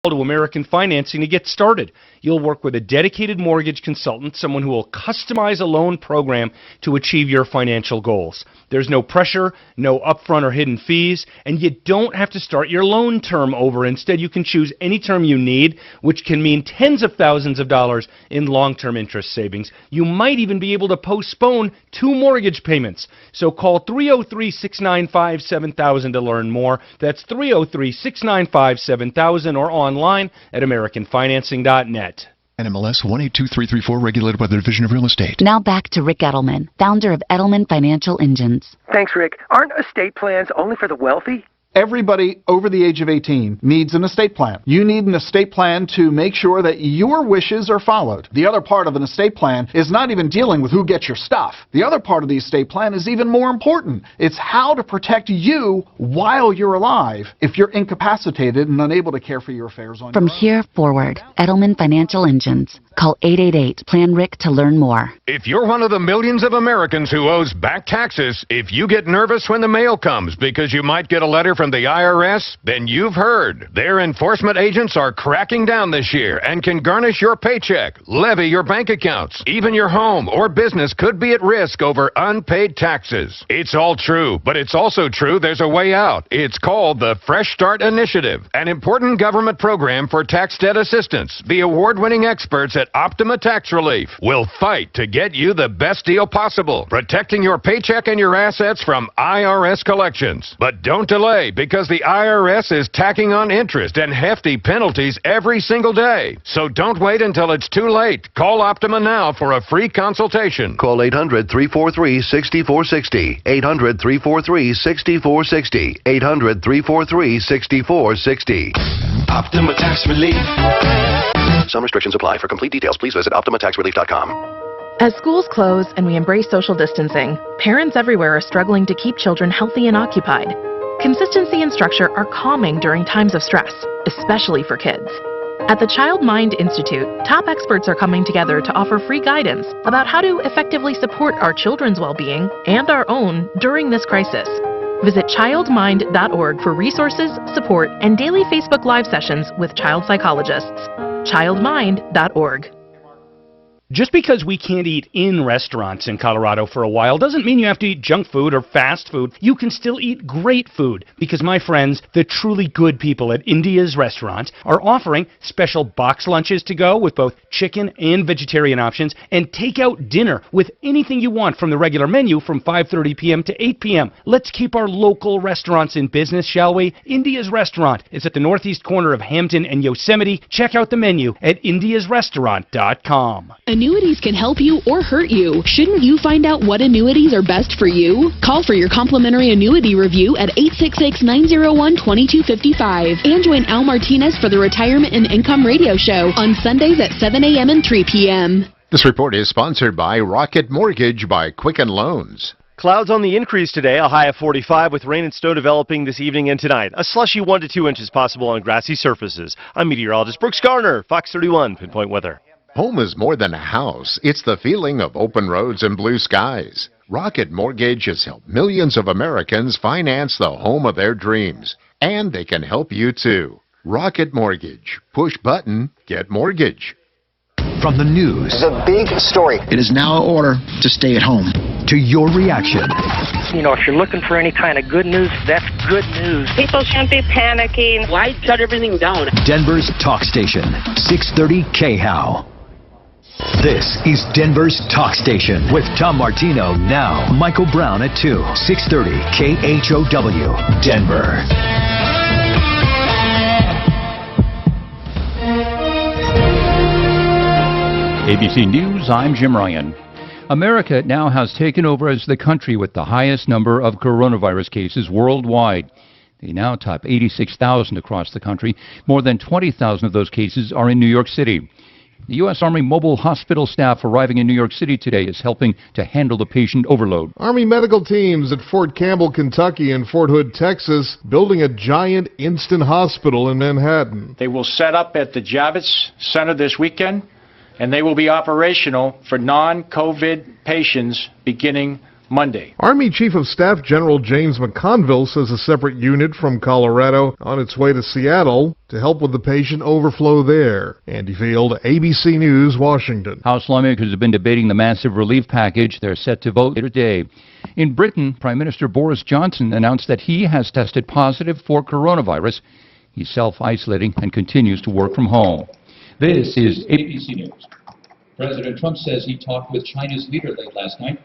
to American Financing to get started. You'll work with a dedicated mortgage consultant, someone who will customize a loan program to achieve your financial goals. There's no pressure, no upfront or hidden fees, and you don't have to start your loan term over. Instead, you can choose any term you need, which can mean tens of thousands of dollars in long-term interest savings. You might even be able to postpone 2 mortgage payments. So call 303-695-7000 to learn more. That's 303-695-7000 or online at AmericanFinancing.net. NMLS 182334, regulated by the Division of Real Estate. Now back to Rick Edelman, founder of Edelman Financial Engines. Thanks, Rick. Aren't estate plans only for the wealthy? Everybody over the age of 18 needs an estate plan. You need an estate plan to make sure that your wishes are followed. The other part of an estate plan is not even dealing with who gets your stuff. The other part of the estate plan is even more important. It's how to protect you while you're alive if you're incapacitated and unable to care for your affairs on From your own. here forward, Edelman Financial Engines. Call 888-PLAN-RIC to learn more. If you're one of the millions of Americans who owes back taxes, if you get nervous when the mail comes because you might get a letter from the IRS, then you've heard. Their enforcement agents are cracking down this year and can garnish your paycheck, levy your bank accounts. Even your home or business could be at risk over unpaid taxes. It's all true, but it's also true there's a way out. It's called the Fresh Start Initiative, an important government program for tax debt assistance. The award-winning experts at Optima Tax Relief will fight to get you the best deal possible, protecting your paycheck and your assets from IRS collections. But don't delay, because the IRS is tacking on interest and hefty penalties every single day. So don't wait until it's too late. Call Optima now for a free consultation. Call 800-343-6460. 800-343-6460. 800-343-6460. Optima Tax Relief. Some restrictions apply. For complete details, please visit OptimaTaxRelief.com. As schools close and we embrace social distancing, parents everywhere are struggling to keep children healthy and occupied. Consistency and structure are calming during times of stress, especially for kids. At the Child Mind Institute, top experts are coming together to offer free guidance about how to effectively support our children's well-being and our own during this crisis. Visit childmind.org for resources, support, and daily Facebook Live sessions with child psychologists. childmind.org. Just because we can't eat in restaurants in Colorado for a while doesn't mean you have to eat junk food or fast food. You can still eat great food because my friends, the truly good people at India's Restaurant, are offering special box lunches to go with both chicken and vegetarian options, and take-out dinner with anything you want from the regular menu from 5:30 p.m. to 8 p.m. Let's keep our local restaurants in business, shall we? India's Restaurant is at the northeast corner of Hampton and Yosemite. Check out the menu at indiasrestaurant.com. Annuities can help you or hurt you. Shouldn't you find out what annuities are best for you? Call for your complimentary annuity review at 866-901-2255 and join Al Martinez for the Retirement and Income Radio Show on Sundays at 7 a.m. and 3 p.m. This report is sponsored by Rocket Mortgage by Quicken Loans. Clouds on the increase today, a high of 45 with rain and snow developing this evening and tonight. A slushy 1 to 2 inches possible on grassy surfaces. I'm meteorologist Brooks Garner, Fox 31 Pinpoint Weather. Home is more than a house. It's the feeling of open roads and blue skies. Rocket Mortgage has helped millions of Americans finance the home of their dreams. And they can help you too. Rocket Mortgage. Push button, get mortgage. From the news. It's a big story. It is now in order to stay at home. To your reaction. You know, if you're looking for any kind of good news, that's good news. People shouldn't be panicking. Why shut everything down? Denver's talk station, 630 KHOW. This is Denver's Talk Station with Tom Martino now. Michael Brown at 2, 630 KHOW, Denver. ABC News, I'm Jim Ryan. America now has taken over as the country with the highest number of coronavirus cases worldwide. They now top 86,000 across the country. More than 20,000 of those cases are in New York City. The U.S. Army mobile hospital staff arriving in New York City today is helping to handle the patient overload. Army medical teams at Fort Campbell, Kentucky and Fort Hood, Texas, building a giant instant hospital in Manhattan. They will set up at the Javits Center this weekend, and they will be operational for non-COVID patients beginning Monday. Army Chief of Staff General James McConville says a separate unit from Colorado on its way to Seattle to help with the patient overflow there. Andy Field, ABC News, Washington. House lawmakers have been debating the massive relief package. They're set to vote later today. In Britain, Prime Minister Boris Johnson announced that he has tested positive for coronavirus. He's self-isolating and continues to work from home. This is ABC News. President Trump says he talked with China's leader late last night.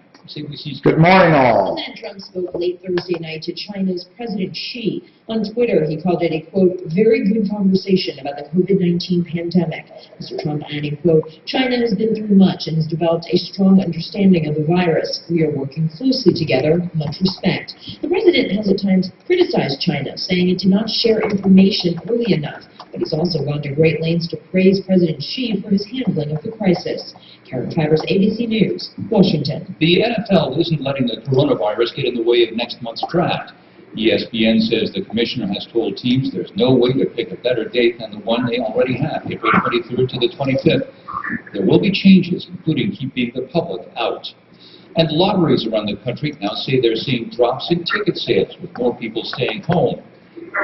Good morning, all. President Trump spoke late Thursday night to China's President Xi. On Twitter, he called it a, quote, very good conversation about the COVID-19 pandemic. Mr. Trump adding, quote, China has been through much and has developed a strong understanding of the virus. We are working closely together, much respect. The president has at times criticized China, saying it did not share information early enough. But he's also gone to great lengths to praise President Xi for his handling of the crisis. Karen Travers, ABC News, Washington. The NFL isn't letting the coronavirus get in the way of next month's draft. ESPN says the commissioner has told teams there's no way to pick a better date than the one they already have, April 23rd to the 25th. There will be changes, including keeping the public out. And lotteries around the country now say they're seeing drops in ticket sales, with more people staying home.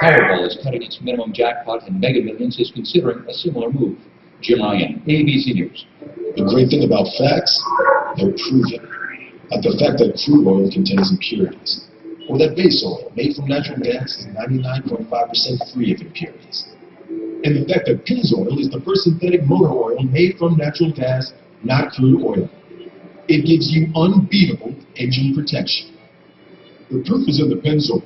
Powerball is cutting its minimum jackpot, and Mega Millions is considering a similar move. Jim Ryan, ABC News. The great thing about facts, they're proven. Like the fact that crude oil contains impurities, or that base oil made from natural gas is 99.5% free of impurities. And the fact that Pennzoil is the first synthetic motor oil made from natural gas, not crude oil. It gives you unbeatable engine protection. The proof is in the Pennzoil.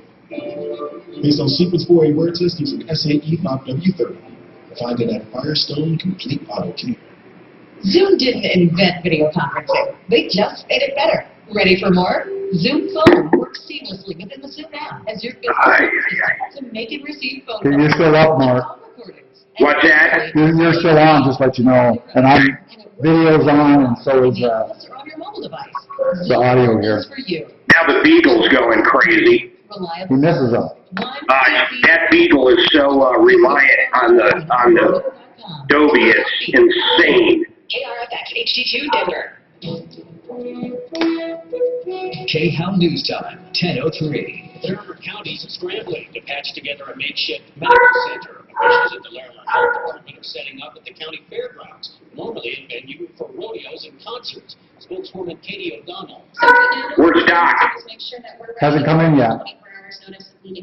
Based on sequence 4A wear test using SAE 5W30. Find it at Firestone Complete Auto Care. Zoom didn't invent video conferencing. They just made it better. Ready for more? Zoom Phone works seamlessly within the Zoom app as your business system to make and receive phone calls. You're still up, Mark. What's that? You're still on, just let you know. And I'm video's on, and so is on your mobile device. the audio here. For you. Now the Beagle's going crazy. He misses them. That Beagle is so reliant on the Dolby, it's insane. KRFX HD2 Denver. KHOW News Time, 10:03. Larimer County is scrambling to patch together a makeshift medical center. Officials at the Larimer Health Department are setting up at the county fairgrounds, normally a venue for rodeos and concerts. Spokeswoman Katie O'Donnell. Where's Doc? Hasn't come in yet. They've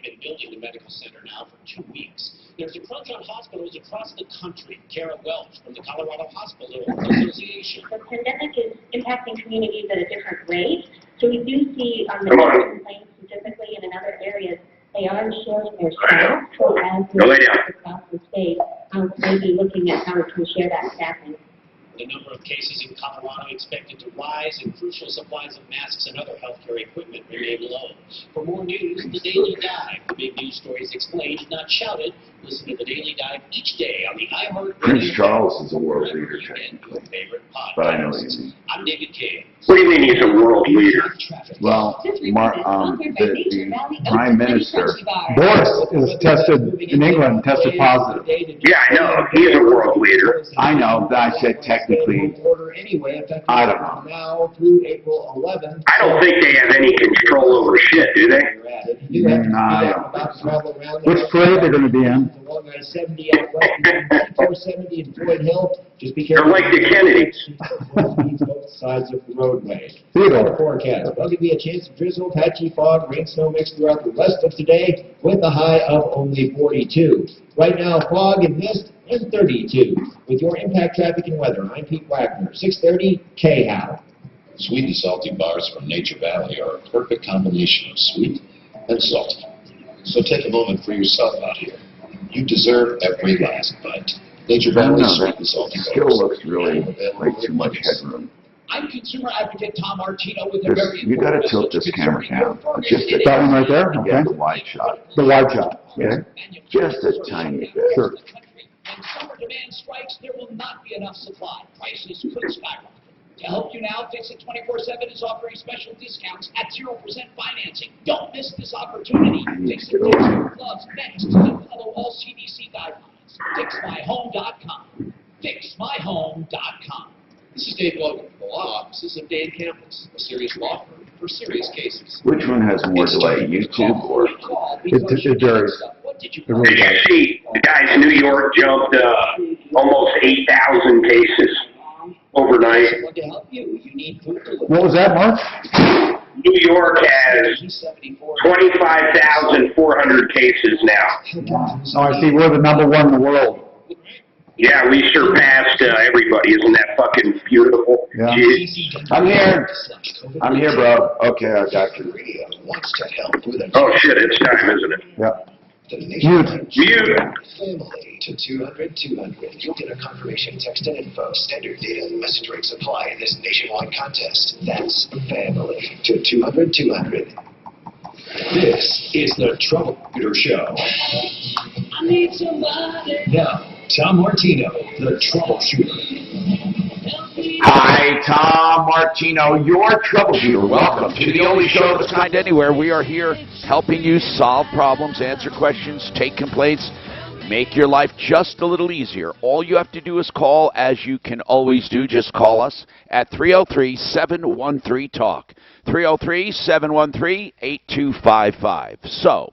been building the medical center now for 2 weeks. There's a crunch on hospitals across the country. Kara Welch from the Colorado Hospital Association. The pandemic is impacting communities at a different rate. So we do see on the complaints specifically and in other areas, they are sharing their staff. So as we across the state, maybe looking at how we can share that staffing. The number of cases in Colorado expected to rise, and crucial supplies of masks and other healthcare equipment remain low. For more news, The Daily Dive. The big news stories explained, not shouted. Listen to The Daily Dive each day on the iHeart. Prince Charles is a world leader, technically. But I know what you mean. I'm David Cave. What do you mean he's a world leader? Well, the Prime Minister, Boris is tested in England, tested positive. Yeah, I know. He is a world leader. I know, but I said technically, I don't know. Now through April 11th. I don't think they have any control over shit, do they? Which parade they're going to be in? Along I-70 out west, 470 in Floyd Hill, just because they're like the Kennedys. Both sides of the roadway. Theodore. Forecast. There'll be a chance of drizzle, patchy fog, rain, snow mix throughout the rest of today, with a high of only 42. Right now, fog and mist and 32. With your impact traffic and weather, I'm Pete Wagner, 630 KHOW. Sweet and salty bars from Nature Valley are a perfect combination of sweet and salty. So take a moment for yourself out here. You deserve every last bite. Nature Valley sweet and salty bars. Still looks really like too much headroom. I'm consumer advocate Tom Martino with a very You got to tilt this camera down. Just a that one right there? Okay. Yeah, the wide shot. The wide shot. Okay. Just a tiny bit. Sure. When summer demand strikes, there will not be enough supply. Prices could skyrocket. To help you now, Fix-It 24/7 is offering special discounts at 0% financing. Don't miss this opportunity. Fix-It gloves next and follow all CDC guidelines. FixMyHome.com. FixMyHome.com. This is Dave Logan from the law offices of Dave Campbell's, a serious law firm for serious cases. Which one has more delay, YouTube or? It varies. Did you Did you see, guys, New York jumped almost 8,000 cases overnight. someone to help you? You need food delivery. What was that, Mark? New York has 25,400 cases now. Oh, I see. We're the number one in the world. Yeah, we surpassed everybody. Isn't that fucking beautiful? Yeah. Jeez. I'm here, bro. Okay, I got you. Wants to help with Oh shit, it's time, isn't it? Yeah. Mute. family to 200-200. You'll get a confirmation text and info. Standard data and message rates apply in this nationwide contest. That's family to 200-200. This is the Troubleshooter Show. I need somebody. Now, Tom Martino, the Troubleshooter. Hi, Tom Martino, your troubleshooter. Welcome to the only show of its kind anywhere. We are here helping you solve problems, answer questions, take complaints, make your life just a little easier. All you have to do is call, as you can always do. Just call us at 303-713-TALK. 303-713-8255. So,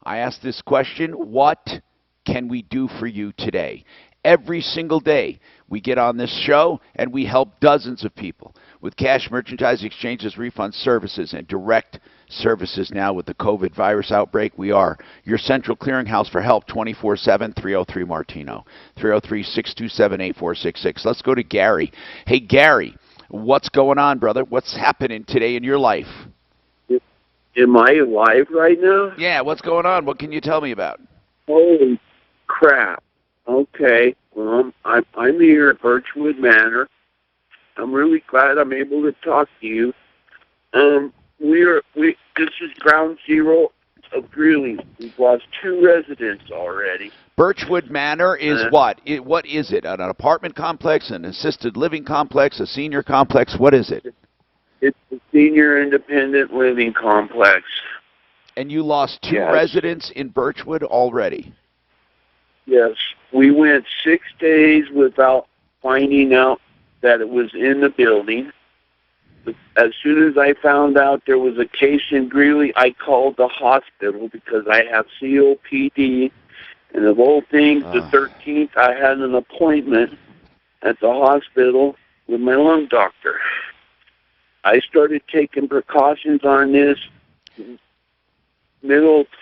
I asked this question, what can we do for you today? Every single day, we get on this show and we help dozens of people with cash, merchandise, exchanges, refunds, services, and direct services. Now with the COVID virus outbreak, we are your central clearinghouse for help 24/7, 303-MARTINO, 303-627-8466. Let's go to Gary. Hey, Gary, what's going on, brother? What's happening today in your life? Am I alive right now? Yeah, what's going on? What can you tell me about? Holy crap. Okay, well, I'm here at Birchwood Manor. I'm really glad I'm able to talk to you. This is ground zero of Greeley. We've lost 2 residents already. Birchwood Manor is what? What is it? An apartment complex, an assisted living complex, a senior complex? What is it? It's a senior independent living complex. And you lost 2 residents in Birchwood already? Yes. We went 6 days without finding out that it was in the building. As soon as I found out there was a case in Greeley, I called the hospital because I have COPD. And the whole thing, the 13th, I had an appointment at the hospital with my lung doctor. I started taking precautions on this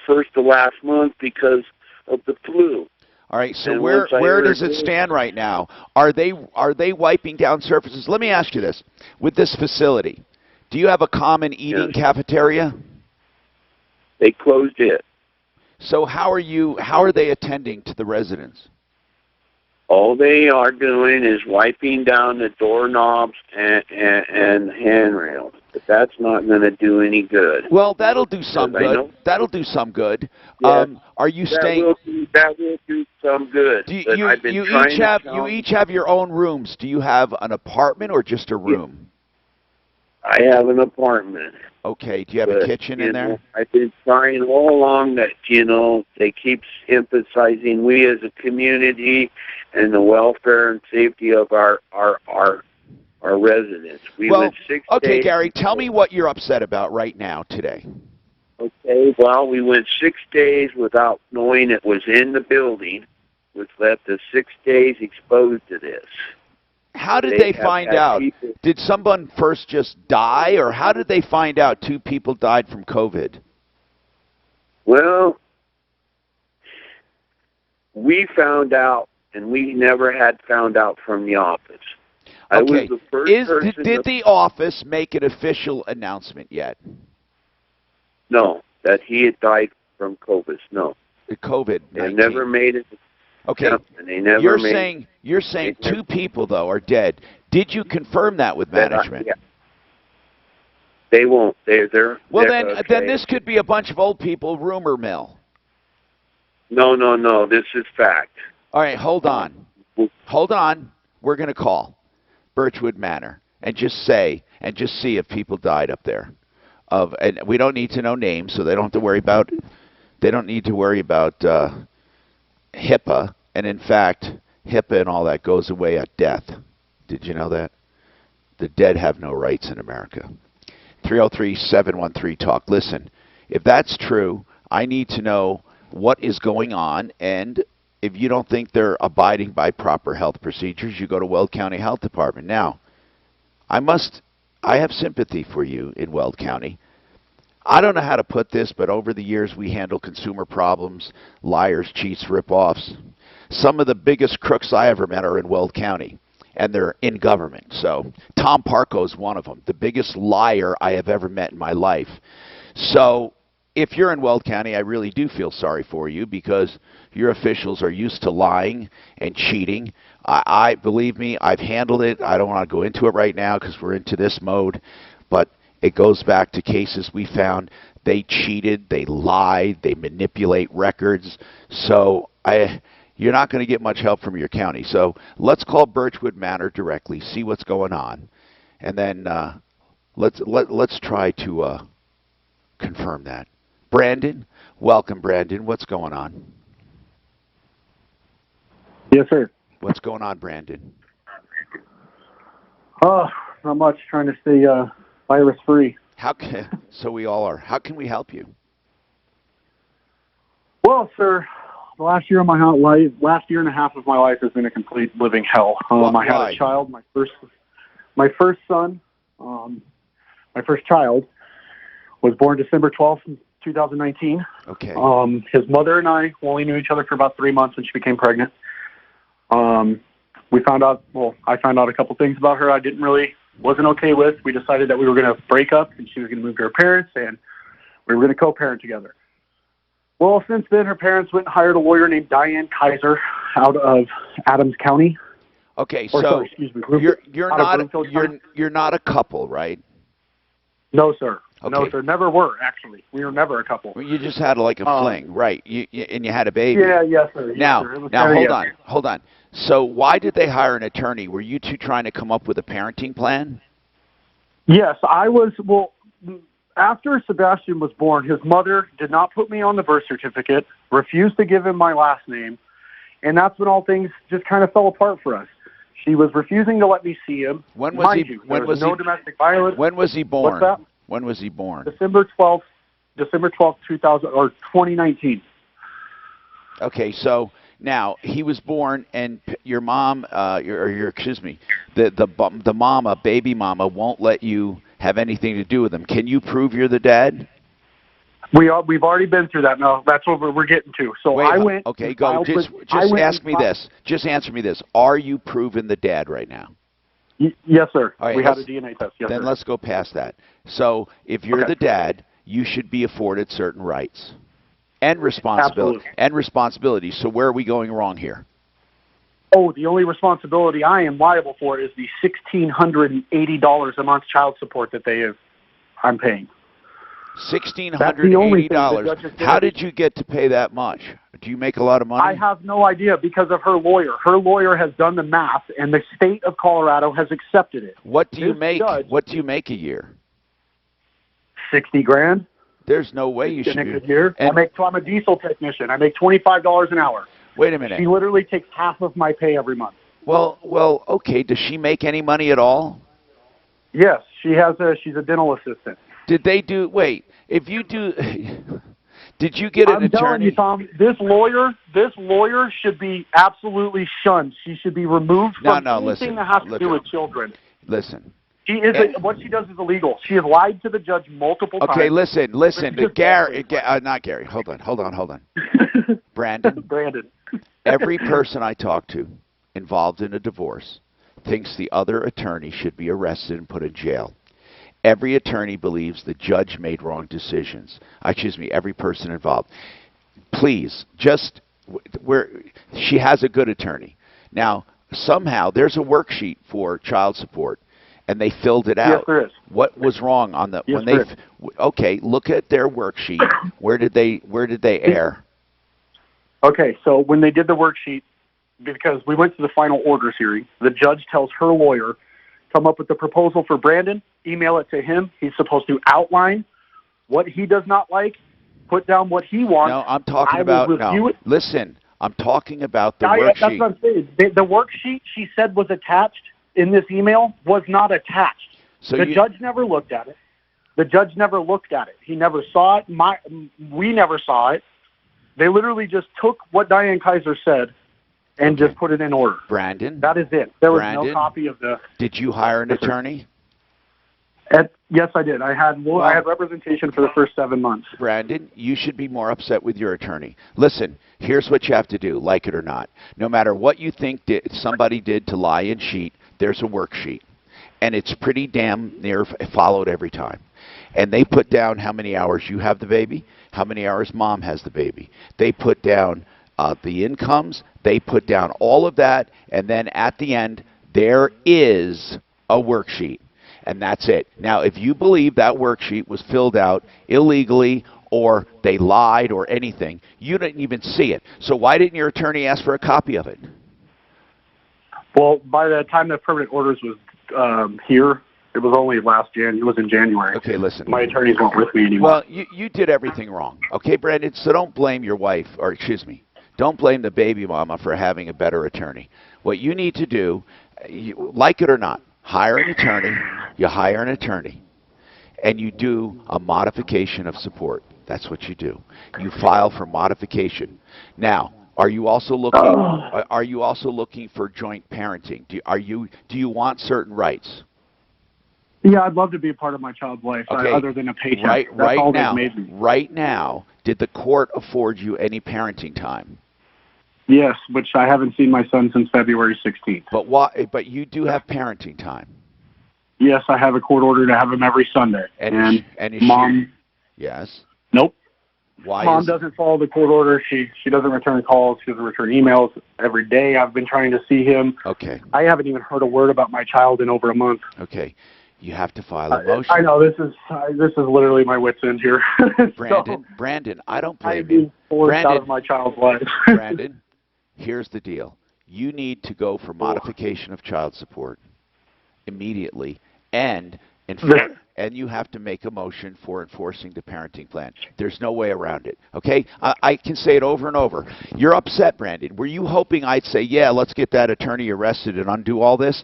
first to last month because of the flu. All right, so where does it stand right now? Are they wiping down surfaces? Let me ask you this. With this facility, do you have a common eating cafeteria? They closed it. So how are they attending to the residents? All they are doing is wiping down the doorknobs and handrails. But that's not going to do any good. Well, that'll do some good. That'll do some good. Yes, are you staying? That will do some good. You each have your own rooms. Do you have an apartment or just a room? I have an apartment. Okay. Do you have a kitchen in there? I've been trying all along that, they keep emphasizing we as a community and the welfare and safety of our residents. We went 6 days. Okay, Gary, tell me what you're upset about right now today. Okay, well, we went 6 days without knowing it was in the building, which left us 6 days exposed to this. How did they find out? Did someone first just die, or how did they find out 2 people died from COVID? Well, we found out, and we never had found out from the office. I was the first person did the office make an official announcement yet? No, that he had died from COVID. No. The COVID-19. They never made it. Okay. Yeah, and they never you're saying 2 people though are dead. Did you confirm that with management? Yeah. They won't. They're then this could be a bunch of old people rumor mill. No. This is fact. All right, hold on. We're going to call Birchwood Manor and just see if people died up there. And we don't need to know names, so they don't have to worry about. They don't need to worry about HIPAA. And in fact, HIPAA and all that goes away at death. Did you know that? The dead have no rights in America. 303-713-TALK. Listen, if that's true, I need to know what is going on, and if you don't think they're abiding by proper health procedures, you go to Weld County Health Department. Now, I have sympathy for you in Weld County. I don't know how to put this, but over the years we handle consumer problems, liars, cheats, rip-offs. Some of the biggest crooks I ever met are in Weld County, and they're in government. So Tom Parko is one of them, the biggest liar I have ever met in my life. So if you're in Weld County, I really do feel sorry for you because your officials are used to lying and cheating. I believe me, I've handled it. I don't want to go into it right now because we're into this mode, but it goes back to cases we found. They cheated, they lied, they manipulate records. So you're not going to get much help from your county. So let's call Birchwood Manor directly, see what's going on, and then let's try to confirm that. Brandon, welcome, Brandon. What's going on? Yes, sir. What's going on, Brandon? Oh, not much. Trying to stay virus-free. So we all are. How can we help you? Well, sir, the last year and a half of my life has been a complete living hell. I had a child, my first son, my first child was born December 12th, 2019. Okay. His mother and I only knew each other for about 3 months when she became pregnant. I found out a couple things about her I wasn't okay with. We decided that we were going to break up and she was going to move to her parents and we were going to co-parent together. Well, since then, her parents went and hired a lawyer named Diane Kaiser out of Adams County. Okay, so you're not a couple, right? No, sir. Okay. No, sir. Never were, actually. We were never a couple. Well, you just had like a fling, right? And you had a baby. Yeah, yes, sir. Now, yes, sir. Hold on. So why did they hire an attorney? Were you two trying to come up with a parenting plan? Yes, I was. Well, after Sebastian was born, his mother did not put me on the birth certificate, refused to give him my last name, and that's when all things just kind of fell apart for us. She was refusing to let me see him. When was he? When was no domestic violence. When was he born? What's that? When was he born? December 12th, 2019. Okay, so now he was born, and your mom, the mama, baby mama, won't let you have anything to do with him. Can you prove you're the dad? We've already been through that. No, that's what we're getting to. So I went. Okay, go. Just ask me this. Just answer me this. Are you proven the dad right now? Yes, sir. All right, we had a DNA test. Yes, then sir. let's go past that. So if you're the dad, you should be afforded certain rights and responsibility. Absolutely. And responsibilities. So where are we going wrong here? Oh, the only responsibility I am liable for is the $1,680 a month child support that I'm paying. $1,680. How did you get to pay that much? Do you make a lot of money? I have no idea because of her lawyer. Her lawyer has done the math, and the state of Colorado has accepted it. What do you make? What do you make a year? $60,000. There's no way you should. In a good year. I'm a diesel technician. I make $25 an hour. Wait a minute. She literally takes half of my pay every month. Well, okay. Does she make any money at all? Yes, she's a dental assistant. Did they do? Wait, if you do, did you get an attorney? I'm telling you, Tom. This lawyer should be absolutely shunned. She should be removed from anything that has to do with children. Listen. What she does is illegal. She has lied to the judge multiple times. Okay, listen. Not Gary. Hold on. Brandon. Every person I talk to involved in a divorce thinks the other attorney should be arrested and put in jail. Every attorney believes the judge made wrong decisions. Every person involved. Please, she has a good attorney. Now, somehow, there's a worksheet for child support, and they filled it out. Yes, there is. What was wrong on the yes, there is. Okay, look at their worksheet. Where did they err? Okay, so when they did the worksheet, because we went to the final orders hearing, the judge tells her lawyer, come up with the proposal for Brandon, email it to him. He's supposed to outline what he does not like, put down what he wants. No, I'm talking about, Listen, I'm talking about the worksheet. That's what I'm saying. The worksheet she said was attached in this email was not attached. So the judge never looked at it. The judge never looked at it. He never saw it. We never saw it. They literally just took what Diane Kaiser said and just put it in order. Brandon? That is it. There was Brandon, no copy of the... Did you hire an attorney? Yes, I did. I had representation for the first 7 months. Brandon, you should be more upset with your attorney. Listen, here's what you have to do, like it or not. No matter what you think somebody did to lie and cheat, there's a worksheet. And it's pretty damn near followed every time. And they put down how many hours you have the baby, how many hours mom has the baby. They put down the incomes. They put down all of that. And then at the end, there is a worksheet. And that's it. Now, if you believe that worksheet was filled out illegally or they lied or anything, you didn't even see it. So why didn't your attorney ask for a copy of it? Well, by the time the permanent orders was here, it was only it was in January. Okay, listen. My attorneys weren't with me anymore. Well, you did everything wrong. Okay, Brandon, so don't blame your wife, or excuse me, don't blame the baby mama for having a better attorney. What you need to do, like it or not, hire an attorney. You hire an attorney, and you do a modification of support. That's what you do. You file for modification. Now, are you also looking? Are you also looking for joint parenting? Do you want certain rights? Yeah, I'd love to be a part of my child's life, other than a paycheck. That's all they've made me. Right now, did the court afford you any parenting time? Yes, which I haven't seen my son since February 16th. But why? But you do have parenting time. Yes, I have a court order to have him every Sunday. And Mom? Yes. Nope. Why? Mom doesn't follow the court order. She doesn't return calls. She doesn't return emails. Every day I've been trying to see him. Okay. I haven't even heard a word about my child in over a month. Okay. You have to file a motion. I know, this is literally my wit's end here. Brandon, I don't blame I'm being forced out of my child's life. Brandon, here's the deal. You need to go for modification of child support immediately, and you have to make a motion for enforcing the parenting plan. There's no way around it, okay? I can say it over and over. You're upset, Brandon. Were you hoping I'd say, yeah, let's get that attorney arrested and undo all this?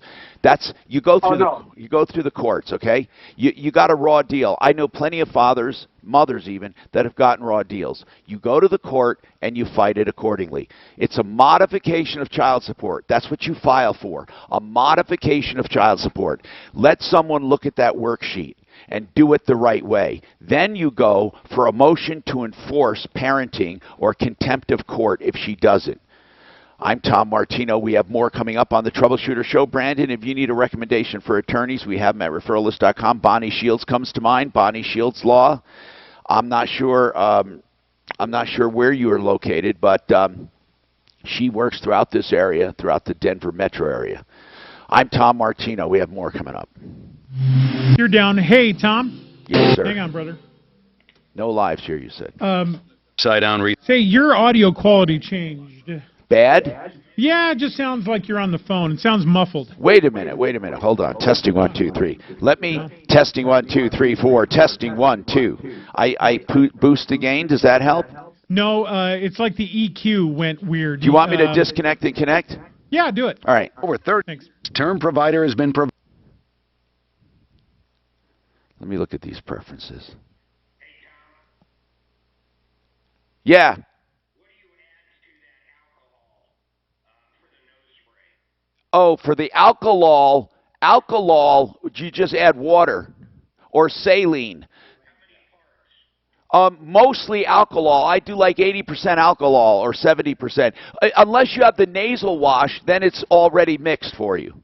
You go through the courts, okay? You got a raw deal. I know plenty of fathers, mothers even, that have gotten raw deals. You go to the court and you fight it accordingly. It's a modification of child support. That's what you file for, a modification of child support. Let someone look at that worksheet and do it the right way. Then you go for a motion to enforce parenting or contempt of court if she doesn't. I'm Tom Martino. We have more coming up on the Troubleshooter Show. Brandon, if you need a recommendation for attorneys, we have them at referralist.com. Bonnie Shields comes to mind. Bonnie Shields Law. I'm not sure where you are located, but she works throughout this area, throughout the Denver metro area. I'm Tom Martino. We have more coming up. You're down. Hey, Tom. Yes, sir. Hang on, brother. No lives here, you said. Side down. Say, your audio quality changed. Bad? Yeah, it just sounds like you're on the phone. It sounds muffled. Wait a minute. Hold on. Testing 1, 2, 3. Testing 1, 2, 3, 4. Testing 1, 2. I boost again. Does that help? No, it's like the EQ went weird. Do you want me to disconnect and connect? Yeah, do it. All right. Over 30 term provider has been Let me look at these preferences. Yeah. Oh, for the alcohol, would you just add water or saline? Mostly alcohol. I do like 80% alcohol or 70%. Unless you have the nasal wash, then it's already mixed for you.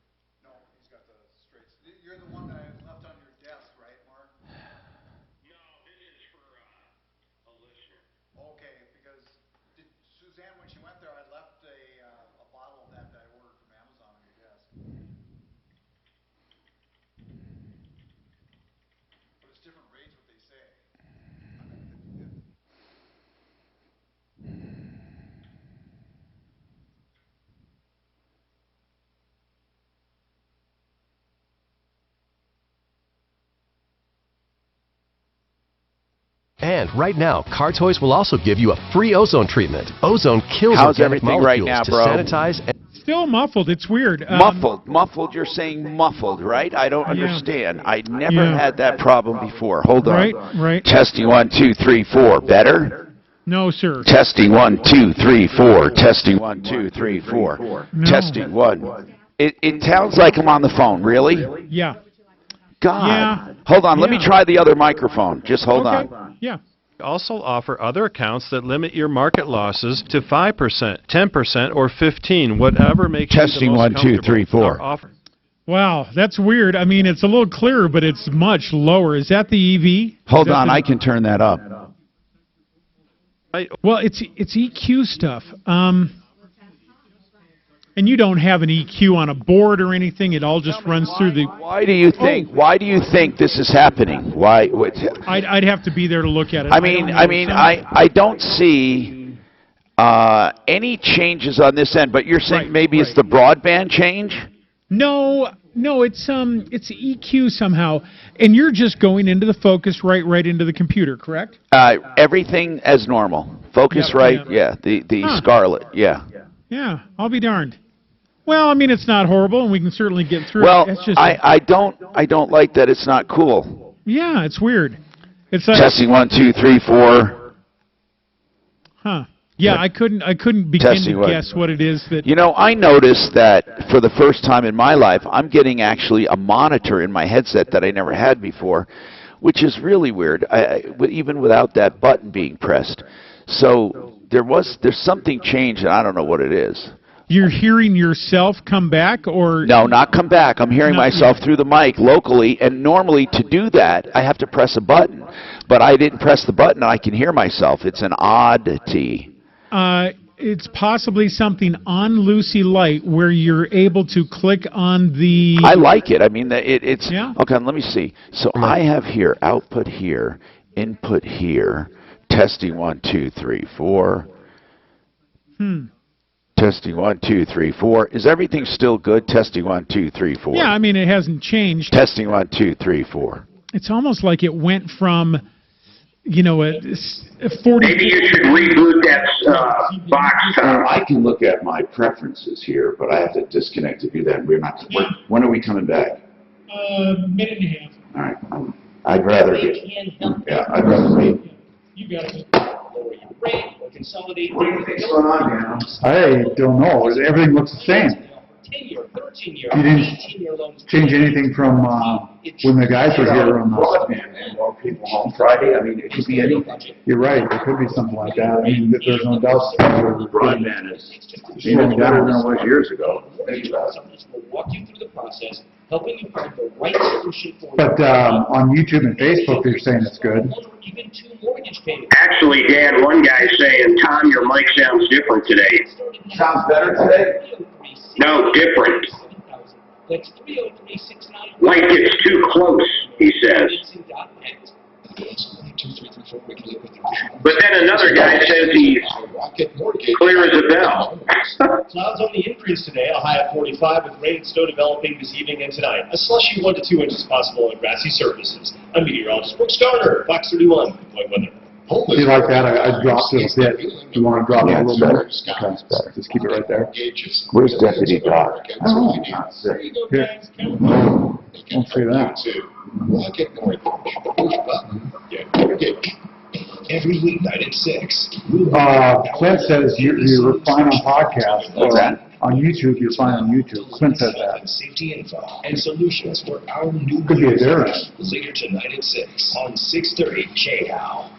And right now, Car Toys will also give you a free ozone treatment. Ozone kills How's organic everything right molecules now, to bro? sanitize and Still muffled. It's weird. Muffled. You're saying muffled, right? I don't understand. I never had that problem before. Hold on. Right. Testing 1, 2, 3, 4. Better? No, sir. Testing 1, 2, 3, 4. Testing 1, 2, 3, 4. No. Testing 1. It sounds like I'm on the phone. Really? Yeah. God. Yeah. Hold on. Let me try the other microphone. Just hold on. Yeah. Also offer other accounts that limit your market losses to 5%, 10%, or 15%, whatever makes Testing you the most 1, 2, 3, 4. Offer. Wow, that's weird. I mean, it's a little clearer, but it's much lower. Is that the EV? Hold on. I can turn that up. Well, it's EQ stuff. And you don't have an EQ on a board or anything. It all just runs through the. Why do you think this is happening? Why? I'd have to be there to look at it. I don't see any changes on this end. But you're saying maybe it's the broadband change? No, it's EQ somehow, and you're just going into the focus right into the computer, correct? Everything as normal. Focusrite, the Scarlet, Yeah, I'll be darned. Well, I mean, it's not horrible, and we can certainly get through it. It's just I don't like that it's not cool. Yeah, it's weird. It's like, testing 1, 2, 3, 4. Huh. Yeah, I couldn't begin to guess what it is that. You know, I noticed that for the first time in my life, I'm getting actually a monitor in my headset that I never had before, which is really weird, even without that button being pressed. So there's something changed, and I don't know what it is. You're hearing yourself come back, or? No, not come back. I'm hearing myself through the mic locally, and normally to do that, I have to press a button. But I didn't press the button, and I can hear myself. It's an oddity. It's possibly something on Lucy Light where you're able to click on the. I like it. I mean, it's. Yeah. Okay, let me see. So I have here output here, input here, testing 1, 2, 3, 4. Testing 1, 2, 3, 4. Is everything still good? Testing 1, 2, 3, 4. Yeah, I mean, it hasn't changed. Testing 1, 2, 3, 4. It's almost like it went from, you know, a 40. Maybe you should reboot that box. I can look at my preferences here, but I have to disconnect to do that. We're not. When are we coming back? Minute and a half. All right. I'd rather get. Yeah, I'd rather wait. You got it. Lower your rate or consolidate. What do you think's going on here? I don't know. Everything looks the same. 10-year, 13-year, You didn't 18-year loans. change anything from when the guys were here on the. Broadband and more people home Friday. I mean, it could be anything. You're right. It could be something like that. I mean, there's no doubt. Broadband is even better than it was years ago. We'll walk you through the process, helping you find the right solution for But on YouTube and Facebook, they're saying it's good. even 2 mortgage payments. Actually, Dad, one guy's saying, Tom, your mic sounds different today. Sounds better today? No, different. That's 30369. Like it's too close, he says. But then another guy says he's clear as a bell. Clouds on the increase today, a high of 45 with rain and snow developing this evening and tonight. A slushy 1 to 2 inches possible on grassy surfaces. I'm meteorologist Brooks Garner, Fox 31, Point Weather. See, like that, I dropped it a bit. You want to drop it a little bit? Okay, just keep it right there. Where's Deputy Doc? Oh, here. Don't say that. Every weeknight at 6. Clint says you're fine on podcast. Or on YouTube, you're fine on YouTube. Clint says that. Safety info and solutions for our new Could be a different. later tonight at 6 on 630 KHOW.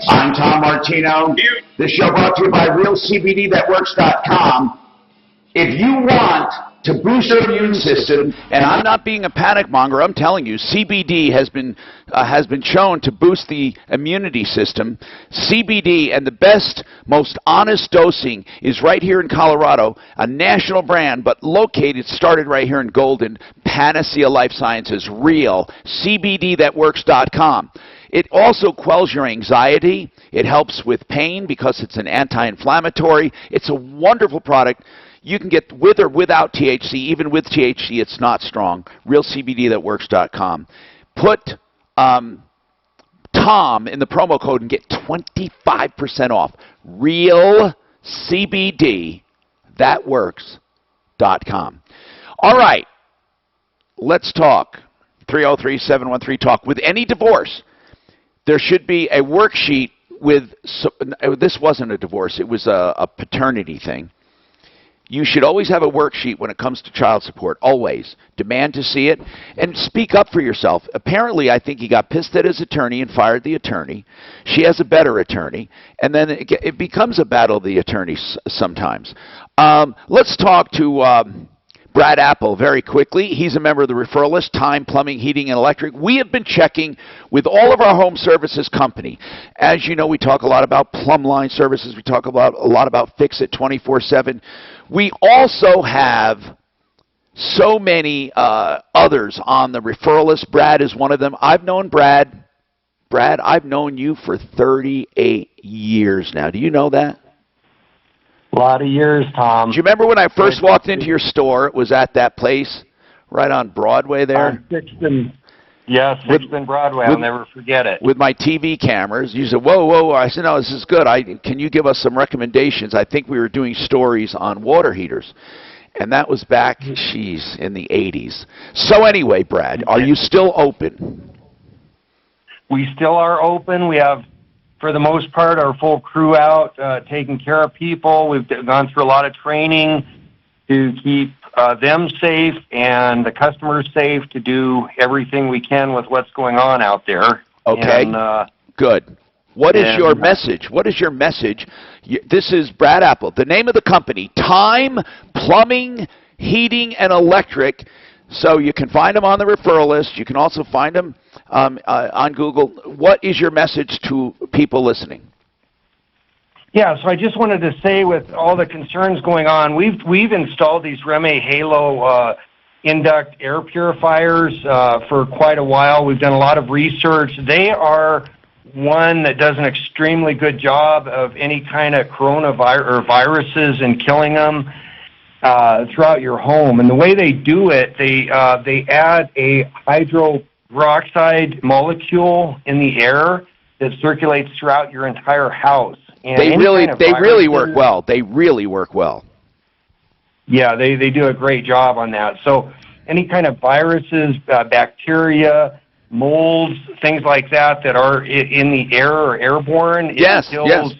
I'm Tom Martino. This show brought to you by RealCBDThatWorks.com. If you want to boost your immune system, and I'm not being a panic monger, I'm telling you, CBD has been shown to boost the immunity system. CBD, and the best, most honest dosing is right here in Colorado, a national brand, but started right here in Golden, Panacea Life Sciences, Real, CBDThatWorks.com. It also quells your anxiety. It helps with pain because it's an anti-inflammatory. It's a wonderful product. You can get with or without THC. Even with THC, it's not strong. RealCBDThatWorks.com. Put Tom in the promo code and get 25% off. RealCBDThatWorks.com. CBDthatworks.com. All right. Let's talk. 303-713-TALK. With any divorce, there should be a worksheet with, this wasn't a divorce, it was a paternity thing. You should always have a worksheet when it comes to child support, always. Demand to see it, and speak up for yourself. Apparently, I think he got pissed at his attorney and fired the attorney. She has a better attorney, and then it becomes a battle of the attorneys sometimes. Let's talk to Brad Apple very quickly. He's a member of the referral list, Time, Plumbing, Heating, and Electric. We have been checking with all of our home services company. As you know, we talk a lot about plumb line services. We talk a lot about Fix It 24/7. We also have so many others on the referral list. Brad is one of them. I've known Brad. Brad, I've known you for 38 years now. Do you know that? A lot of years, Tom. Do you remember when I first walked into your store? It was at that place right on Broadway there? Yes, Sixth Broadway. I'll never forget it. With my TV cameras. You said, whoa, whoa. I said, no, this is good. Can you give us some recommendations? I think we were doing stories on water heaters. And that was back, in the 80s. So anyway, Brad, are you still open? We still are open. We have, for the most part, our full crew out taking care of people. We've gone through a lot of training to keep them safe and the customers safe, to do everything we can with what's going on out there. Okay, and, good. What is your message? What is your message? This is Brad Apple. The name of the company, Time, Plumbing, Heating, and Electric. So you can find them on the referral list. You can also find them on Google. What is your message to people listening? Yeah, so I just wanted to say, with all the concerns going on, we've installed these Reme Halo induct air purifiers for quite a while. We've done a lot of research. They are one that does an extremely good job of any kind of coronavirus or viruses and killing them throughout your home. And the way they do it, they add a hydroperoxide molecule in the air that circulates throughout your entire house. And they really work well. They really work well. Yeah, they do a great job on that. So any kind of viruses, bacteria, molds, things like that are in the air or airborne, it kills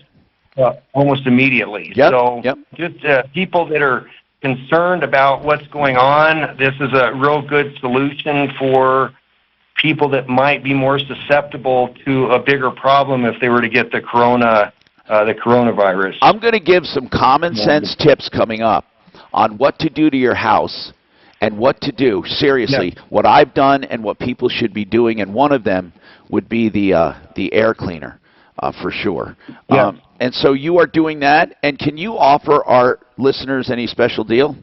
almost immediately. So just people that are concerned about what's going on, this is a real good solution for people that might be more susceptible to a bigger problem if they were to get the coronavirus. I'm going to give some common sense tips coming up on what to do to your house and what to do. Seriously, what I've done and what people should be doing, and one of them would be the air cleaner, for sure. And so you are doing that, and can you offer our listeners any special deal?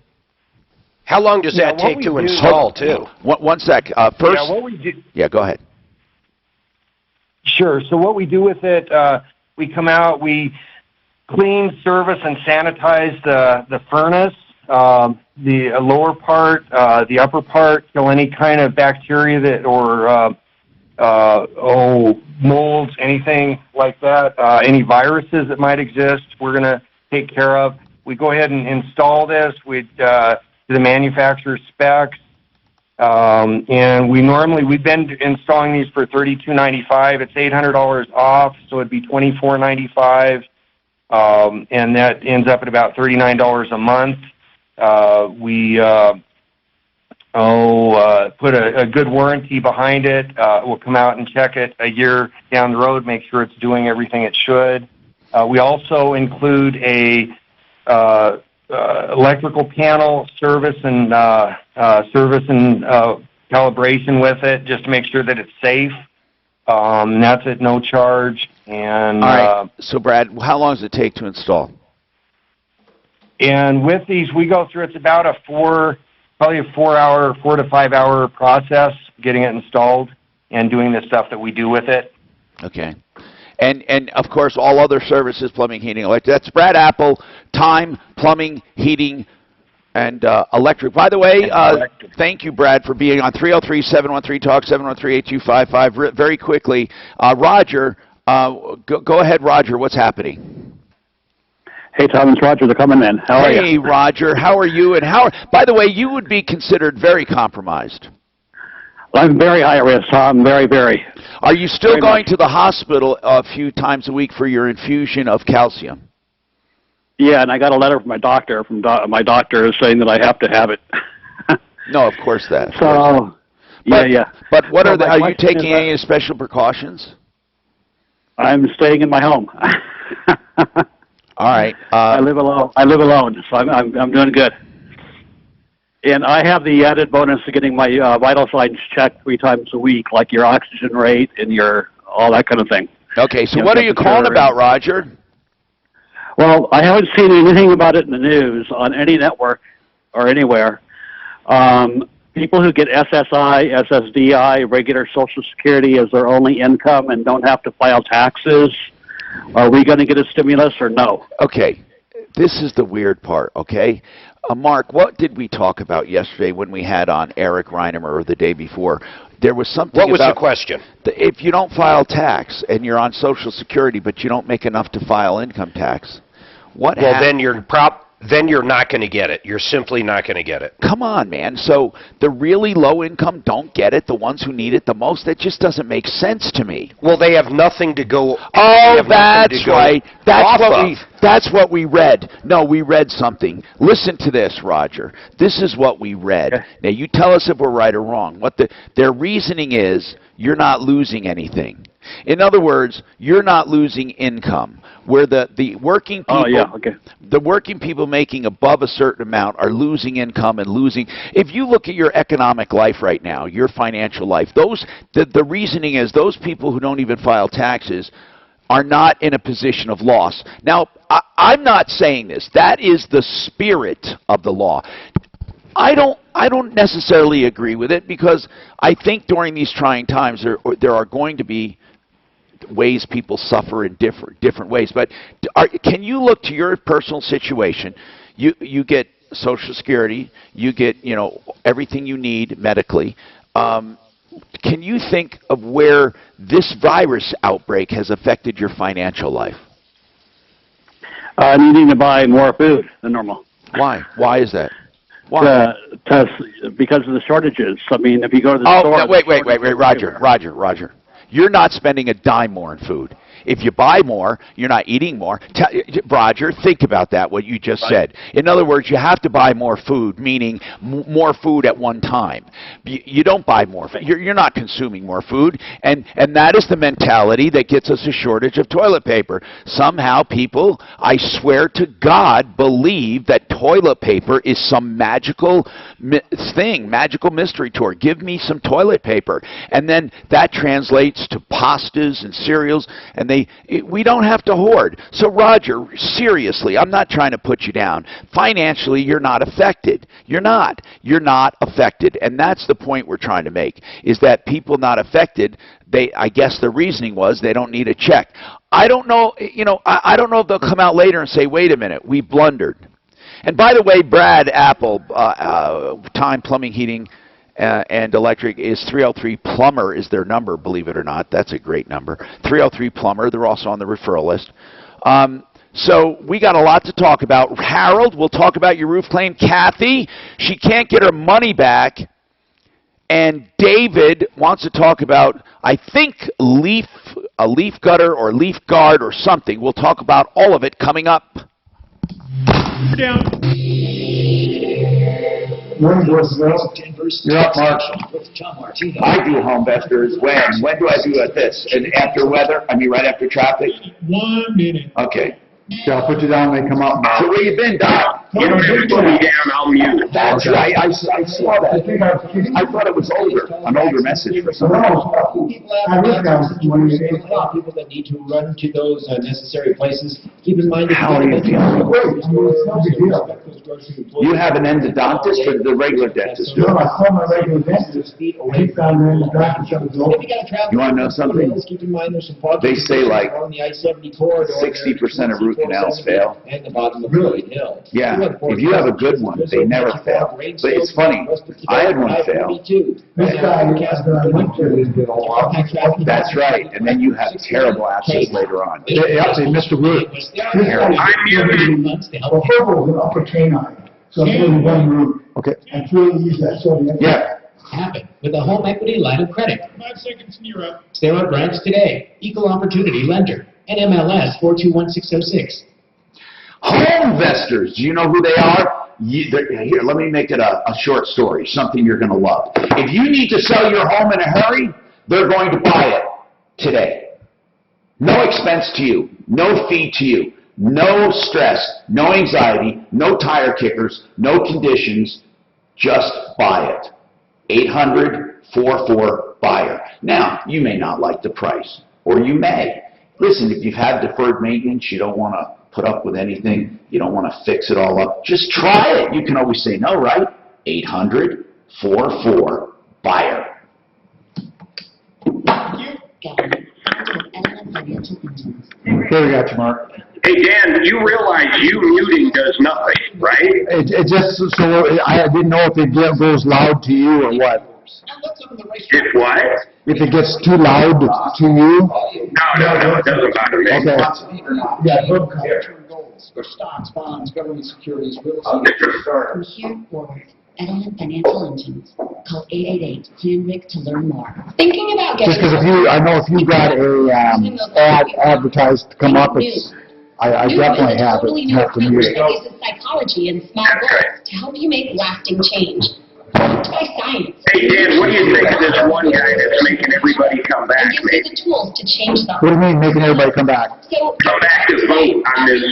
How long does that take to install, too? One sec. First, go ahead. Sure. So what we do with it, we come out, we clean, service, and sanitize the furnace, the lower part, the upper part, kill any kind of bacteria that or molds, anything like that, any viruses that might exist, we're going to take care of. We go ahead and install this with the manufacturer's specs. And we've been installing these for $32.95. It's $800 off, so it'd be $24.95. And that ends up at about $39 a month. We put a good warranty behind it. We'll come out and check it a year down the road, make sure it's doing everything it should. We also include a electrical panel service and calibration with it, just to make sure that it's safe. That's at no charge. And all right. So, Brad, how long does it take to install? And with these, we go through. It's about probably a 4 to 5 hour process getting it installed and doing the stuff that we do with it. Okay. And of course, all other services, plumbing, heating, electric. That's Brad Apple, Time, Plumbing, Heating, and Electric. By the way, thank you, Brad, for being on 303-713-TALK, 713-8255. Very quickly, Roger, go ahead, Roger. What's happening? Hey, Tom, it's Roger. They're coming in. How are you? Hey, Roger. How are you? And by the way, you would be considered very compromised. I'm very high risk, Tom. Very, very. Are you still going to the hospital a few times a week for your infusion of calcium? Yeah, and I got a letter from my doctor. My doctor is saying that I have to have it. No, of course that. So, yeah. But what are you taking any special precautions? I'm staying in my home. All right. I live alone, so I'm doing good. And I have the added bonus of getting my vital signs checked 3 times a week, like your oxygen rate and your all that kind of thing. Okay, so what are you calling about, Roger? Well, I haven't seen anything about it in the news on any network or anywhere. People who get SSI, SSDI, regular Social Security as their only income and don't have to file taxes, are we going to get a stimulus or no? Okay, this is the weird part, okay? Mark, what did we talk about yesterday when we had on Eric Reinemer, or the day before? There was something What was about the question? If you don't file tax and you're on Social Security but you don't make enough to file income tax, what Well, then you're not going to get it. You're simply not going to get it. Come on, man. So the really low income don't get it, the ones who need it the most? That just doesn't make sense to me. Well, they have nothing to go. Oh, that's right. That's what we read. No, we read something. Listen to this, Roger. This is what we read. Okay. Now, you tell us if we're right or wrong. Their reasoning is you're not losing anything. In other words, you're not losing income. Where the working people, the working people making above a certain amount are losing income and losing. If you look at your economic life right now, your financial life, the reasoning is those people who don't even file taxes are not in a position of loss. Now, I'm not saying this. That is the spirit of the law. I don't necessarily agree with it, because I think during these trying times there are going to be ways people suffer in different ways. But can you look to your personal situation? You get Social Security, you get everything you need medically. Can you think of where this virus outbreak has affected your financial life? Needing to buy more food than normal. Why? Why is that? Why? Because of the shortages. I mean, if you go to the store... No, wait, Roger. You're not spending a dime more in food. If you buy more, you're not eating more. Roger, think about that, what you just said. In other words, you have to buy more food, meaning more food at one time. You don't buy more food. You're not consuming more food. And that is the mentality that gets us a shortage of toilet paper. Somehow people, I swear to God, believe that toilet paper is some magical thing, magical mystery tour. Give me some toilet paper. And then that translates to pastas and cereals, and we don't have to hoard. So, Roger, seriously, I'm not trying to put you down. Financially, you're not affected. You're not. You're not affected. And that's the point we're trying to make, is that people not affected, I guess the reasoning was they don't need a check. I don't know, I don't know if they'll come out later and say, wait a minute, we blundered. And by the way, Brad Apple, Time Plumbing, Heating, and Electric is 303 Plumber is their number, believe it or not. That's a great number. 303 Plumber. They're also on the referral list. So we got a lot to talk about. Harold, we'll talk about your roof claim. Kathy, she can't get her money back. And David wants to talk about, I think, a leaf gutter or leaf guard or something. We'll talk about all of it coming up. You're up, Mark. I do home investors when? When do I do this? And after weather? I mean, right after traffic? 1 minute. Okay. Yeah, I'll put you down when they come up, Mark. So where you been, Doc? You don't have to put me down, I'll mute. That's right. I saw that. I thought it was an older message for someone. People that need to run to those necessary places. Keep in mind that how are you feeling? You have an endodontist or the regular dentist? No, I saw my regular dentist. He found an endodontist. You want to know something? They say like 60% of root canals fail. And the bottom of the hill. Yeah. if you have a good one, they never fail. But it's funny, I had one fail. This guy went to That's right, and then you have terrible access later on. Yeah, they missed the root. Well, purple is an upper canine, so it's really one root. Okay. And it's really easy, so Yeah. Happen with a home equity line of credit. 5 seconds and you're up. Stay on branch today. Equal opportunity lender. NMLS 421606. Home investors, do you know who they are? Here, let me make it a short story, something you're going to love. If you need to sell your home in a hurry, they're going to buy it today. No expense to you, no fee to you, no stress, no anxiety, no tire kickers, no conditions, just buy it. 800-44-BUYER. Now, you may not like the price, or you may. Listen, if you've had deferred maintenance, you don't want to put up with anything, you don't want to fix it all up, just try it. You can always say no, right? 800-44-BUYER. Here we got you, Mark. Hey, Dan, you realize you muting does nothing, right? It just, so I didn't know if it goes loud to you or what. If what? If it gets too loud to you? No, it doesn't bother me. Okay. Yeah, Goals for stocks, bonds, government securities, real From here forward, Edelman Financial Engines. Call 888-PLAN-RIC to learn more. Thinking about getting... Just because I know if you got a ad advertised to come up, I definitely have to mute it. That uses psychology and small goals to help you make lasting change. Backed by science. Hey, Dan, what do you think of this one guy that's making everybody come back, Gives you the tools to change them. What do you mean, making everybody come back? So, come back to vote on this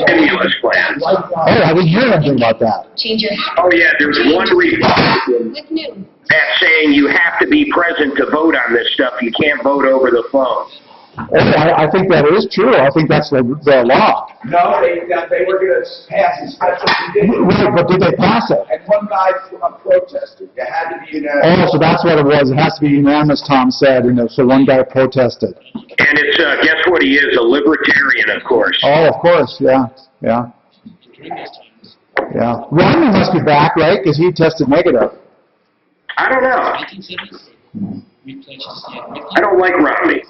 stimulus plan. Oh, I didn't hear anything about that. Change your habits. Oh, yeah, there's one Republican With new. that's saying you have to be present to vote on this stuff. You can't vote over the phone. Oh, I think that is true. I think that's the law. No, they were going to pass a special condition. Right, but did they pass it? And one guy protested. It had to be unanimous. Oh, so that's what it was. It has to be unanimous, Tom said, and so one guy protested. And it's, guess what he is? A libertarian, of course. Oh, of course, yeah. Romney must be back, right? Because he tested negative. I don't know. I don't like Romney.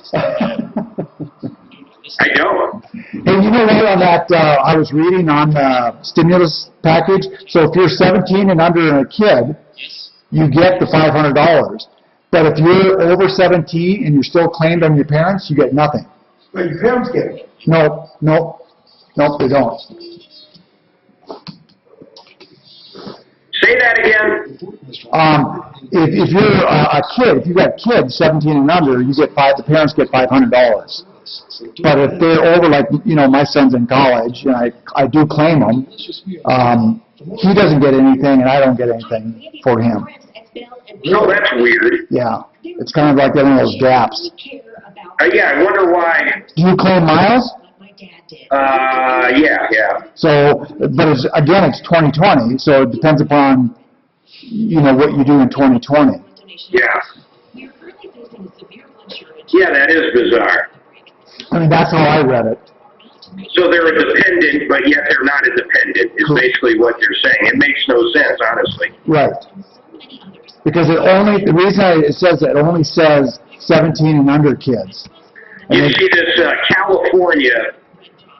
I don't. And you know what, on that, I was reading on the stimulus package, so if you're 17 and under and a kid, you get the $500. But if you're over 17 and you're still claimed on your parents, you get nothing. But your parents get it. No, they don't. Say that again. If you're a kid, if you've got kids 17 and under, the parents get $500. But if they're over, like, my son's in college, and I do claim them, he doesn't get anything, and I don't get anything for him. No, that's weird. Yeah, it's kind of like getting those gaps. Yeah, I wonder why. Do you claim miles? Yeah. So, but it's 2020, so it depends upon, what you do in 2020. Yeah. Yeah, that is bizarre. I mean, that's how I read it. So they're a dependent, but yet they're not a dependent, is basically what they're saying. It makes no sense, honestly. Right. Because the reason it says that, it only says 17 and under kids. And you see this, California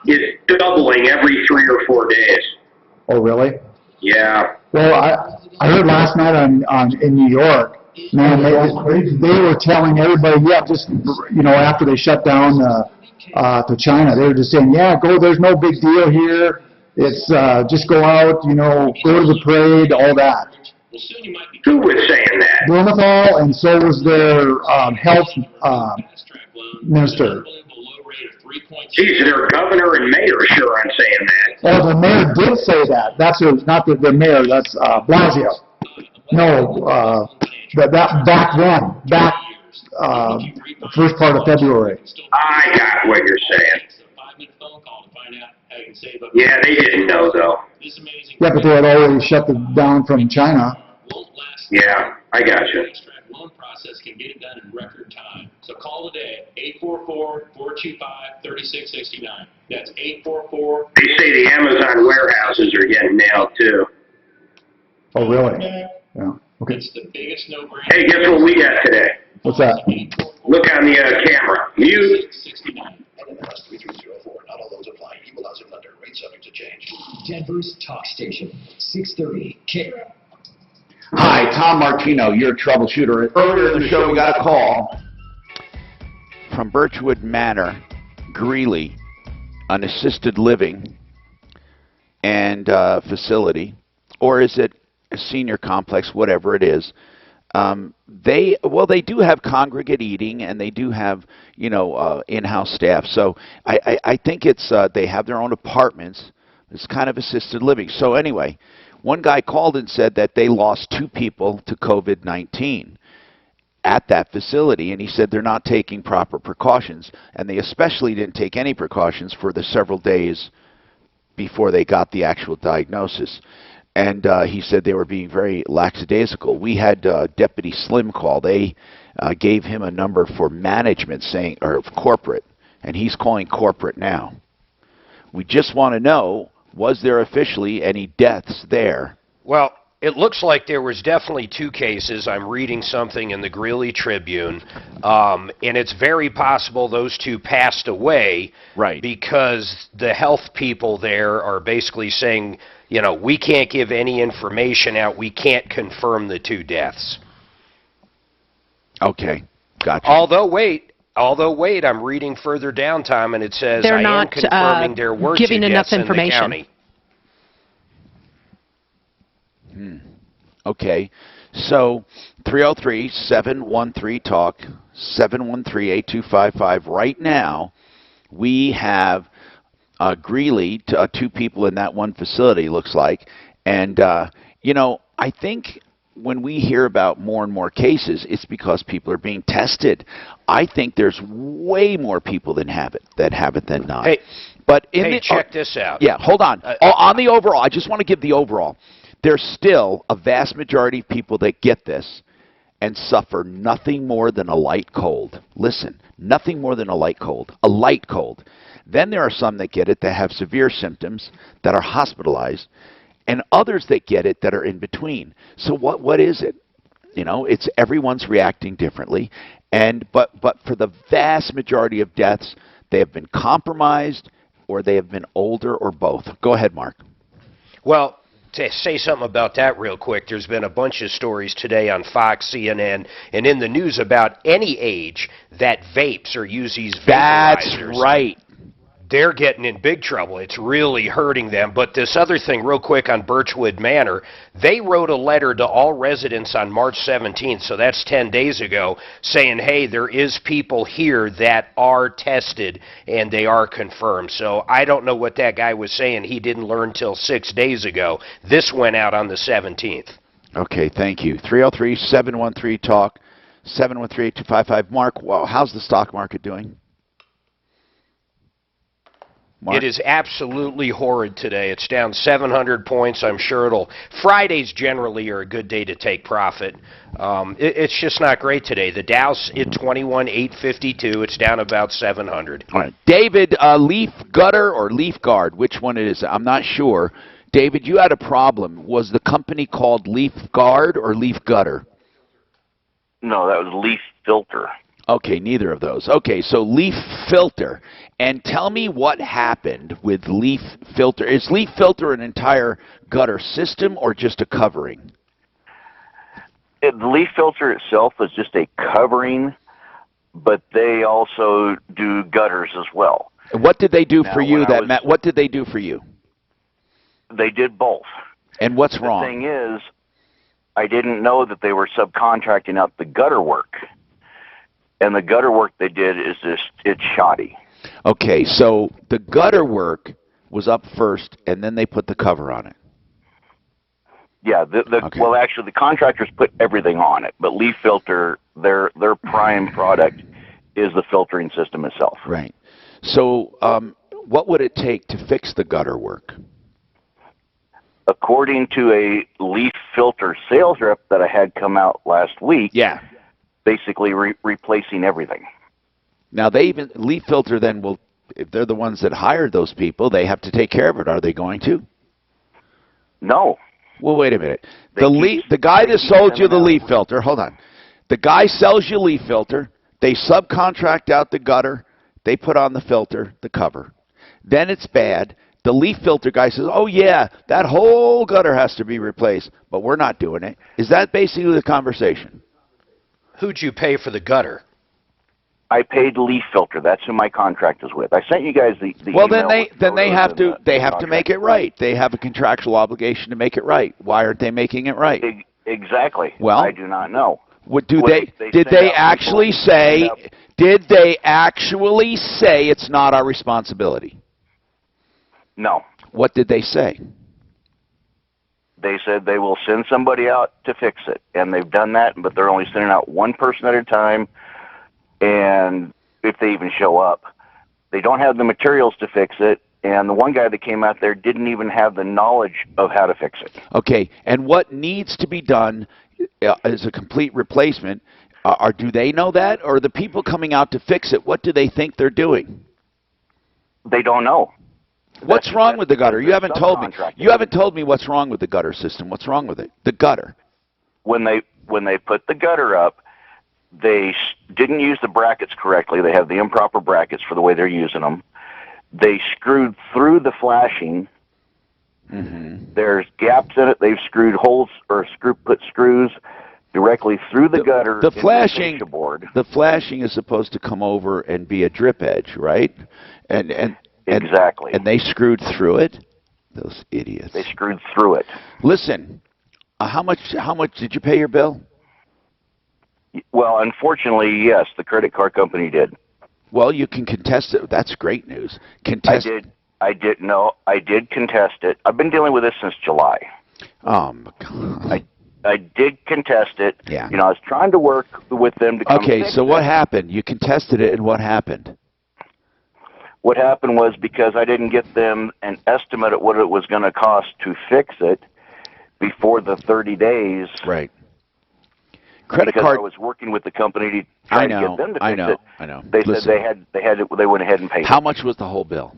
is doubling every 3 or 4 days. Oh, really? Yeah. Well, I heard last night in New York, man, they were telling everybody, just, after they shut down to China, they were just saying, there's no big deal here. It's just go out, go to the parade, all that. Who was saying that? Blumenthal, and so was their health minister. Geez, their governor and mayor sure aren't saying that. Oh, the mayor did say that. That's not the mayor. That's Blasio. No, back then, the first part of February. I got what you're saying. Yeah, they didn't know though. Yeah, but they had already shut them down from China. Yeah, I got you. Loan process can get it done in record time. So call today, 844-425-3669. That's 844. They say the Amazon warehouse houses are getting nailed too. Oh, really? Yeah. Okay. It's the biggest no-brainer. Hey, guess what we got today? What's that? Look on the camera. Mute. 69. NMLS 3304. Not all loans apply. Equalizer lender. Rate subject to change. Denver's talk station, 630 K. Hi, Tom Martino, your troubleshooter. Earlier in the show, we got a call from Birchwood Manor, Greeley, an assisted living and facility, or is it a senior complex, whatever it is. They do have congregate eating, and they do have, in-house staff. So I think it's they have their own apartments. It's kind of assisted living. So anyway, one guy called and said that they lost 2 people to COVID-19 at that facility, and he said they're not taking proper precautions, and they especially didn't take any precautions for the several days before they got the actual diagnosis. And he said they were being very lackadaisical. We had Deputy Slim call. They gave him a number for management, or corporate, and he's calling corporate now. We just want to know, was there officially any deaths there? Well, it looks like there was definitely 2 cases. I'm reading something in the Greeley Tribune, and it's very possible those 2 passed away, right? Because the health people there are basically saying, we can't give any information out. We can't confirm the 2 deaths. Okay, gotcha. Although wait, I'm reading further down, Tom, and it says they're I not am confirming there were giving 2 enough deaths in the information. county. Okay, so 303-713-TALK, 713-8255. Right now, we have Greeley, 2 people in that one facility, looks like. And, I think when we hear about more and more cases, it's because people are being tested. I think there's way more people that have it than not. Hey, but check this out. Yeah, hold on. On the overall, I just want to give the overall. There's still a vast majority of people that get this and suffer nothing more than a light cold. Listen, nothing more than a light cold. A light cold. Then there are some that get it that have severe symptoms that are hospitalized, and others that get it that are in between. So what is it? It's everyone's reacting differently, but for the vast majority of deaths, they have been compromised or they have been older or both. Go ahead, Mark. Well, to say something about that real quick, there's been a bunch of stories today on Fox, CNN, and in the news about any age that vapes or use these vaporizers. That's right. They're getting in big trouble. It's really hurting them. But this other thing, real quick, on Birchwood Manor, they wrote a letter to all residents on March 17th, so that's 10 days ago, saying, hey, there is people here that are tested and they are confirmed. So I don't know what that guy was saying. He didn't learn till 6 days ago. This went out on the 17th. Okay, thank you. 303-713-TALK, 713-8255. Mark, well, how's the stock market doing? Mark? It is absolutely horrid today. It's down 700 points. I'm sure Fridays generally are a good day to take profit. It's just not great today. The Dow's at 21,852. It's down about 700. All right. David, leaf gutter or leaf guard, which one it is? I'm not sure. David, you had a problem. Was the company called Leaf Guard or Leaf Gutter? No, that was Leaf Filter. Okay, neither of those. Okay, so Leaf Filter. And tell me what happened with Leaf Filter. Is Leaf Filter an entire gutter system or just a covering? The Leaf Filter itself is just a covering, but they also do gutters as well. What did they do for you what did they do for you? They did both. And what's wrong? The thing is, I didn't know that they were subcontracting out the gutter work. And the gutter work they did is it's shoddy. Okay, so the gutter work was up first, and then they put the cover on it. Yeah, okay. Well, actually, the contractors put everything on it, but Leaf Filter, their prime product is the filtering system itself. Right. So what would it take to fix the gutter work? According to a Leaf Filter sales rep that I had come out last week, yeah, basically replacing everything. Now, Leaf Filter then will, if they're the ones that hired those people, they have to take care of it. Are they going to? No. Well, wait a minute. The guy that sold you the leaf filter, hold on. The guy sells you leaf filter. They subcontract out the gutter. They put on the filter, the cover. Then it's bad. The leaf filter guy says, oh, yeah, that whole gutter has to be replaced, but we're not doing it. Is that basically the conversation? Who'd you pay for the gutter? I paid leaf filter. That's who my contract is with. I sent you guys the well, email then they have to make it right. They have a contractual obligation to make it right. Why aren't they making it right? Exactly. Well, I do not know. Did they actually say it's not our responsibility? No. What did they say? They said they will send somebody out to fix it, and they've done that, but they're only sending out one person at a time, and if they even show up, they don't have the materials to fix it, and the one guy that came out there didn't even have the knowledge of how to fix it. Okay, and what needs to be done as a complete replacement, do they know that, or the people coming out to fix it, what do they think they're doing? They don't know. What's wrong with the gutter? You haven't told me. You haven't told me what's wrong with the gutter system. What's wrong with it? The gutter. When they put the gutter up, they didn't use the brackets correctly. They have the improper brackets for the way they're using them. They screwed through the flashing. Mm-hmm. There's gaps in it. They've screwed holes or put screws directly through the gutter. The flashing is supposed to come over and be a drip edge, right? Exactly. And they screwed through it? Those idiots. They screwed through it. Listen, how much did you pay your bill? Well, unfortunately, yes, the credit card company did. Well, you can contest it. That's great news. I did contest it. I've been dealing with this since July. Oh, my God. I did contest it. Yeah. I was trying to work with them to come fix so it. what happened? You contested it, and what happened? What happened was because I didn't get them an estimate of what it was going to cost to fix it before the 30 days. Right. I was working with the company to try to get them to fix it. I know. They said they went ahead and paid. How much was the whole bill?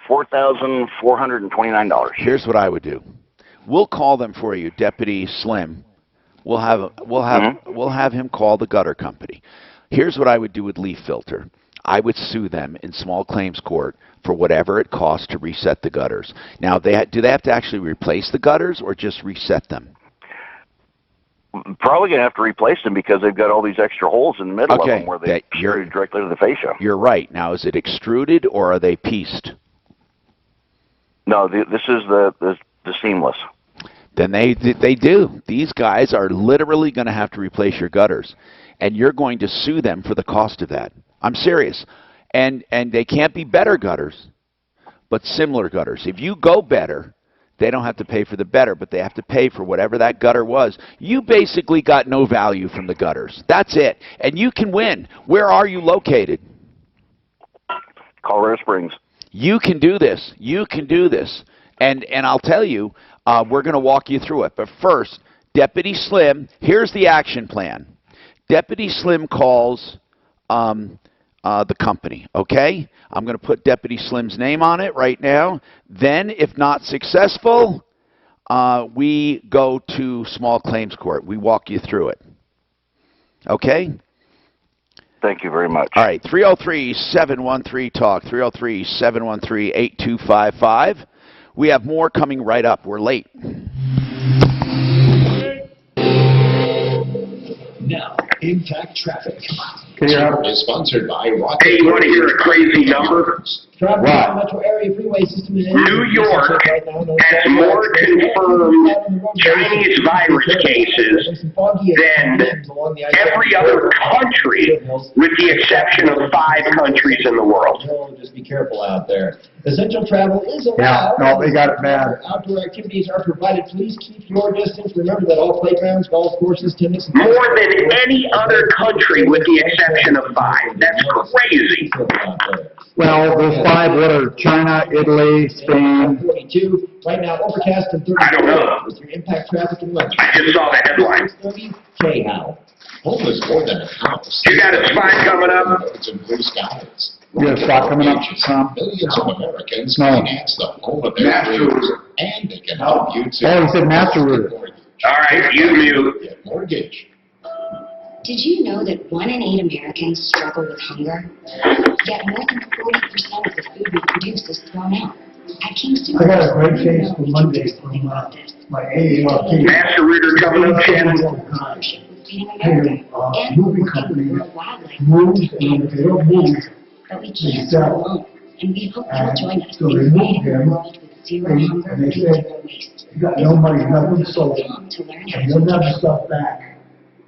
$4,429. Here's what I would do. We'll call them for you, Deputy Slim. We'll have him call the gutter company. Here's what I would do with leaf filter. I would sue them in small claims court for whatever it costs to reset the gutters. Now, do they have to actually replace the gutters or just reset them? Probably going to have to replace them because they've got all these extra holes in the middle of them where they screw directly to the fascia. You're right. Now, is it extruded or are they pieced? No, this is the seamless. Then they do. These guys are literally going to have to replace your gutters, and you're going to sue them for the cost of that. I'm serious. And they can't be better gutters, but similar gutters. If you go better, they don't have to pay for the better, but they have to pay for whatever that gutter was. You basically got no value from the gutters. That's it. And you can win. Where are you located? Colorado Springs. You can do this. You can do this. And I'll tell you, we're going to walk you through it. But first, Deputy Slim, here's the action plan. Deputy Slim calls the company, okay? I'm going to put Deputy Slim's name on it right now. Then, if not successful, we go to small claims court. We walk you through it. Okay? Thank you very much. All right, 303-713-TALK, 303-713-8255. We have more coming right up. We're late. Now, Impact Traffic. Is sponsored by Rocket. Hey, you want to hear a crazy number? Metro area freeway system in New York has more confirmed Chinese virus cases than every other country, with the exception of 5 countries in the world. Just be careful out there. Essential travel is allowed. Yeah, no, they got it bad. Outdoor activities are provided. Please keep your distance. Remember that all playgrounds, golf courses, tennis... More than any other country with the exception of 5. That's crazy. Well, those 5, what are China, Italy, Spain? 42. Right now, overcast and 30. I don't know. With your impact traffic and weather. I just saw the headline. 30 K-How. Home is more than a house. You got a spy coming up? It's in blue skies. You got a spot coming up, Tom? Millions of Americans No. finance the home of their dreams, and they can help you too. Oh, he said Master Router. All right, you mute. Get mortgage. Did you know that 1 in 8 Americans struggle with hunger? Yet more than 40% of the food we produce is thrown out. At Kingston, I got a great case for Monday from my AARP. Master Router coming up, Shannon. Moving company moves, and if they don't move, but we they can't sell. alone. And we hope you'll join us So in they moved creating a him, world with zero hunger and and they said, zero waste. you got no money, nothing sold, To learn how and you'll never stuff back.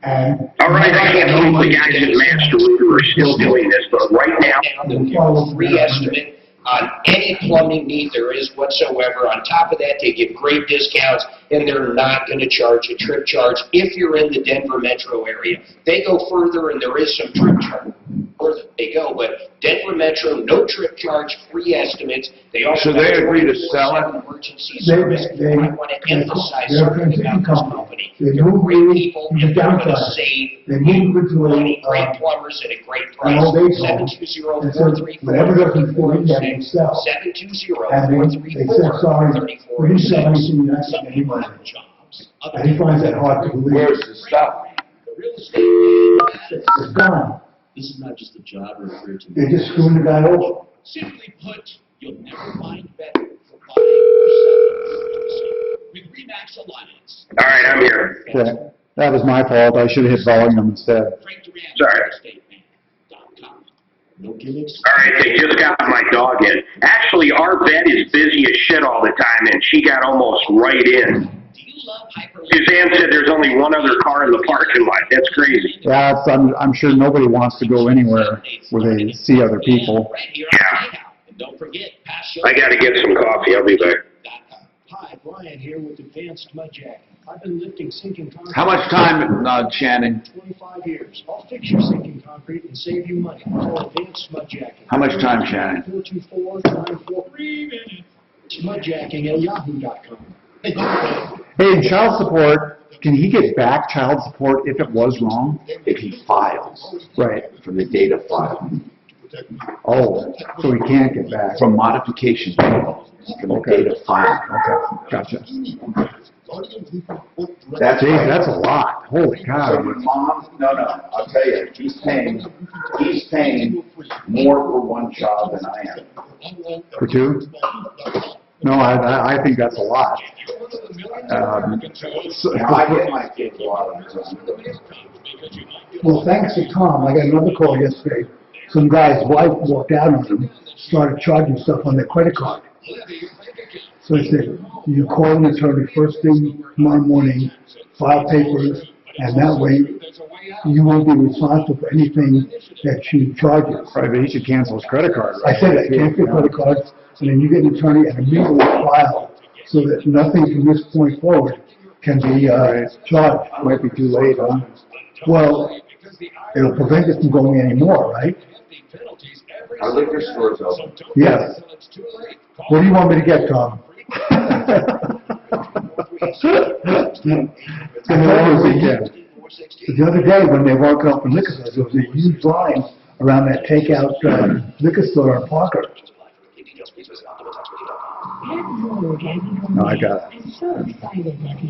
And All right, I can't believe the guys at Master Router are still doing this, but right now, They'll give a free estimate on any plumbing need there is whatsoever. On top of that, they give great discounts, and they're not going to charge a trip charge if you're in the Denver metro area. They go further, and there is some trip charge further they go, but Denver metro, no trip charge, free estimates. They also So they have agree to 24/7 sell it? emergency service. I want to emphasize something about this company. They They're move great you people, to the and they're going to downside. save They move you to money, a, great plumbers at a great an price. old age home. And so whatever they're conforming, they will sell. And they said, sorry, we didn't sell anything, you're not getting any money. And he finds that hard to believe. Where's the stuff? It's gone. This is not just a job or a career to They're just screwing the guy over. Simply put, you'll never find better for buying or selling with Remax Alliance. all right, I'm here. Okay. That was my fault. I should have hit volume instead. Sorry. No gimmicks. All right, they just got my dog in. Actually, our vet is busy as shit all the time, and she got almost right in. Suzanne said there's only one other car in the parking lot. That's crazy. Yeah, I'm sure nobody wants to go anywhere where they see other people. Yeah. Don't forget, I got to get some coffee. I'll be back. Hi, Brian here with Advanced Mud Jack. I've been lifting sinking concrete. How much time, Shannon? 25 years. I'll fix your sinking concrete and save you money. Call Advanced Mud Jacking. How much time, Shannon? 424-943. Mudjacking at yahoo.com. Hey, child support, can he get back child support if it was wrong? If he files. Right. From the date of file. Oh, so he can't get back. From modification table. From the date of file. Okay, gotcha. That's a lot. Holy cow. So your mom, no, I'll tell you, he's paying more for one child than I am. For two? No, I think that's a lot. I get my kids a lot of the time. Well, thanks to Tom, I got another call yesterday. Some guy's wife walked out on him, started charging stuff on their credit card. So I said, you call an attorney first thing tomorrow morning, file papers, and that way you won't be responsible for anything that she charges. Right, but he should cancel his credit card. I said that, cancel credit cards, and then you get an attorney and immediately file so that nothing from this point forward can be charged. Might be too late, huh? Well, it'll prevent it from going anymore, right? Our liquor store's open. Yes. What do you want me to get, Tom? The other day when they walked up from liquor stores, there was a huge line around that takeout liquor store on Parker. No, I got it.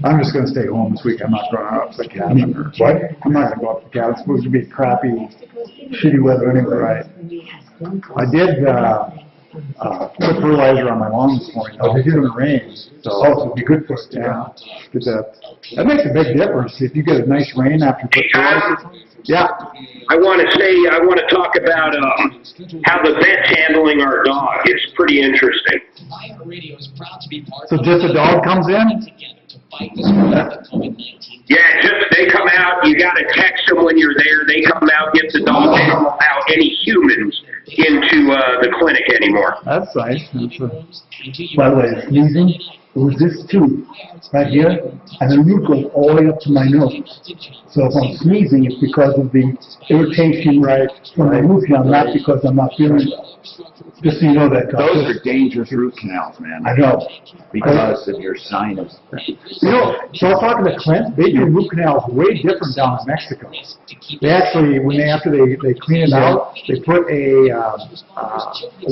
I'm just going to stay home this week. I'm not going out to the cabin. What? I'm not going to go up to the cabin. It's supposed to be crappy, shitty weather anyway. Right. I did put fertilizer on my lawn this morning. Oh, did you in the rain? So it'd be good for it. Yeah. That makes a big difference if you get a nice rain after you put fertilizer. Yeah. I want to talk about how the vet's handling our dog. It's pretty interesting. So just a dog comes in? Yeah, they come out. You got to text them when you're there. They come out, get the dog. They don't allow any humans into the clinic anymore. That's nice. By the way, sneezing, It was this tooth right here, and the root goes all the way up to my nose. So if I'm sneezing, it's because of the irritation from the root canal, not because I'm not feeling well. Just so you know that. Those are dangerous root canals, man. I know. Because of your sinus. You know, so I was talking to Clint, they do root canals way different down in Mexico. They actually, after they clean it out, they put a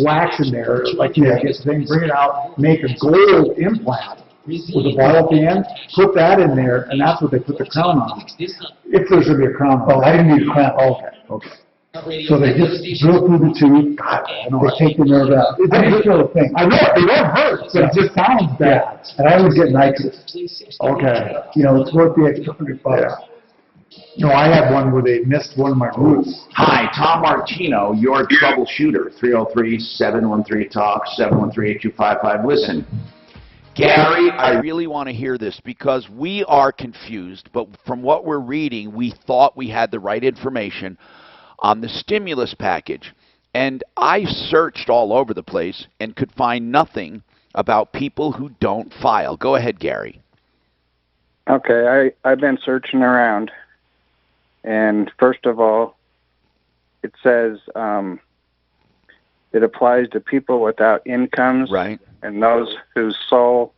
wax in there, like you get the thing, bring it out, make a gold implant with a ball at the end, put that in there, and that's what they put the crown on. If there's going to be a crown on. Oh, I didn't need a crown. Okay. So they just drill through the tooth, they take the nerve out. I just feel the thing. I know, it won't hurt, but it just sounds bad. And I would get nitrous. Okay. You know, it's worth the extra $100. Yeah. No, I had one where they missed one of my roots. Hi, Tom Martino, your troubleshooter. 303-713-TALK, 713-8255. Listen, Gary, I really want to hear this because we are confused, but from what we're reading, we thought we had the right information on the stimulus package. And I searched all over the place and could find nothing about people who don't file. Go ahead, Gary. Okay, I've been searching around. And first of all, it says it applies to people without incomes. Right. And those whose sole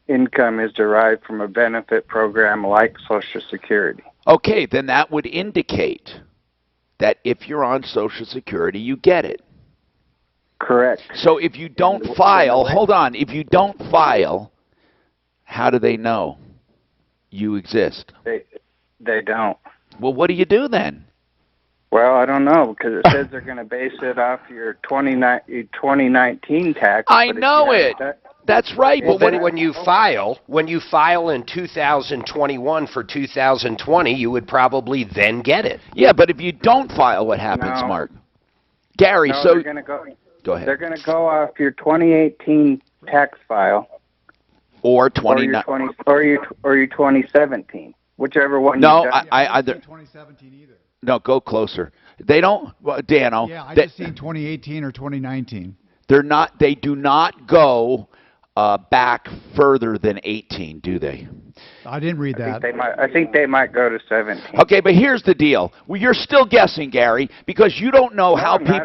income is derived from a benefit program like Social Security. Okay, then that would indicate that if you're on Social Security, you get it. Correct. So if you don't file, hold on, if you don't file, how do they know you exist? They don't. Well, what do you do then? Well, I don't know, because it says they're going to base it off your 2019 tax. I know it. That's right. Well, then when you file in 2021 for 2020, you would probably then get it. Yeah, but if you don't file, what happens, No. Mark? Gary, No, so they're gonna go ahead. They're going to go off your 2018 tax file Or or 29. your 2017, whichever one. No, you got. I 2017 either. No, go closer. They don't, well, Dano. Yeah, I just seen 2018 or 2019. They're not. They do not go back further than 18, do they? I didn't read that. I think they might go to 17. Okay, but here's the deal. Well, you're still guessing, Gary, because you don't know how people.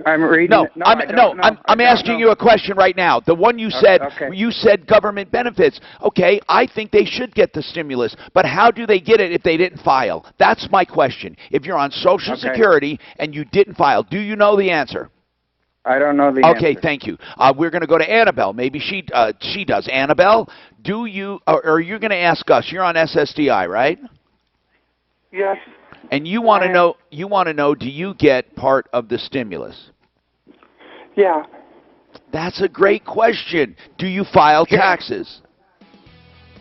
I'm reading. No, it. I'm asking you a question right now. The one you said, okay. you said government benefits. Okay, I think they should get the stimulus, but how do they get it if they didn't file? That's my question. If you're on Social Security and you didn't file, do you know the answer? I don't know the answer. Okay, thank you. We're going to go to Annabelle. Maybe she does. Annabelle, do you, or are you going to ask us? You're on SSDI, right? Yes. And you want to know? You want to know? Do you get part of the stimulus? Yeah. That's a great question. Do you file taxes?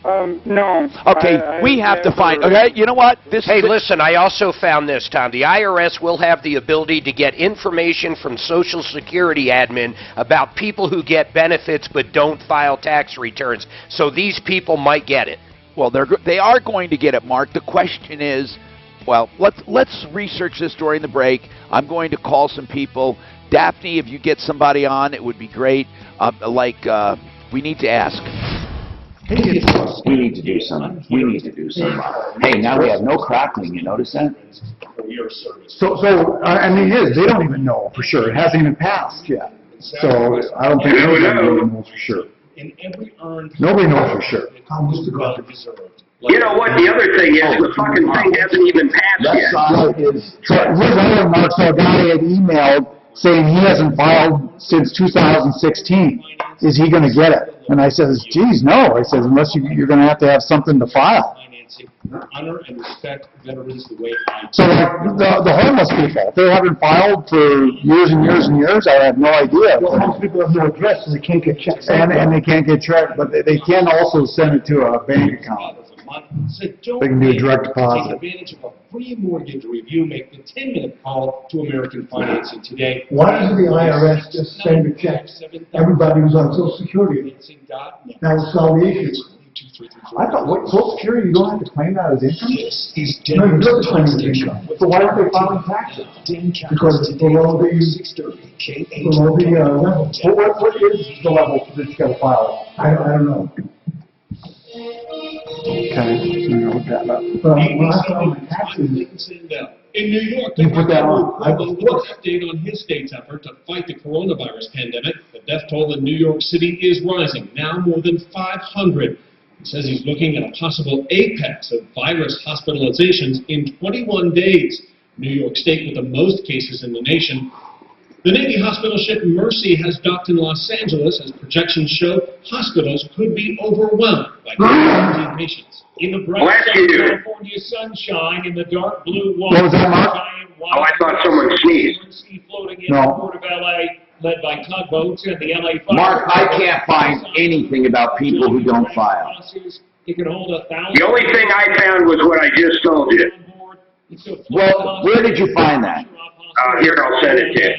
No. Okay, we have to find. Okay, you know what? Hey, listen, I also found this, Tom. The IRS will have the ability to get information from Social Security admin about people who get benefits but don't file tax returns. So these people might get it. Well, they are going to get it, Mark. The question is, well, let's research this during the break. I'm going to call some people. Daphne, if you get somebody on, it would be great. We need to ask. We need to do some. Hey, now we have no crackling. You notice that? So I mean, they don't even know for sure. It hasn't even passed yet. So I don't think anybody really knows for sure. Nobody knows for sure. You know what? The other thing is the fucking thing hasn't even passed yet. His other Mark, so a guy had emailed saying he hasn't filed since 2016. Is he going to get it? And I says, geez, no. I says, unless you're going to have something to file. Honor and respect veterans the way I do. So like the homeless people, they haven't filed for years and years and years. I have no idea. Well, homeless people have no address, so they can't get checks. And they can't get checked, but they can also send it to a bank account. They can do a direct deposit. Take advantage of a free mortgage review. Make the 10-minute call to American Financing today. Why doesn't the IRS just send a check? Everybody who's on Social Security. That would solve the issue. I thought, Social Security, you don't have to claim that as income? No, you do have to claim it as income. So why aren't they filing taxes? Because it's below the level. What is the level that you got to file? I don't know. Okay, I'm gonna look that up. When I saw my taxes, In New York, you put that on. With an update on his state's effort to fight the coronavirus pandemic. The death toll in New York City is rising, now more than 500. He says he's looking at a possible apex of virus hospitalizations in 21 days. New York State with the most cases in the nation. The Navy hospital ship Mercy has docked in Los Angeles as projections show hospitals could be overwhelmed by COVID-19 patients. In the bright California sunshine, in the dark blue water, What was that, Mark? Oh, I thought someone sneezed. floating in the port of LA, led by tugboats and the LA Fire. Mark, I can't find anything about people who don't file. It could hold 1,000. The only thing I found was what I just told you. Well, where did you find that? Here, I'll send it to you.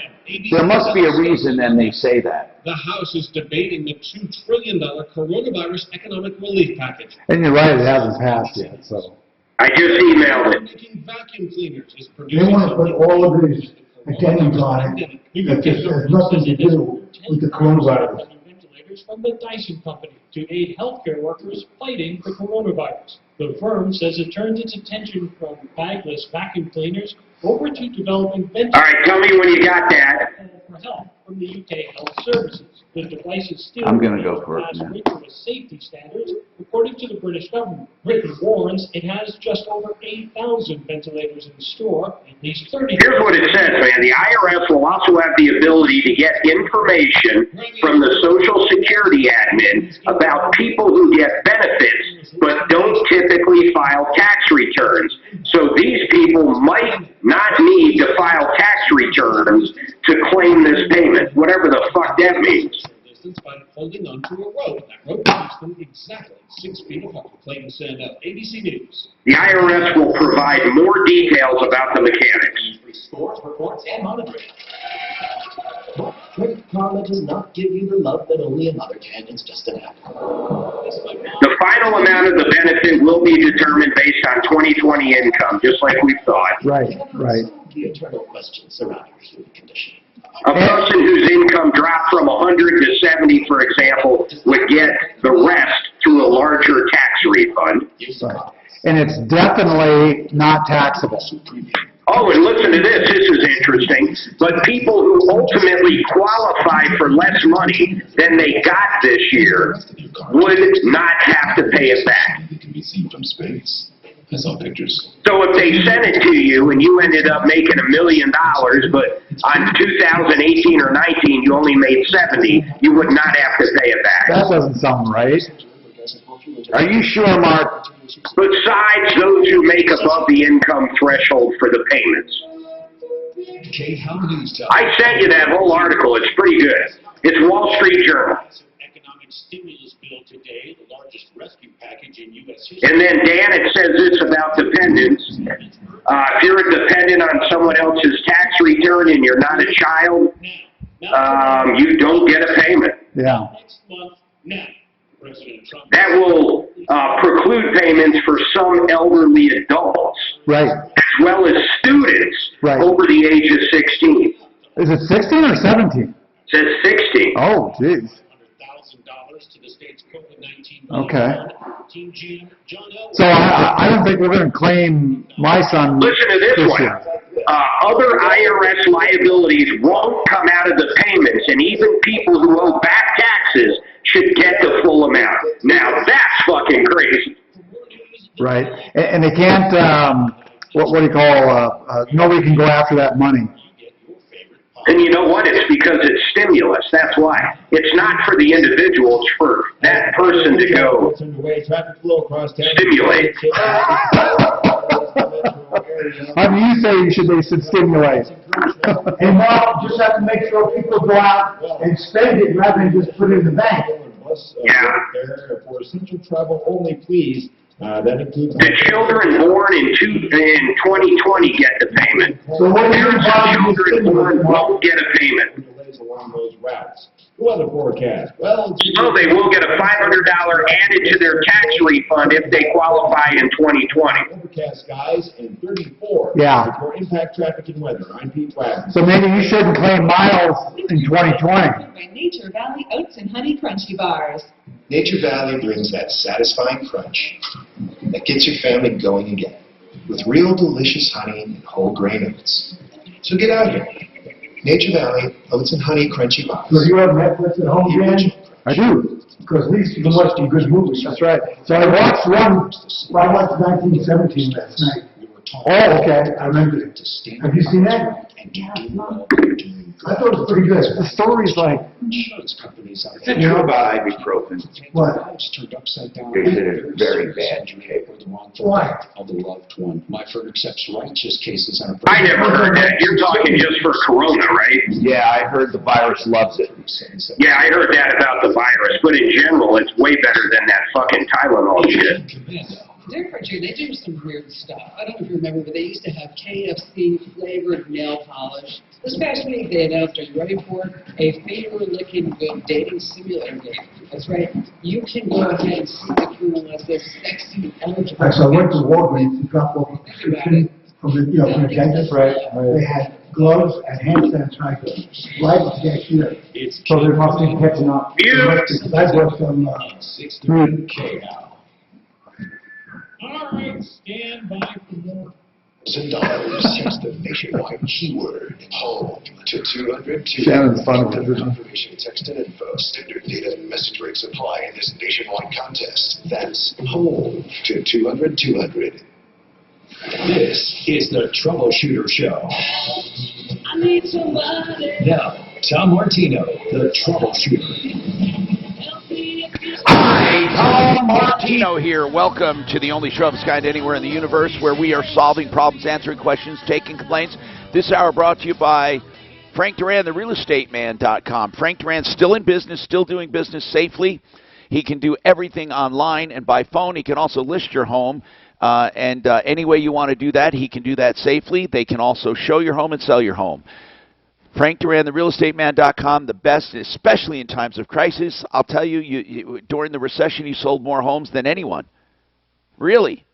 There must be a reason then they say that. The House is debating the $2 trillion coronavirus economic relief package. And you're right, it hasn't passed yet, so. I just emailed it. Making vacuum cleaners is they producing want to put all of these addendums on it that just has nothing to do with the coronavirus. ventilators from the Dyson Company to aid healthcare workers fighting the coronavirus. The firm says it turns its attention from bagless vacuum cleaners over to developing ventilators. All right, tell me when you got that. For help from the UK Health Services. The device is still I'm going to go for it has now. rigorous safety standards, according to the British government. Britain warns it has just over 8,000 ventilators in store, at least 30. Here's what it says, man. The IRS will also have the ability to get information from the Social Security admin about people who get benefits but don't typically file tax returns. So these people might not need to file tax returns to claim this payment, whatever the fuck that means. Distance by holding onto a rope. That rope keeps them exactly 6 feet apart. Clayton Sandell, ABC News. The IRS will provide more details about the mechanics. Scores, reports, and monitoring. Credit Karma does not give you the love that only a mother can. It's just an app. The final amount of the benefit will be determined based on 2020 income, just like we thought. Right, right. The eternal question surrounding the human condition. A person whose income dropped from 100 to 70, for example, would get the rest through a larger tax refund. Right. And it's definitely not taxable. Oh, and listen to this. This is interesting. But people who ultimately qualify for less money than they got this year would not have to pay it back. You can be seen from space. I saw pictures. So if they sent it to you and you ended up making $1 million, but on 2018 or 19 you only made 70, you would not have to pay it back. That doesn't sound right. Are you sure, Mark? Besides those who make above the income threshold for the payments. I sent you that whole article. It's pretty good. It's Wall Street Journal. Economic stimulus bill today, the largest rescue package in U.S. history. And then, Dan, it says this about dependents. If you're a dependent on someone else's tax return and you're not a child, you don't get a payment. Yeah. Next month, now, President Trump. That will preclude payments for some elderly adults, Right. as well as students Right. over the age of 16. Is it 16 or 17? It says 16. Oh, jeez. $100,000 to the state's COVID-19. Okay. Team GM, John Elway. So I don't think we're going to claim my son Listen to this one. year. Other IRS liabilities won't come out of the payments, and even people who owe back taxes should get the full amount. Now, that's fucking crazy. Right. And they can't, what do you call, nobody can go after that money. And you know what? It's because it's stimulus. That's why. It's not for the individual. It's for that person to go stimulate. I mean, you say they should stimulate. And Mark, just have to make sure people go out and spend it rather than just put it in the bank. Yeah. For essential travel only, please. That includes The children born in 2020 get the payment. So what Parents of children born won't get a payment. delays along those routes. The weather forecast. Well, So they will get a $500 added to their tax refund if they qualify in 2020. overcast skies and 34. Yeah. For impact traffic and weather. I'm Pete Wagner. So maybe you shouldn't claim miles in 2020. By Nature Valley Oats and Honey Crunchy Bars. Nature Valley brings that satisfying crunch that gets your family going again with real delicious honey and whole grain oats. So get out here. Nature Valley, oats and honey crunchy box. So you have Netflix at home, Dan? I do, because at least you can watch some good movies. That's right. So I watched 1917 last night. Oh, okay, I remember it. Have you seen that? I thought it was pretty good. The story's like... Is it true about ibuprofen? What? Is it a very bad case? Why? Of a loved one. My firm accepts righteous cases on a I never heard that. You're talking just for Corona, right? Yeah, I heard the virus loves it. Yeah, I heard that about the virus, but in general, it's way better than that fucking Tylenol shit. Their criteria, they do some weird stuff. I don't know if you remember, but they used to have KFC flavored nail polish. This past week they announced, are you ready for it? A finger-licking good dating simulator game. That's right. You can go ahead and see the criminal as their sexy, eligible. So I went to Walgreens to drop off a prescription from the dentist. Right. They had gloves and hand sanitizer right at the cashier. So they must be catching up. I worked on 63K now. All right, stand by for more. $1,000. Text the nationwide keyword home to 200. Shannon's fun. Confirmation text and info. Standard data and message rates apply in this nationwide contest. That's home to 200. This is the Troubleshooter Show. I need somebody. Now, Tom Martino, the Troubleshooter. Hi, Tom Martino here. Welcome to the only show of its kind anywhere in the universe where we are solving problems, answering questions, taking complaints. This hour brought to you by Frank Duran, therealestateman.com. Frank Duran's still in business, still doing business safely. He can do everything online and by phone. He can also list your home. Any way you want to do that, he can do that safely. They can also show your home and sell your home. Frank Duran, therealestateman.com, the best, especially in times of crisis. I'll tell you, during the recession, he sold more homes than anyone. Really.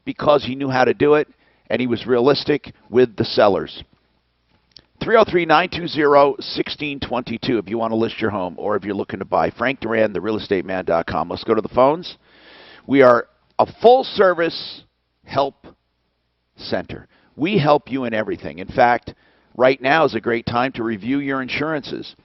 Because he knew how to do it, and he was realistic with the sellers. 303-920-1622 if you want to list your home or if you're looking to buy. Frank Duran, therealestateman.com. Let's go to the phones. We are a full-service help center. We help you in everything. In fact, right now is a great time to review your insurances.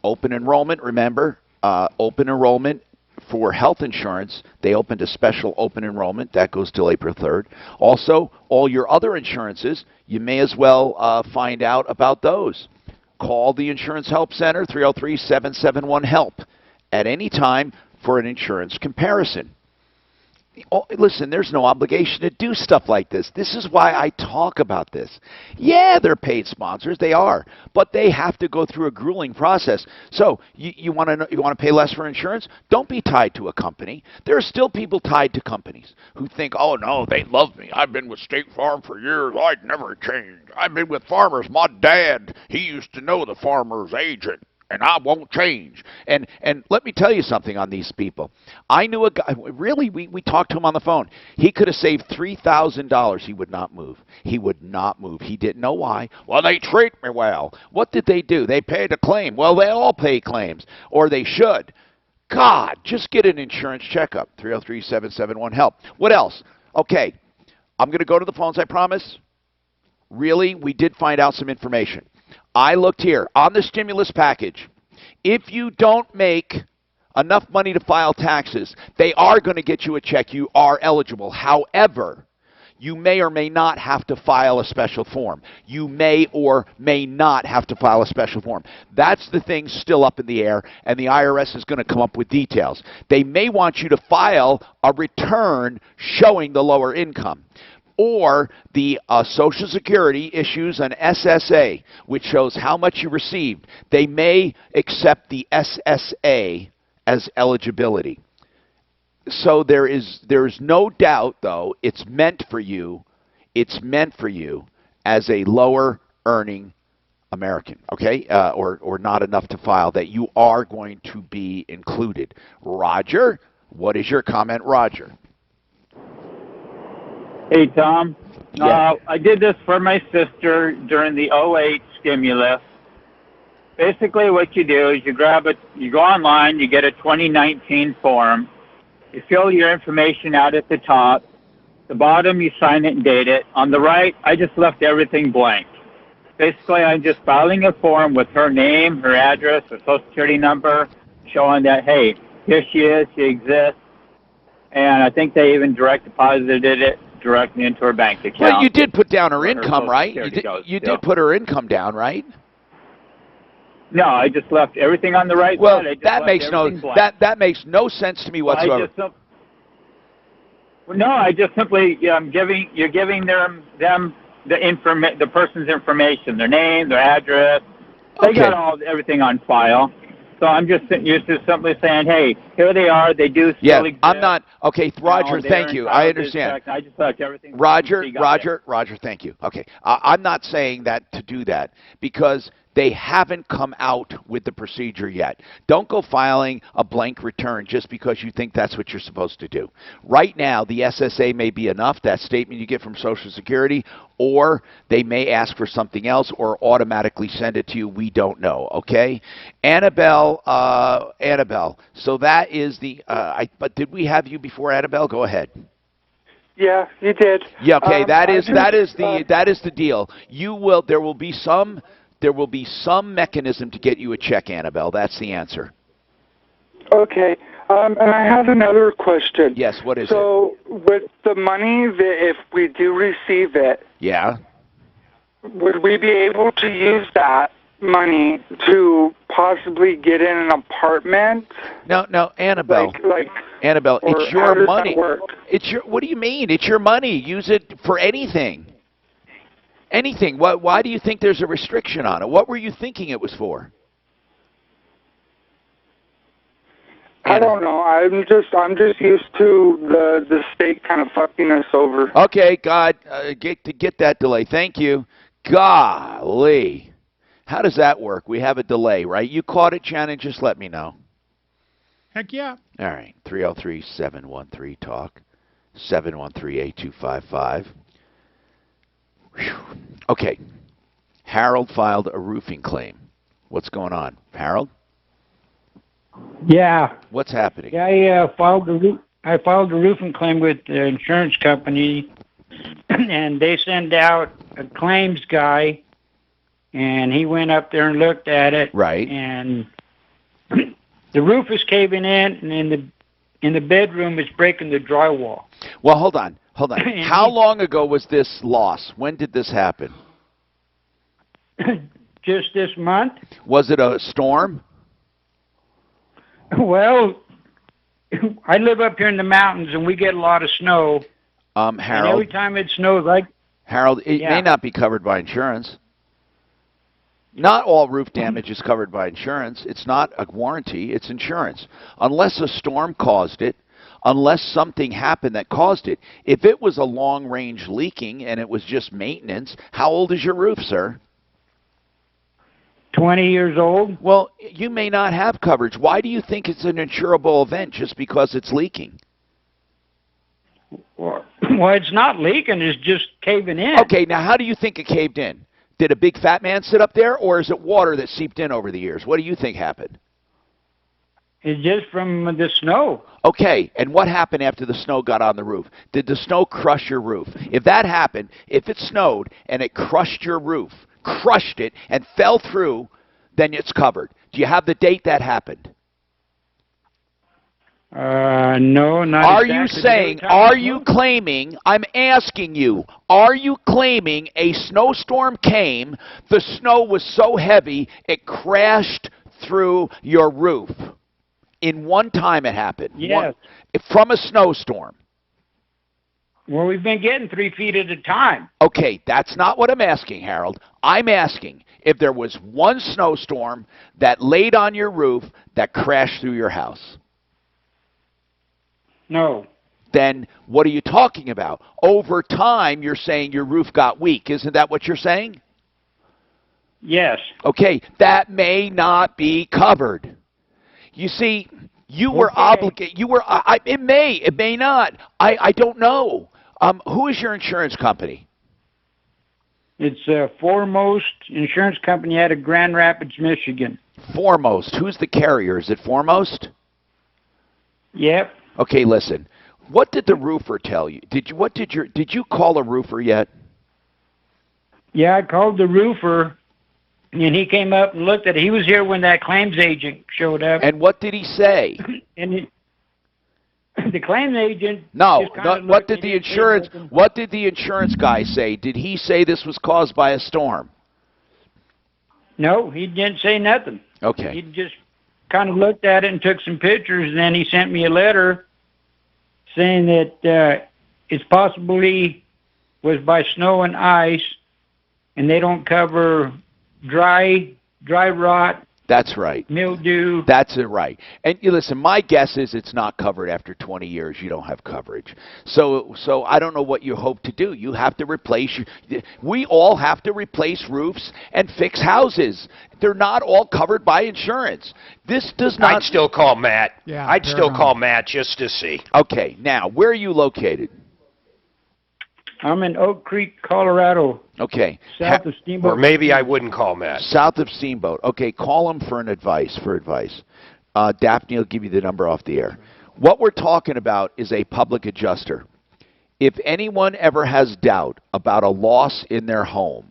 Open enrollment, remember, open enrollment for health insurance. They opened a special open enrollment. That goes till April 3rd. Also, all your other insurances, you may as well find out about those. Call the Insurance Help Center, 303-771-HELP, at any time for an insurance comparison. Oh, listen, there's no obligation to do stuff like this. This is why I talk about this. Yeah, they're paid sponsors. They are. But they have to go through a grueling process. So you want to pay less for insurance? Don't be tied to a company. There are still people tied to companies who think, oh, no, they love me. I've been with State Farm for years. I'd never change. I've been with farmers. My dad, he used to know the farmer's agent. And I won't change. And let me tell you something on these people. I knew a guy, really, we talked to him on the phone. He could have saved $3,000. He would not move. He would not move. He didn't know why. Well, they treat me well. What did they do? They paid a claim. Well, they all pay claims. Or they should. God, just get an insurance checkup. 303-771-HELP. What else? Okay, I'm going to go to the phones, I promise. Really, we did find out some information. I looked here on the stimulus package. If you don't make enough money to file taxes, they are going to get you a check. You are eligible. However, you may or may not have to file a special form. You may or may not have to file a special form. That's the thing still up in the air, and the IRS is going to come up with details. They may want you to file a return showing the lower income. Or the Social Security issues an SSA, which shows how much you received. They may accept the SSA as eligibility. So there is no doubt, though, it's meant for you. It's meant for you as a lower earning American, okay, or not enough to file, that you are going to be included. Roger, what is your comment, Roger? Hey, Tom. Yeah. I did this for my sister during the '08 stimulus. Basically, what you do is you go online, you get a 2019 form, you fill your information out at the top. The bottom, you sign it and date it. On the right, I just left everything blank. Basically, I'm just filing a form with her name, her address, her social security number, showing that, hey, here she is, she exists. And I think they even direct deposited it directly into her bank account. Well, you did put down her where income, Social right? Security You goes to. did put her income down, right? No, I just left everything on the right Well, side. I just that left makes no everything blank. that makes no sense to me whatsoever. I just simply you're giving them the person's information, their name, their address. They got everything on file. So you're just simply saying, hey, here they are. They do still exist. I'm not okay, Roger. They're Thank you. I understand. I just left everything. Roger. Thank you. Okay, I'm not saying that to do that because they haven't come out with the procedure yet. Don't go filing a blank return just because you think that's what you're supposed to do. Right now, the SSA may be enough, that statement you get from Social Security, or they may ask for something else or automatically send it to you. We don't know, okay? Annabelle, so that is the, but did we have you before, Annabelle? Go ahead. Yeah, you did. Yeah, okay, that is the deal. There will be some mechanism to get you a check, Annabelle. That's the answer. Okay. And I have another question. Yes, what is it? So, with the money, if we do receive it, yeah, would we be able to use that money to possibly get in an apartment? No, Annabelle. Annabelle, it's your money. What do you mean? It's your money. Use it for anything. Anything. Why do you think there's a restriction on it? What were you thinking it was for? I don't know. I'm just used to the state kind of fucking us over. Okay, God, get that delay. Thank you. Golly. How does that work? We have a delay, right? You caught it, Shannon? Just let me know. Heck yeah. All right. 303-713-TALK. 713-8255. Okay. Harold filed a roofing claim. What's going on? Harold? Yeah. What's happening? Yeah, I filed a roofing claim with the insurance company, and they send out a claims guy, and he went up there and looked at it. Right. And the roof is caving in, and in the bedroom it's breaking the drywall. Well, hold on. How long ago was this loss? When did this happen? Just this month. Was it a storm? Well, I live up here in the mountains, and we get a lot of snow. Harold. And every time it snows, Harold, it may not be covered by insurance. Not all roof damage is covered by insurance. It's not a warranty. It's insurance. Unless a storm caused it, unless something happened that caused it. If it was a long-range leaking and it was just maintenance, how old is your roof, sir? 20 years old. Well, you may not have coverage. Why do you think it's an insurable event just because it's leaking? Well, it's not leaking. It's just caving in. Okay, now how do you think it caved in? Did a big fat man sit up there, or is it water that seeped in over the years? What do you think happened? It's just from the snow. Okay, and what happened after the snow got on the roof? Did the snow crush your roof? If that happened, if it snowed and it crushed your roof, crushed it and fell through, then it's covered. Do you have the date that happened? No, not Are exactly. you saying, are you claiming, I'm asking you, are you claiming a snowstorm came, the snow was so heavy, it crashed through your roof? In one time it happened? Yes. From a snowstorm? Well, we've been getting 3 feet at a time. Okay, that's not what I'm asking, Harold. I'm asking if there was one snowstorm that laid on your roof that crashed through your house. No. Then what are you talking about? Over time, you're saying your roof got weak. Isn't that what you're saying? Yes. Okay, that may not be covered. You see, you were obligated. It may not. I don't know. Who is your insurance company? It's Foremost Insurance Company out of Grand Rapids, Michigan. Foremost. Who's the carrier? Is it Foremost? Yep. Okay, listen. What did the roofer tell you? Did you call a roofer yet? Yeah, I called the roofer, and he came up and looked at it. He was here when that claims agent showed up. And what did he say? And the claims agent. No. just kinda What looked did at the it, insurance? What did the insurance guy say? Did he say this was caused by a storm? No, he didn't say nothing. Okay. He just kind of looked at it and took some pictures, and then he sent me a letter saying that it's possibly was by snow and ice, and they don't cover dry rot, That's right. mildew. That's it, right. And you listen, my guess is it's not covered after 20 years. You don't have coverage. So I don't know what you hope to do. You have to replace. We all have to replace roofs and fix houses. They're not all covered by insurance. This does not. I'd still call Matt. Yeah, I'd still Paragon. call Matt just to see. Okay, now where are you located? I'm in Oak Creek, Colorado, Okay. south of Steamboat. Or maybe I wouldn't call Matt. South of Steamboat. Okay, call him for advice. Daphne will give you the number off the air. What we're talking about is a public adjuster. If anyone ever has doubt about a loss in their home,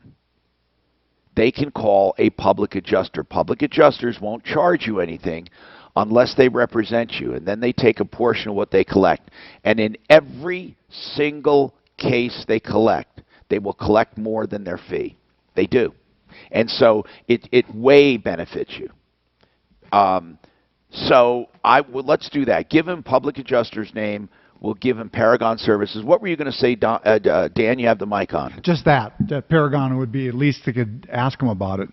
they can call a public adjuster. Public adjusters won't charge you anything unless they represent you, and then they take a portion of what they collect. And in every single case they collect, they will collect more than their fee. They do. And so it way benefits you. Let's do that. Give him public adjuster's name. We'll give him Paragon Services. What were you going to say, Dan? You have the mic on. Just that Paragon would be, at least they could ask him about it.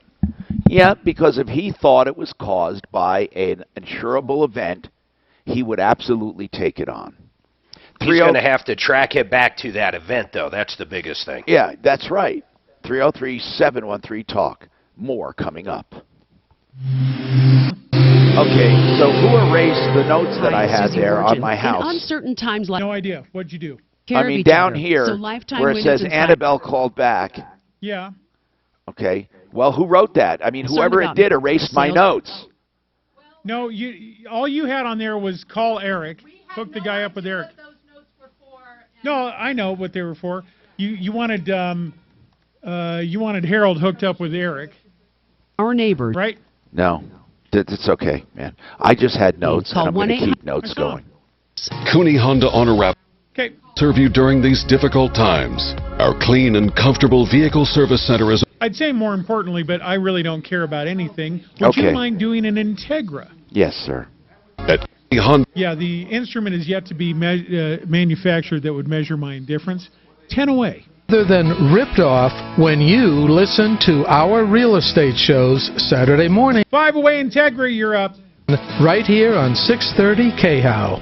Yeah, because if he thought it was caused by an insurable event, he would absolutely take it on. He's going to have to track it back to that event, though. That's the biggest thing. Yeah, that's right. 303-713-TALK. More coming up. Okay, so who erased the notes that I had there on my house? In uncertain times like No idea. What'd you do? I mean, down here, where it says Annabelle called back. Yeah. Okay. Well, who wrote that? I mean, whoever it did erased my notes. No, all you had on there was call Eric. Hook the guy up with Eric. No, I know what they were for. You wanted Harold hooked up with Eric. Our neighbors. Right? No. It's okay, man. I just had notes, and I'm going to keep notes going. Cooney Honda Honor Wrap. Okay. Serve you during these difficult times. Our clean and comfortable vehicle service center is... I'd say more importantly, but I really don't care about anything. Would you mind doing an Integra? Yes, sir. At Honda. Yeah, the instrument is yet to be manufactured that would measure my indifference. 10 away. Other than ripped off when you listen to our real estate shows Saturday morning. 5 away, Integra, you're up. Right here on 630 KHOW.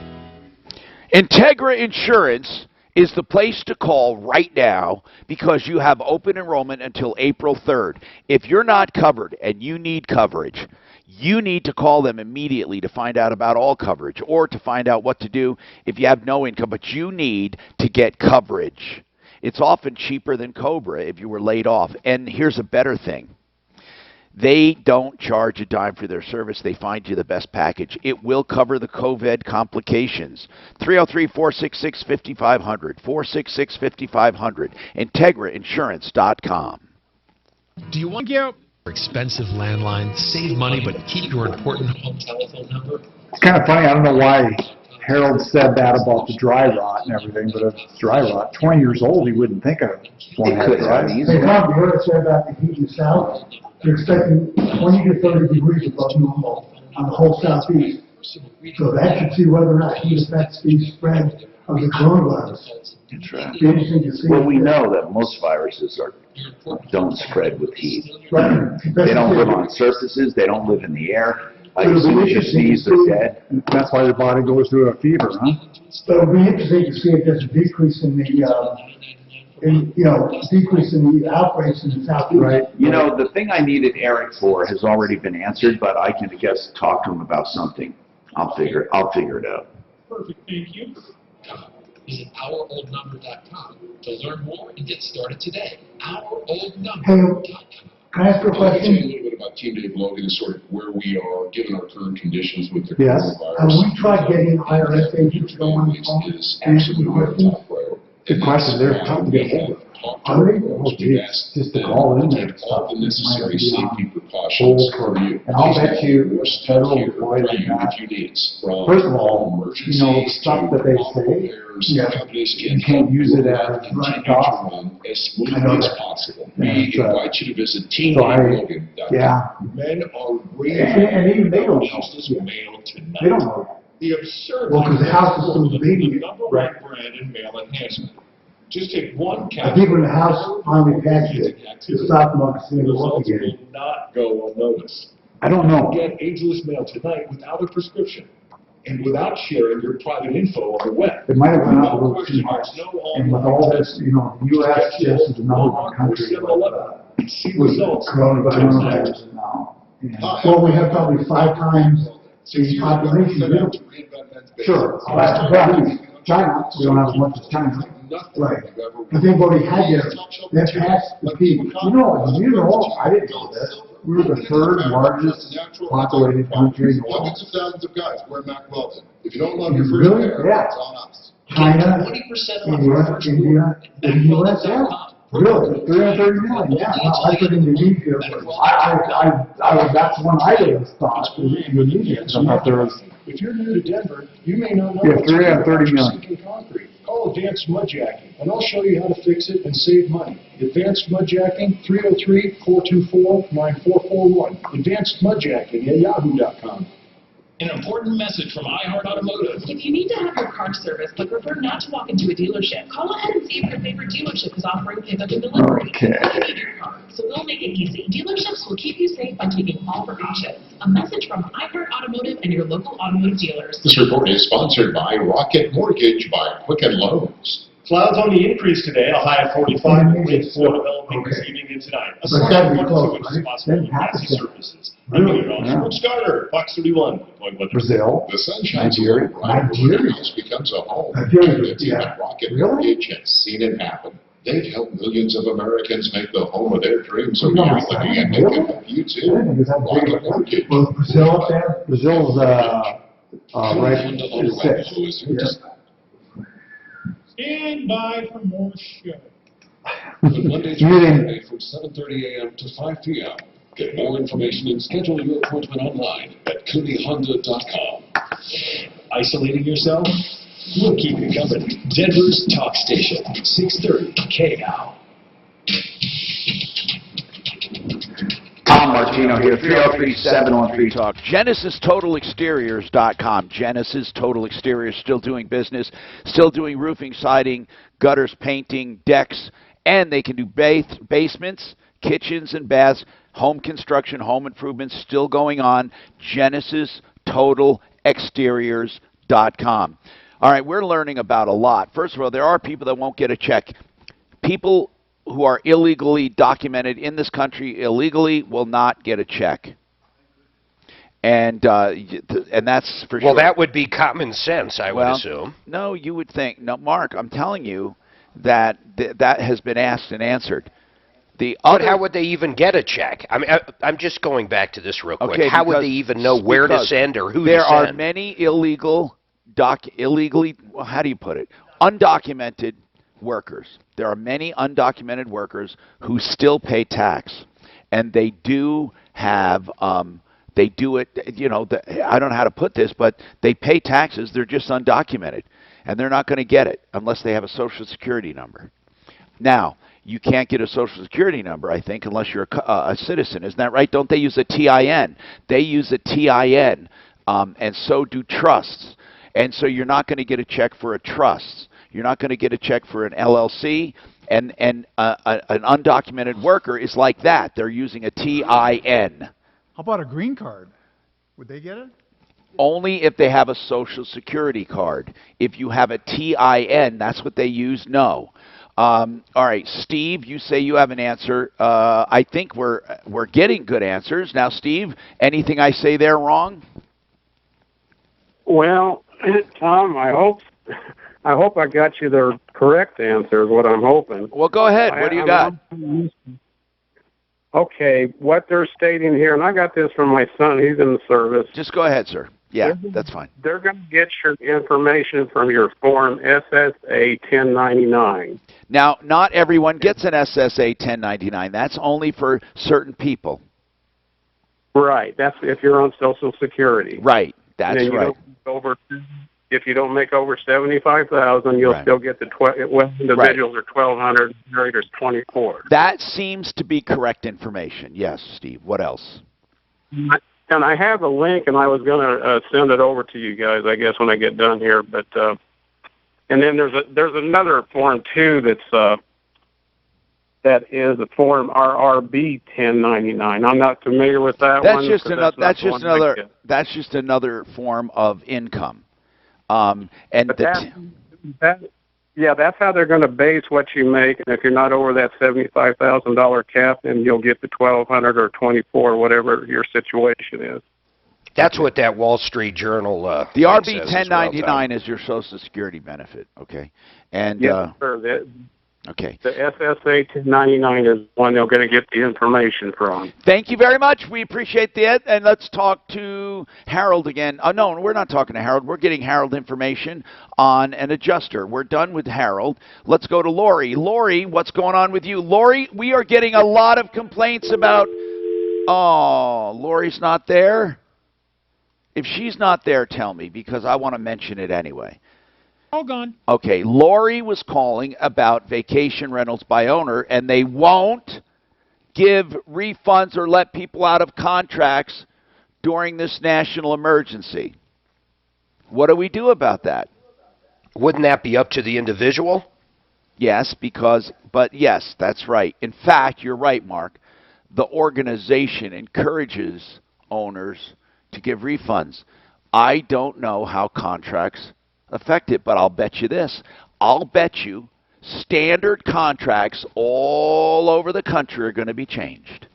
Integra Insurance is the place to call right now because you have open enrollment until April 3rd. If you're not covered and you need coverage, you need to call them immediately to find out about all coverage or to find out what to do if you have no income, but you need to get coverage. It's often cheaper than Cobra if you were laid off. And here's a better thing. They don't charge a dime for their service. They find you the best package. It will cover the COVID complications. 303-466-5500. 466-5500. IntegraInsurance.com. Do you want expensive landline, save money, but keep your important home telephone number? It's kind of funny. I don't know why Harold said that about the dry rot and everything, but if it's dry rot, 20 years old, he wouldn't think of it. Hey, Tom, you heard us say about the heat in the south? They're expecting 20 to 30 degrees above normal on the whole southeast. So that should see whether or not heat affects the spread of the coronavirus. That's right. Be interesting to see. Well, we know that most viruses don't spread with heat. Right. They don't live on surfaces. They don't live in the air. As soon as you sneeze, they're dead. That's why your body goes through a fever, huh? So it'll be interesting to see if there's a decrease in the, decrease in the outbreaks in the southeast. Right. You know, the thing I needed Eric for has already been answered, but I can, talk to him about something. I'll figure it out. Perfect. Thank you. Visit ouroldnumber.com to learn more and get started today. Ouroldnumber.com. Can I ask you a I'd like to tell you a question? little bit about Team Dave Logan and sort of where we are, given our current conditions with the Yes. coronavirus. Have we tried getting IRS agents to go on the phone and answer the questions? Good question. They're tough to get hold of. Are they? Oh, geez, just to call in there and all stuff. the necessary safety Hold precautions for for you. And I'll bet you, We're federal here employees for like you that. if you need us. From First of all, you know, the stuff that they say, yeah, you can't use it as right off. as I smoothly know as that. possible. Yeah, We so- invite you to visit So teamdavelogan.com. yeah. Men are And raising even they don't know. just as mail tonight. They don't know. The absurd. Well, 'cause the house is so big, the number one right. brand in mail enhancement. Just take one The people in the house finally passed it. The stock market's going to look Results again. will not go unnoticed. I don't know. Get ageless mail tonight without a prescription and without sharing your private info on the web. It might have gone up a No little too much. questions, no And with all this, you know, the US just is another one country with coronavirus now. Well, we have probably 5 times the population. We don't- Sure, but China, we don't have as much as China. Right. But they've already had they've passed the peak. You know, I didn't know this. We're the 3rd largest populated country in the world. Hundreds of thousands of guys wear Mac Weldon. If you don't love your first Really? pair, Yeah. it's on us. China, 20% off India, our first India, the US, yeah. Really, 330 million, yeah. Well, I put Indonesia, that's one I always thought, was Indonesia. I thought there was, If you're new to Denver, you may not know. Yeah, what's 330 million. sinking concrete. Call Advanced Mudjacking, and I'll show you how to fix it and save money. Advanced Mudjacking, 303-424-9441. Advanced Mudjacking at yahoo.com. An important message from iHeart Automotive. If you need to have your car serviced but prefer not to walk into a dealership, call ahead and see if your favorite dealership is offering pickup and delivery. Okay. You need your car, so we'll make it easy. Dealerships will keep you safe by taking all precautions. A message from iHeart Automotive and your local automotive dealers. This report is sponsored by Rocket Mortgage by Quicken Loans. Clouds on the increase today, a high of 45, and winds still developing this evening and tonight. A slight one to possible easy surfaces. I'm going to go Sports Starter, Fox 31. Brazil, The sun shines Nigeria. bright when the house becomes a home. The team at Rocket Mortgage has seen it happen. They've helped millions of Americans make the home of their dreams a reality, and they can help you too. Rocket Mortgage. Was Brazil up there? Brazil's, right, is 6. Yeah. Stand by for more show. Monday through Friday from 7:30 a.m. to 5 p.m. Get more information and schedule your appointment online at CooneyHonda.com. Isolating yourself? We'll keep you company. Denver's Talk Station, 630 KL. Tom Martino here, 303-713-TALK. GenesisTotalExteriors.com. Genesis Total Exteriors, still doing business, still doing roofing, siding, gutters, painting, decks, and they can do basements, kitchens, and baths, home construction, home improvements, still going on. GenesisTotalExteriors.com. All right, we're learning about a lot. First of all, there are people that won't get a check. People who are illegally documented in this country illegally will not get a check. And that's for sure. Well, that would be common sense, I would assume. No, you would think. No, Mark, I'm telling you that that has been asked and answered. But how would they even get a check? I mean, I'm just going back to this real quick. Okay, how would they even know where to send or who to send? There are many undocumented workers. There are many undocumented workers who still pay tax, and they do have they do it. You know, I don't know how to put this, but they pay taxes. They're just undocumented, and they're not going to get it unless they have a Social Security number. Now, you can't get a Social Security number, I think, unless you're a citizen. Isn't that right? Don't they use a TIN? They use a TIN, and so do trusts. And so you're not going to get a check for a trust. You're not going to get a check for an LLC, and an undocumented worker is like that. They're using a TIN. How about a green card? Would they get it? Only if they have a Social Security card. If you have a TIN, that's what they use, no. All right, Steve, you say you have an answer. I think we're getting good answers. Now, Steve, anything I say there wrong? Well, Tom, I hope I hope I got you the correct answer is what I'm hoping. Well, go ahead. What do you got? Okay, what they're stating here, and I got this from my son. He's in the service. Just go ahead, sir. Yeah, that's fine. They're going to get your information from your form SSA 1099. Now, not everyone gets an SSA 1099. That's only for certain people. Right. That's if you're on Social Security. Right. That's right. If you don't make over 75,000, you'll still get the individuals are 1,200, married are 24. That seems to be correct information. Yes, Steve. What else? And I have a link, and I was going to send it over to you guys, I guess, when I get done here. But and then there's another form too that is a form RRB 1099. I'm not familiar with that That's one. That's just another form of income. That's how they're going to base what you make. And if you're not over that $75,000 cap, then you'll get the 1,200 or 24, whatever your situation is. That's what that Wall Street Journal. The RB 1099 is your Social Security benefit. Okay, and yes, sir. Okay. The SSA 1099 is one they're going to get the information from. Thank you very much. We appreciate that. And let's talk to Harold again. Oh, no, we're not talking to Harold. We're getting Harold information on an adjuster. We're done with Harold. Let's go to Lori. Lori, what's going on with you? Lori, we are getting a lot of complaints about... Oh, Lori's not there? If she's not there, tell me, because I want to mention it anyway. All gone. Okay, Lori was calling about vacation rentals by owner, and they won't give refunds or let people out of contracts during this national emergency. What do we do about that? Wouldn't that be up to the individual? Yes, but yes, that's right. In fact, you're right, Mark. The organization encourages owners to give refunds. I don't know how contracts affect it, but I'll bet you this. I'll bet you standard contracts all over the country are going to be changed.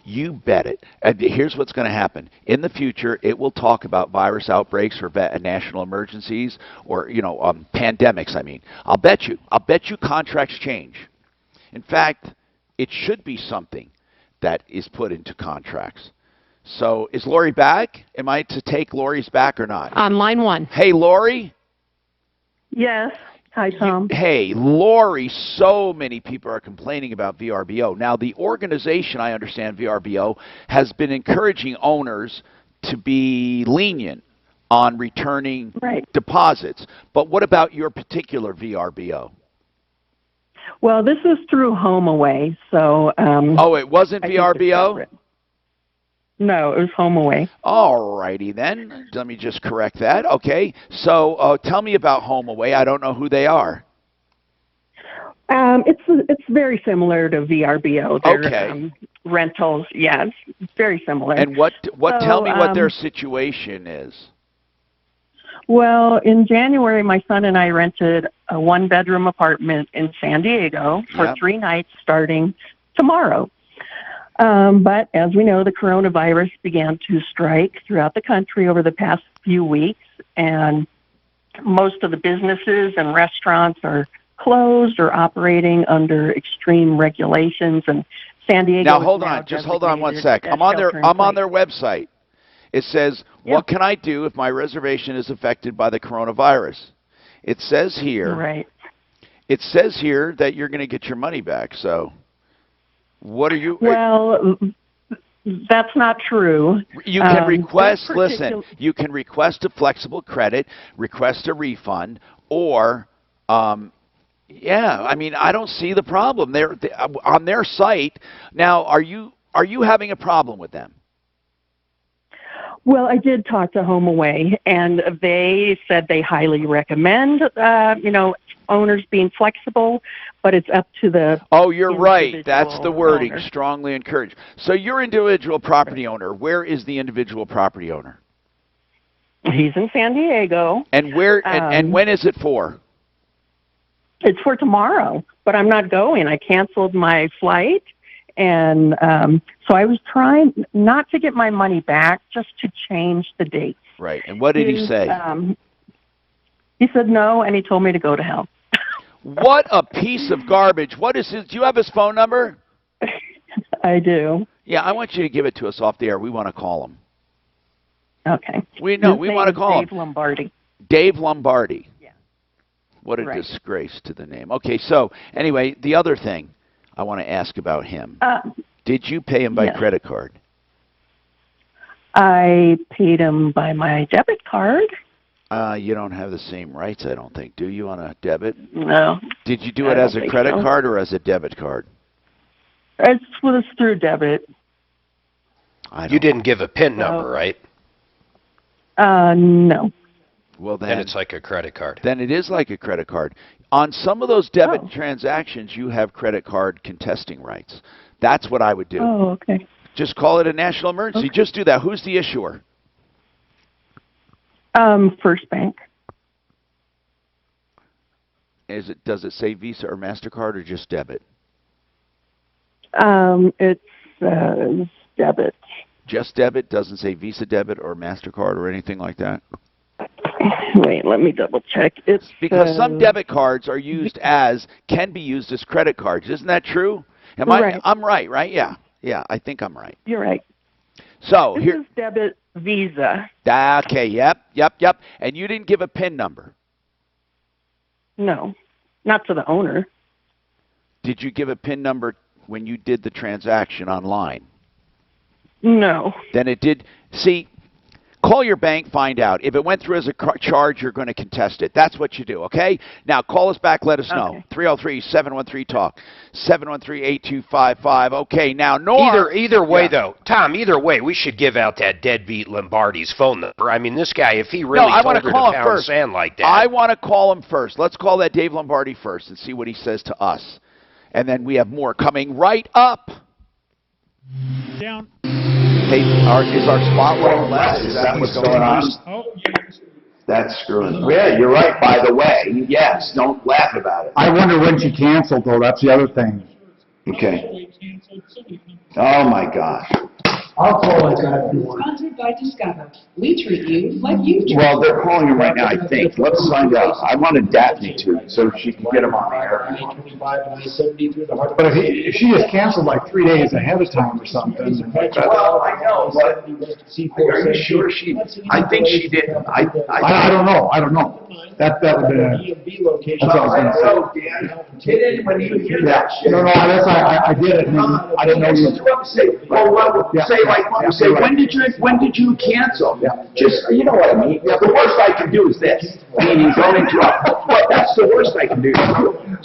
You bet it. And here's what's going to happen. In the future, it will talk about virus outbreaks or national emergencies or, pandemics, I mean. I'll bet you contracts change. In fact, it should be something that is put into contracts. So is Lori back? Am I to take Lori's back or not? On line one. Hey, Lori? Yes. Hi, Tom. Hey, Lori, so many people are complaining about VRBO. Now, the organization, I understand, VRBO, has been encouraging owners to be lenient on returning deposits. But what about your particular VRBO? Well, this is through HomeAway, so... oh, it wasn't VRBO? No, it was HomeAway. All righty then. Let me just correct that. Okay. So tell me about HomeAway. I don't know who they are. It's very similar to VRBO. They're, okay. Rentals, yes, very similar. And tell me what their situation is. Well, in January, my son and I rented a one-bedroom apartment in San Diego for 3 nights starting tomorrow. But as we know, the coronavirus began to strike throughout the country over the past few weeks, and most of the businesses and restaurants are closed or operating under extreme regulations. And San Diego. Now hold on, just hold on one sec. I'm on their website. It says, "What can I do if my reservation is affected by the coronavirus?" It says here. Right. It says here that you're going to get your money back. So. What are you... Well, that's not true. You can request, you can request a flexible credit, request a refund, or, I mean, I don't see the problem. They're on their site. Now, are you having a problem with them? Well, I did talk to HomeAway, and they said they highly recommend, owners being flexible, but it's up to the... Oh, you're right. That's the wording, strongly encouraged. So you're individual property owner. Where is the individual property owner? He's in San Diego. And where? And when is it for? It's for tomorrow, but I'm not going. I canceled my flight, and so I was trying not to get my money back, just to change the date. Right. And what did he say? He said no, and he told me to go to hell. What a piece of garbage. What is his? Do you have his phone number? I do. Yeah, I want you to give it to us off the air. We want to call him. Okay. We His want name to is call Dave him. Lombardi. Dave Lombardi. Yeah. What a Right. disgrace to the name. Okay, so anyway, the other thing I want to ask about him. Did you pay him by yes. credit card? I paid him by my debit card. You don't have the same rights, I don't think, do you, on a debit? No. Did you do I it don't as a think credit so. card or as a debit card? It was through debit. You didn't give a PIN number, right? No. Well, then Then it's like a credit card. Then it is like a credit card. On some of those debit transactions, you have credit card contesting rights. That's what I would do. Oh, okay. Just call it a national emergency. Okay. Just do that. Who's the issuer? First Bank. Does it say Visa or MasterCard or just debit? It's debit. Just debit? Doesn't say Visa debit or MasterCard or anything like that? Wait, let me double check. It's Because some debit cards are can be used as credit cards. Isn't that true? Right. I'm right? Yeah. Yeah, I think I'm right. You're right. So This is debit Visa. Okay, yep. And you didn't give a PIN number. No, not to the owner. Did you give a PIN number when you did the transaction online? No. Then it did. See, call your bank, find out. If it went through as a charge, you're going to contest it. That's what you do, okay? Now, call us back. Let us know. 303-713-TALK, 713-8255. Okay, now, Norm. Either way, though, Tom, either way, we should give out that deadbeat Lombardi's phone number. I mean, this guy, if he really I told her want to call to him pound first. sand like that. I want to call him first. Let's call that Dave Lombardi first and see what he says to us. And then we have more coming right up. Down. Hey, is our spotlight left? Is that what's going on? Oh. That's screwing. Yeah, you're right, by the way. Yes, don't laugh about it. I wonder when she canceled, though. That's the other thing. Okay. Oh, my gosh. I'll call that guy if you want. Sponsored by Discover. We treat you like you treat. Well, they're calling him right now, I think. Let's find out. I wanted Daphne to, so she can get him on the air. But if she just canceled like 3 days ahead of time or something. Well, I know, but are you sure she, I think she didn't. I don't know. That would be that's what I was going to say. Get in when you hear that shit. No, I did it. I didn't know you. Say, when did you cancel? Just, you know what I mean? The worst I can do is this. Meaning don't interrupt. But that's the worst I can do.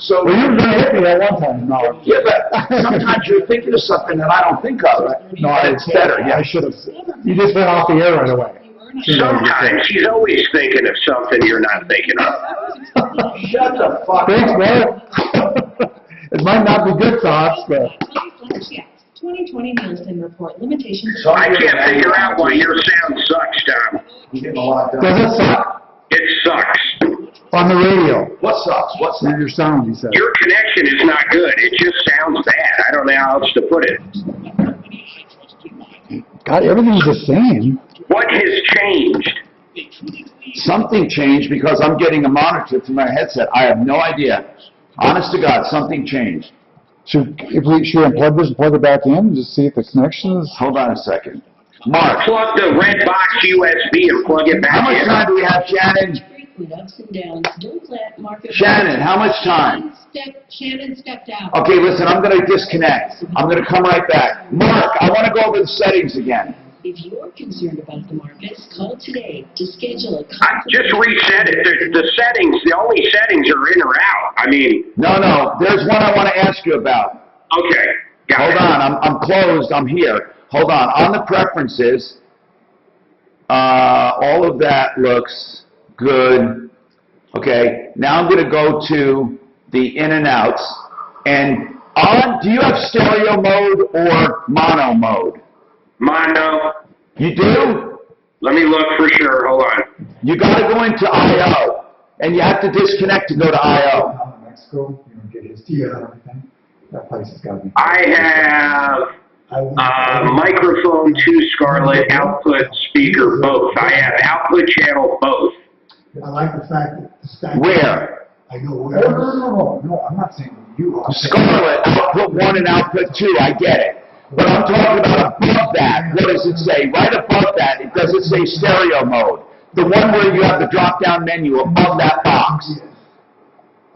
So. Well, you were going to hit me that one time. No. Yeah, but sometimes you're thinking of something that I don't think of. No, it's better. Yeah, I should have. You just went off the air right away. Sometimes she's always thinking of something you're not thinking of. Shut the fuck Thanks, up. man. It might not be good thoughts, but. 2020 Nielsen report limitations. So I can't figure out why your sound sucks, Tom. Does it suck? It sucks. On the radio. What sucks? What's that? Your sound, he said. Your connection is not good. It just sounds bad. I don't know how else to put it. God, everything's the same. What has changed? Something changed because I'm getting a monitor to my headset. I have no idea. Honest to God, something changed. Should we unplug this and plug it back in and just see if the connection is... Hold on a second. Mark. Plug the red box USB and plug it back in. How much time do we have, Shannon? Ups and downs. Don't let market. Shannon, how much time? Shannon stepped out. Okay, listen, I'm going to disconnect. I'm going to come right back. Mark, I want to go over the settings again. If you're concerned about the markets, call today to schedule a Just reset it. The settings, the only settings are in or out. I mean... No, there's one I want to ask you about. Okay. Hold on, I'm closed, I'm here. Hold on the preferences, all of that looks good. Okay, now I'm going to go to the in and outs. And do you have stereo mode or mono mode? Mono. You do? Let me look for sure. Hold on. You got to go into I/O, and you have to disconnect to go to I/O. Mexico, you know, get his tea and everything. That place has got to be... I have microphone 2 Scarlett, output speaker both. I have output channel both. I like the fact that the statute. Where? I know where. No, I'm not saying you. Scarlet, output 1 and output 2, I get it. But I'm talking about above that. What does it say? Right above that, it doesn't say stereo mode. The one where you have the drop-down menu above that box.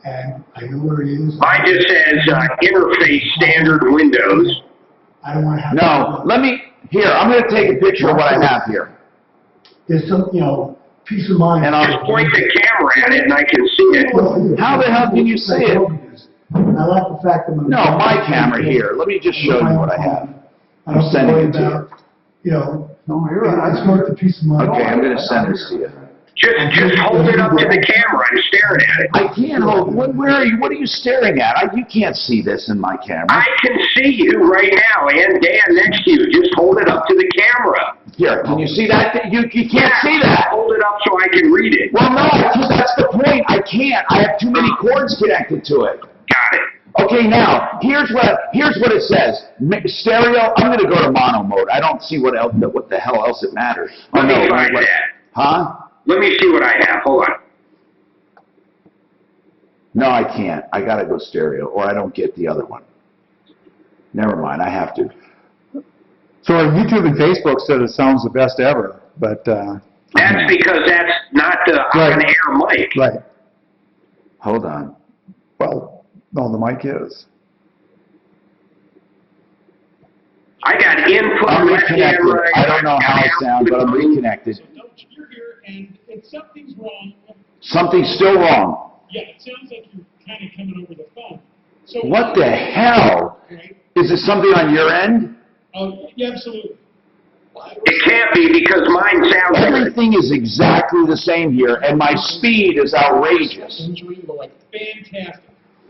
And I know where it is. Mine just says interface standard Windows. I don't want to have. No, here, I'm going to take a picture of what I have here. There's some, peace of mind. And Just point the camera at it and I can see it. How the hell can you see it? I like the fact that. No, my camera here. Let me just show you what I have. I'm sending it to you. No, you're right. It's worth the peace of mind. Okay, I'm going to send this to you. Just hold it up to the camera and stare at it. I can't hold. Where are you? What are you staring at? You can't see this in my camera. I can see you right now, and Dan next to you. Just hold it up to the camera. Here, can you see that? You can't see that. Hold it up so I can read it. Well, no, that's the point. I can't. I have too many cords connected to it. Got it. Okay, now here's what it says. Stereo. I'm going to go to mono mode. I don't see what the hell else it matters. Let me find that. Huh? Let me see what I have. Hold on. No, I can't. I got to go stereo, or I don't get the other one. Never mind. I have to. So YouTube and Facebook said it sounds the best ever, but. That's because that's not the on-air mic. Right. Hold on. Well, no, the mic is. I got input. I'm reconnected. I don't know how it sounds, but I'm reconnected. You're here, and if something's wrong. Something's still wrong. Yeah, it sounds like you're kind of coming over the phone. So What the hell? Right? Is it something on your end? Oh, yeah, absolutely. It can't be because mine sounds Everything is exactly the same here, and my speed is outrageous. Injury Lloyd. Fantastic.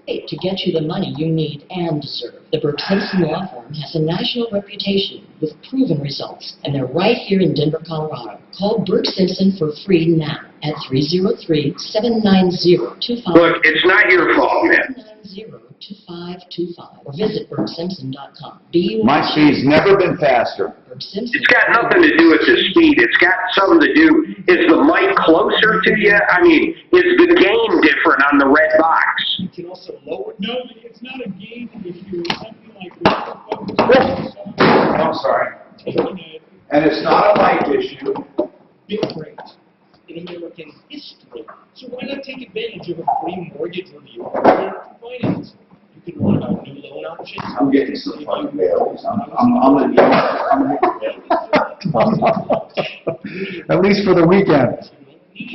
To get you the money you need and deserve. The Burke Simpson Law Firm has a national reputation with proven results, and they're right here in Denver, Colorado. Call Burke Simpson for free now at 303-790-2525. Look, it's not your fault, man. 790-2525 or visit BurkeSimpson.com. My speed's never been faster. It's got nothing to do with the speed. It's got something to do. Is the mic closer to you? I mean, is the gain different on the red box? You can also lower. No, it's not a gain issue. It's something like. I'm sorry. And it's not a mic issue. Big rate in American history. So why not take advantage of a free mortgage review for finance? You can learn about new loan options. I'm getting some fucking baileys. At least for the weekend.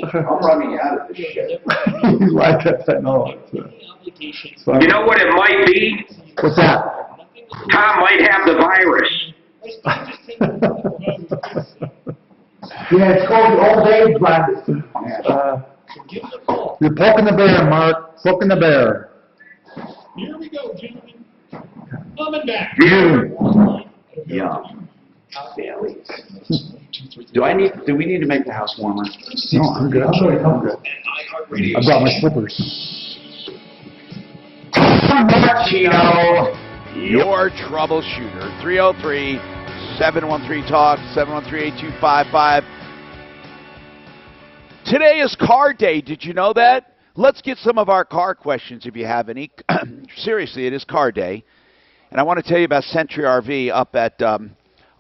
I'm running out of this shit. You like that? No. You know what it might be? What's that? Tom might have the virus. Yeah, it's called the old age virus. You're poking the bear, Mark. Poking the bear. Here we go, gentlemen. Coming back. Yeah. Do we need to make the house warmer? No, I'm good. I'm good. I brought my slippers. Martino, your troubleshooter. 303-713-TALK, 713-8255. Today is car day. Did you know that? Let's get some of our car questions if you have any. Seriously, it is car day. And I want to tell you about Century RV up at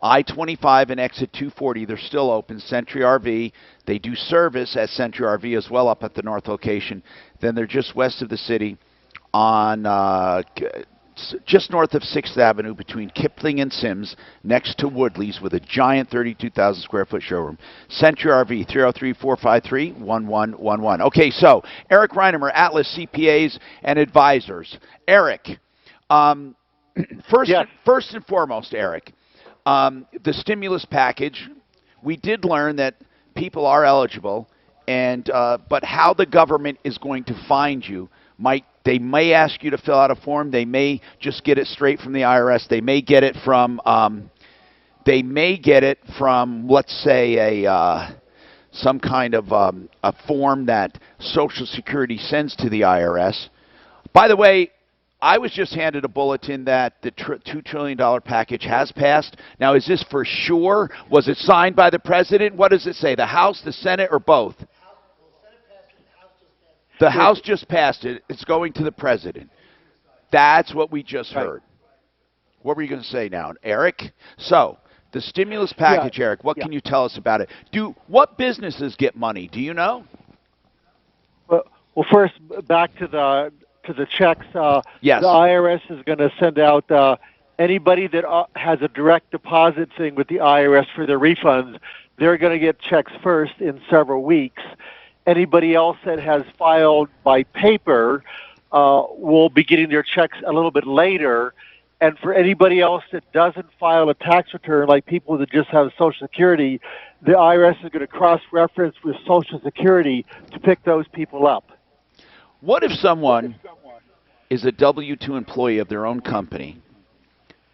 I-25 and exit 240. They're still open, Century RV. They do service at Century RV as well up at the north location. Then they're just west of the city on just north of 6th Avenue between Kipling and Sims, next to Woodley's, with a giant 32,000 square foot showroom. Century RV, 303-453-1111. Okay, so Eric Reinemer, Atlas CPAs and Advisors. Eric, first and foremost, Eric, the stimulus package, we did learn that people are eligible, and but how the government is going to find you they may ask you to fill out a form. They may just get it straight from the IRS. They may get it from let's say some kind of a form that Social Security sends to the IRS. By the way, I was just handed a bulletin that the $2 trillion package has passed. Now, is this for sure? Was it signed by the president? What does it say? The House, the Senate, or both? The House just passed it. It's going to the president. That's what we just heard. What were you going to say now, Eric? So, the stimulus package, Eric, what can you tell us about it? What businesses get money? Do you know? Well, first, back to the checks. Yes. The IRS is going to send out anybody that has a direct deposit thing with the IRS for their refunds. They're going to get checks first in several weeks. Anybody else that has filed by paper will be getting their checks a little bit later. And for anybody else that doesn't file a tax return, like people that just have Social Security, the IRS is going to cross-reference with Social Security to pick those people up. What if someone is a W-2 employee of their own company,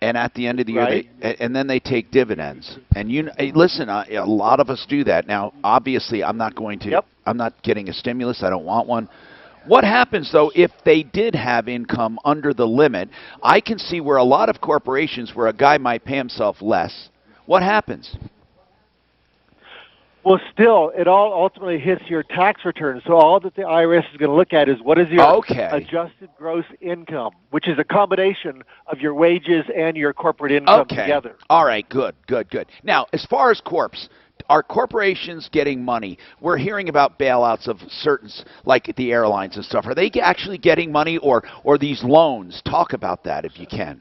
and at the end of the year, and then they take dividends? And listen, a lot of us do that. Now, obviously, I'm not going to. I'm not getting a stimulus. I don't want one. What happens, though, if they did have income under the limit? I can see where a lot of corporations where a guy might pay himself less. What happens? Well, still, it all ultimately hits your tax return. So all that the IRS is going to look at is what is your adjusted gross income, which is a combination of your wages and your corporate income together. All right, good. Now, as far as corps, are corporations getting money? We're hearing about bailouts of certain, like the airlines and stuff. Are they actually getting money, or these loans? Talk about that if you can.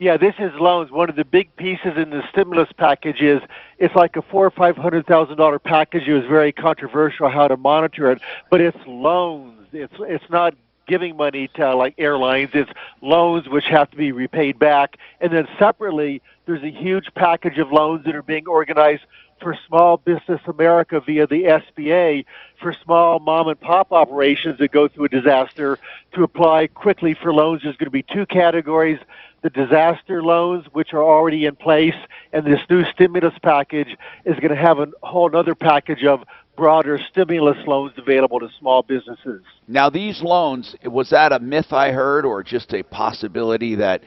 Yeah, this is loans. One of the big pieces in the stimulus package is it's like a $400,000 or $500,000 package. It was very controversial how to monitor it, but it's loans. It's not giving money to like airlines. It's loans which have to be repaid back. And then separately, there's a huge package of loans that are being organized for Small Business America via the SBA for small mom and pop operations that go through a disaster to apply quickly for loans. There's going to be two categories: the disaster loans, which are already in place, and this new stimulus package is going to have a whole other package of broader stimulus loans available to small businesses. Now, these loans, was that a myth I heard, or just a possibility that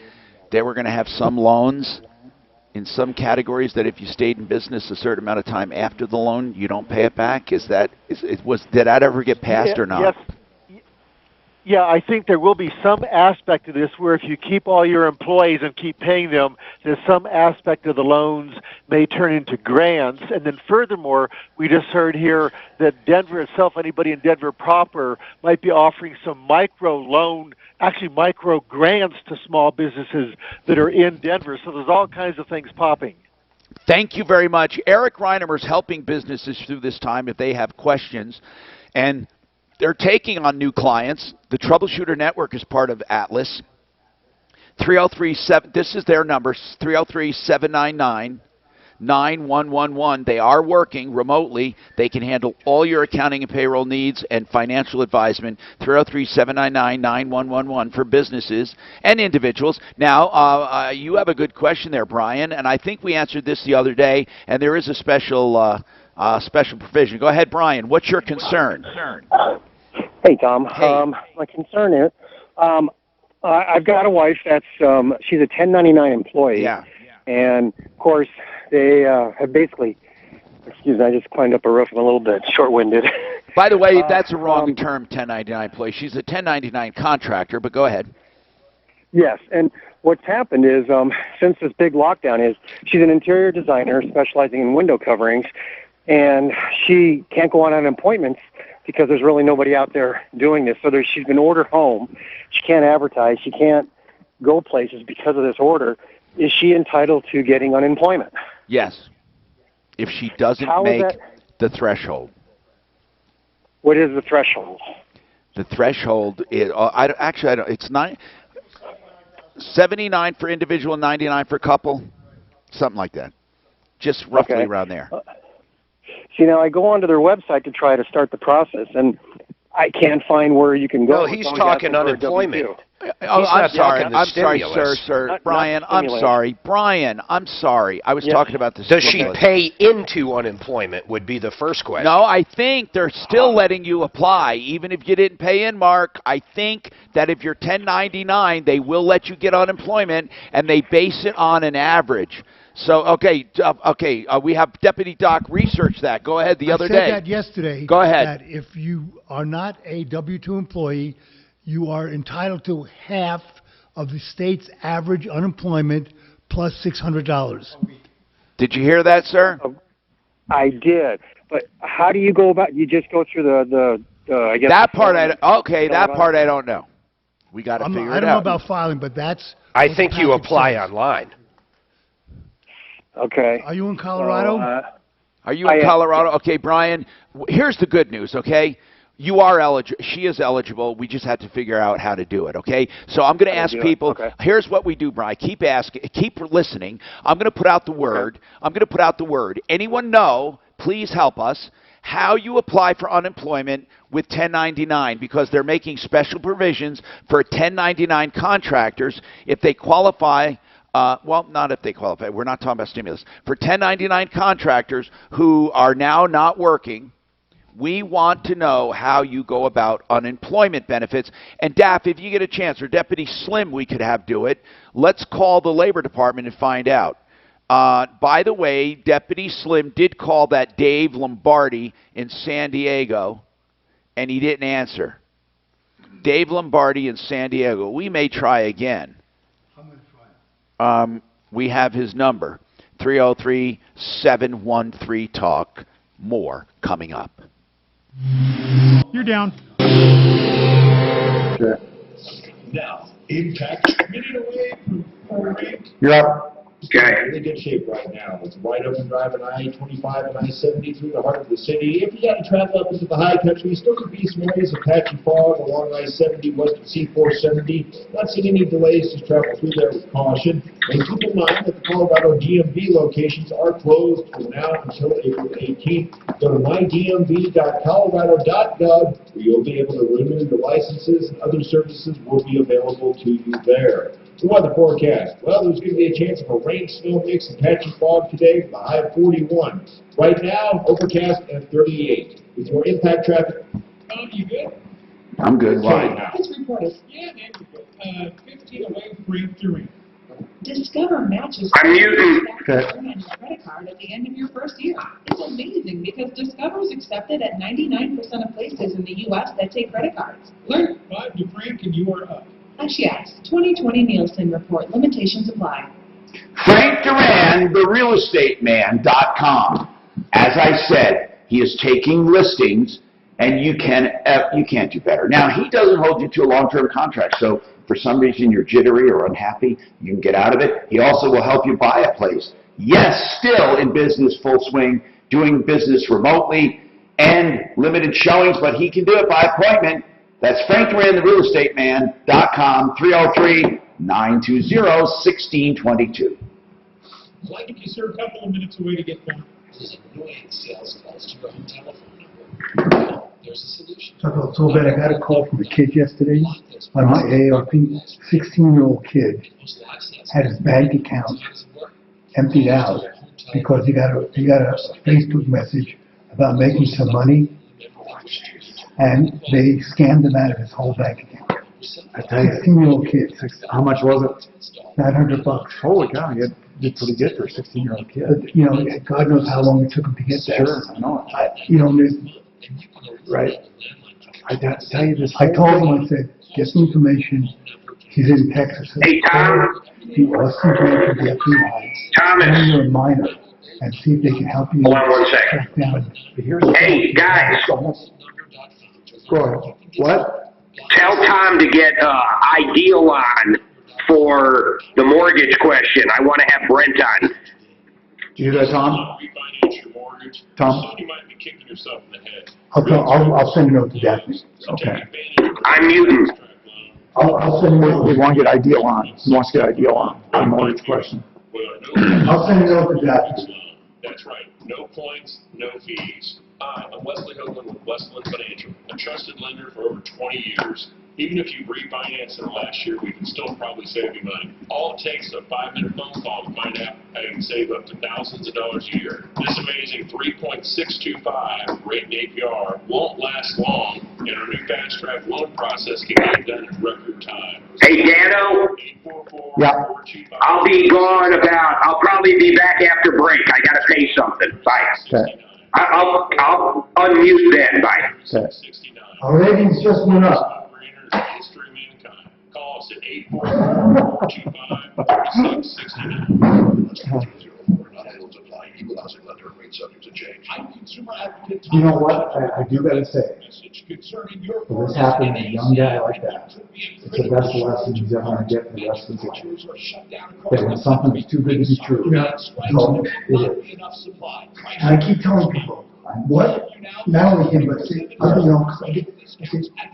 they were going to have some loans in some categories that if you stayed in business a certain amount of time after the loan, you don't pay it back? Did that ever get passed or not? Yes. Yeah, I think there will be some aspect of this where if you keep all your employees and keep paying them, there's some aspect of the loans may turn into grants. And then furthermore, we just heard here that Denver itself, anybody in Denver proper, might be offering some micro grants to small businesses that are in Denver. So there's all kinds of things popping. Thank you very much. Eric Reinemer is helping businesses through this time if they have questions. And they're taking on new clients. The Troubleshooter Network is part of Atlas. 303-7, this is their number, 303-799-9111. They are working remotely. They can handle all your accounting and payroll needs and financial advisement. 303-799-9111 for businesses and individuals. Now, you have a good question there, Brian, and I think we answered this the other day, and there is a special provision. Go ahead, Brian. What's your concern? Hey, Tom. My concern is I've got a wife that's she's a 1099 employee. Yeah. And, of course, they have basically, excuse me, I just climbed up a roof. I'm a little bit short-winded. By the way, that's a wrong term, 1099 employee. She's a 1099 contractor, but go ahead. Yes, and what's happened is since this big lockdown is she's an interior designer specializing in window coverings, and she can't go on appointments because there's really nobody out there doing this. So she's been ordered home. She can't advertise. She can't go places because of this order. Is she entitled to getting unemployment? Yes, if she doesn't make the threshold. What is the threshold? The threshold is it's 79 for individual, 99 for couple, something like that. Just roughly around there. See, now I go onto their website to try to start the process, and I can't find where you can go. No, he's talking unemployment. I'm sorry, sir. Brian, I'm sorry. I'm sorry. I was talking about the Does she pay into unemployment would be the first question. No, I think they're still letting you apply, even if you didn't pay in, Mark. I think that if you're 1099, they will let you get unemployment, and they base it on an average. So, okay, we have Deputy Doc research that. Go ahead. The other day. I said that yesterday. Go ahead. That if you are not a W-2 employee, you are entitled to half of the state's average unemployment plus $600. Did you hear that, sir? I did, but how do you go about? You just go through the I guess that part. That part I don't know. We got to figure it out. I don't know about filing, but that's. I think you apply online. Okay. Are you in Colorado? Are you in Colorado? Okay, Brian. Here's the good news. Okay. You are eligible. She is eligible. We just have to figure out how to do it, okay? So I'm going to ask people. Okay. Here's what we do, Brian. Keep asking. Keep listening. I'm going to put out the word. Okay. I'm going to put out the word. Anyone know, please help us, how you apply for unemployment with 1099, because they're making special provisions for 1099 contractors if they qualify. Well, not if they qualify. We're not talking about stimulus. For 1099 contractors who are now not working, we want to know how you go about unemployment benefits. And Daff, if you get a chance, or Deputy Slim, we could have do it. Let's call the Labor Department and find out. By the way, Deputy Slim did call that Dave Lombardi in San Diego, and he didn't answer. Dave Lombardi in San Diego. We may try again. We have his number, 303-713-TALK. More coming up. You're down. Sure. Now, impact minute away from 4 weeks. You're up. Okay. Really good shape right now. It's wide open drive on I-25 and I-70 through the heart of the city. If you got to travel up into the high country, still could be some areas of patchy fog along I-70 west of C-470. Not seeing any delays. Just travel through there with caution. And keep in mind that the Colorado DMV locations are closed from now until April 18th. Go to mydmv.colorado.gov where you'll be able to renew your licenses, and other services will be available to you there. The weather forecast. Well, there's going to be a chance of a rain, snow mix, and patchy fog today with a high of 41. Right now, overcast and 38. With your impact traffic, you good? I'm good. Why? This report is 15 away, 3. Discover matches I'm muting. credit card at the end of your first year. It's amazing because Discover is accepted at 99% of places in the U.S. that take credit cards. Learn 5 to Frank, and you are up. Yes, 2020 Nielsen report. Limitations apply. Frank Duran, therealestateman.com. As I said, he is taking listings, and you can't do better. Now, he doesn't hold you to a long-term contract, so if for some reason you're jittery or unhappy, you can get out of it. He also will help you buy a place. Yes, still in business full swing, doing business remotely and limited showings, but he can do it by appointment. That's Frank Duran, therealestateman.com, 303-920-1622. Like if you serve a couple of minutes away to get one. Those annoying sales calls to your own telephone number. Well, there's a solution. I felt so bad. I got a call from a kid yesterday on my AARP. 16-year-old kid had his bank account emptied out because he got a Facebook message about making some money, and they scammed him out of his whole bank account. I tell you, 16-year-old kid. How much was it? $900. Holy cow, you did pretty good for a 16-year-old kid. But, you know, God knows how long it took him to get there. Sure, I know. Right. I tell you this. I told him, I said, get some information. He's in Texas. Hey, Tom. The Austin branch of the FBI. Thomas. When you're a minor, and see if they can help you. Hold on 1 second. Track down. Hey, guys. Go ahead. What? Tell Tom to get Ideal on for the mortgage question. I want to have Brent on. Do you hear that, Tom? Refinance your mortgage. Tom? Soon you might be kicking yourself in the head. I'll send a note to Daphne. Okay. I'm muting. I'll send a note. We want to get Ideal on. He wants to get Ideal on the mortgage question. I'll send a note to Daphne. That's right. No points, no fees. I'm Wesley Hoagland with Westland Financial, a trusted lender for over 20 years. Even if you refinance in the last year, we can still probably save you money. All it takes is a 5-minute phone call to find out how you can save up to thousands of dollars a year. This amazing 3.625 rate and APR won't last long, and our new fast track loan process can get it done in record time. Hey, Dano, Yeah. I'll probably be back after break. I gotta pay something. Bye. Okay. I'll unmute then. Bye. Okay. Our ratings just went up. Call us at 844-225-3669. You know what? I do gotta say, for this happened to a young guy like that, it's the best lesson he's ever gonna get for the rest of his life. That when something's too good to be true, so it is. And I keep telling people, what, not only him, but other young,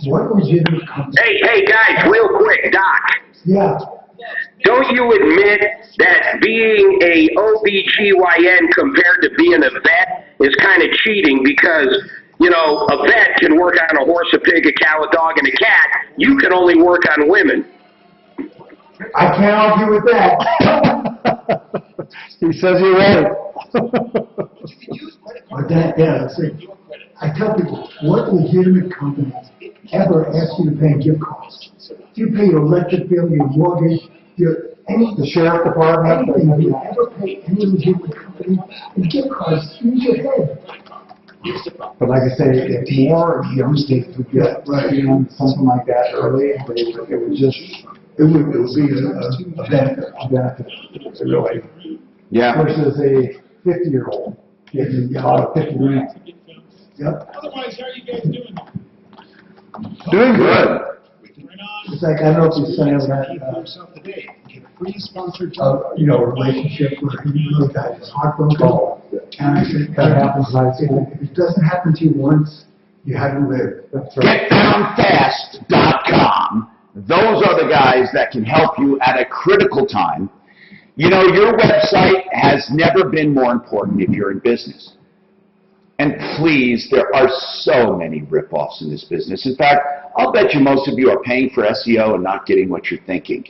what legitimate company? Hey, guys, real quick, Doc. Yeah. Don't you admit that being a OBGYN compared to being a vet is kind of cheating because, you know, a vet can work on a horse, a pig, a cow, a dog, and a cat. You can only work on women. I can't argue with that. He says you're right. But that, yeah, that's it. I tell people, what legitimate company ever asks you to pay gift cards? You pay your electric bill, your mortgage, the sheriff department, anything. Do you ever pay any legitimate company in gift cards? Use your head. But like I say, if more young states would get something like that early, it would be a benefit, really. Yeah. Versus a 50-year-old getting about 50 grand. Yep. Otherwise, how are you guys doing? Doing good. It's like, I don't know if you ever had, a relationship where he really got his heart broken. And I said, that happens. If it doesn't happen to you once, you haven't lived. That's right. GetDownFast.com. Those are the guys that can help you at a critical time. You know, your website has never been more important if you're in business. And please, there are so many ripoffs in this business. In fact, I'll bet you most of you are paying for SEO and not getting what you're thinking.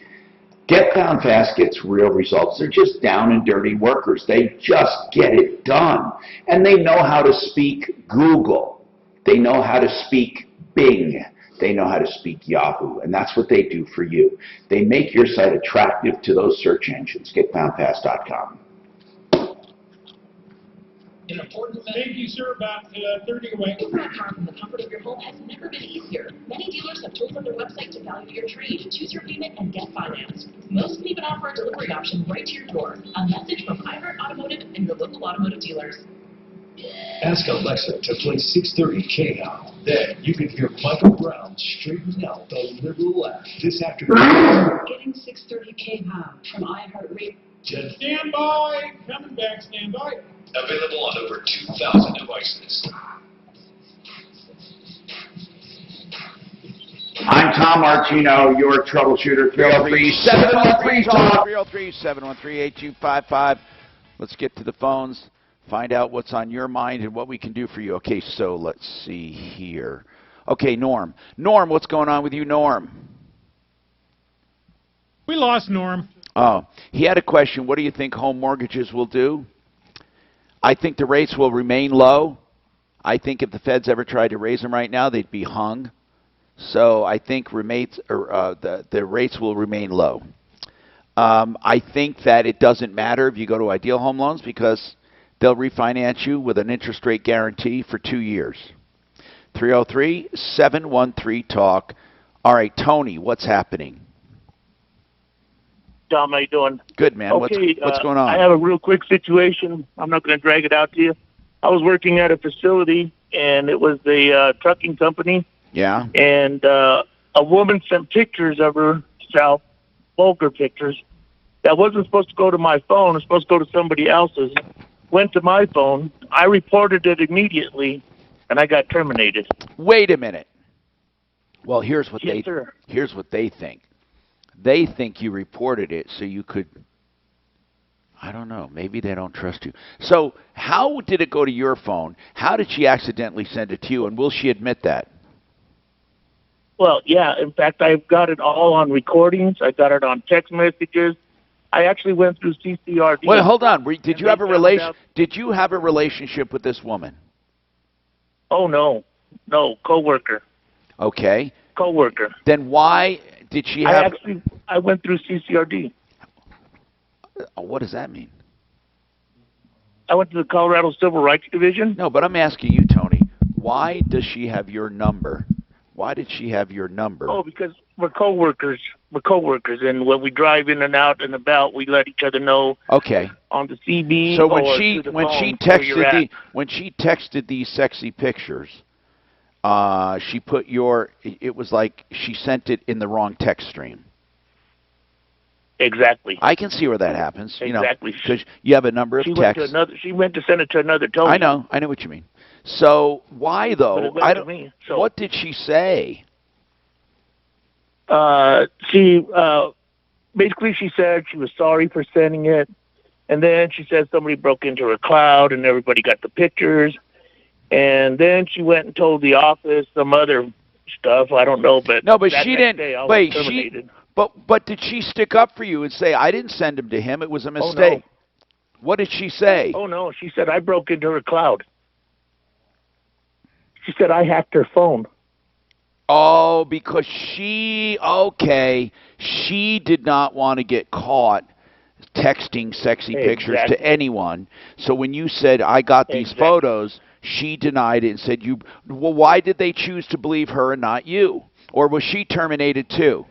Get Down Fast gets real results. They're just down and dirty workers. They just get it done. And they know how to speak Google. They know how to speak Bing. They know how to speak Yahoo. And that's what they do for you. They make your site attractive to those search engines. GetDownFast.com. Thank you, sir. About 30 away. From the comfort of your home has never been easier. Many dealers have tools on their website to value your trade, choose your payment, and get financed. Most can even offer a delivery option right to your door. A message from iHeart Automotive and your local automotive dealers. Ask Alexa to play 630 K-Now. Then you can hear Michael Brown straighten out the liberal left this afternoon. Getting 630 K-Now from iHeart Radio. Stand by. Coming back. Stand by. Available on over 2,000 devices. I'm Tom Martino, your troubleshooter. 303-713-TALK. 303-713-8255. Let's get to the phones, find out what's on your mind and what we can do for you. Okay, so let's see here. Okay, Norm. Norm, what's going on with you, Norm? We lost Norm. Oh, he had a question. What do you think home mortgages will do? I think the rates will remain low. I think if the Feds ever tried to raise them right now, they'd be hung. So I think the rates will remain low. I think that it doesn't matter if you go to Ideal Home Loans because they'll refinance you with an interest rate guarantee for 2 years. 303-713-TALK. All right, Tony, what's happening? Tom, how you doing? Good, man. Okay, what's going on? I have a real quick situation. I'm not going to drag it out to you. I was working at a facility, and it was a trucking company. Yeah. And a woman sent pictures of herself, vulgar pictures, that wasn't supposed to go to my phone. It was supposed to go to somebody else's. Went to my phone. I reported it immediately, and I got terminated. Wait a minute. Well, here's what Yes, they sir. here's what they think. They think you reported it so you could, I don't know, maybe they don't trust you. So how did it go to your phone? How did she accidentally send it to you, and will she admit that? Well, yeah. In fact, I've got it all on recordings. I got it on text messages. I actually went through CCRD. Wait, hold on. Did you have a found relation? out- Did you have a relationship with this woman? Oh no, coworker. Okay. Coworker. Then why did she have? I went through CCRD. What does that mean? I went to the Colorado Civil Rights Division. No, but I'm asking you, Tony. Why does she have your number? Why did she have your number? Oh, because we're coworkers. We're coworkers, and when we drive in and out and about, we let each other know. Okay. On the CB. So when or she through the when she phone where you're at. texted these sexy pictures, she put your. It was like she sent it in the wrong text stream. Exactly. I can see where that happens. Exactly. Because you have a number of texts. She went to send it to another Tony. I know what you mean. So why But though? it went to me, so. What did she say? She basically she said she was sorry for sending it, and then she said somebody broke into her cloud and everybody got the pictures, and then she went and told the office some other stuff. I don't know, but No, but that she next didn't. day I was Wait, terminated. But did she stick up for you and say I didn't send him to him? It was a Oh, no. mistake. What did she say? Oh no, she said I broke into her cloud. She said I hacked her phone. Oh, because she did not want to get caught texting sexy pictures to Exactly. anyone. So when you said I got these photos, she denied it and said well, why did they choose to believe her and not you? Or was she terminated too?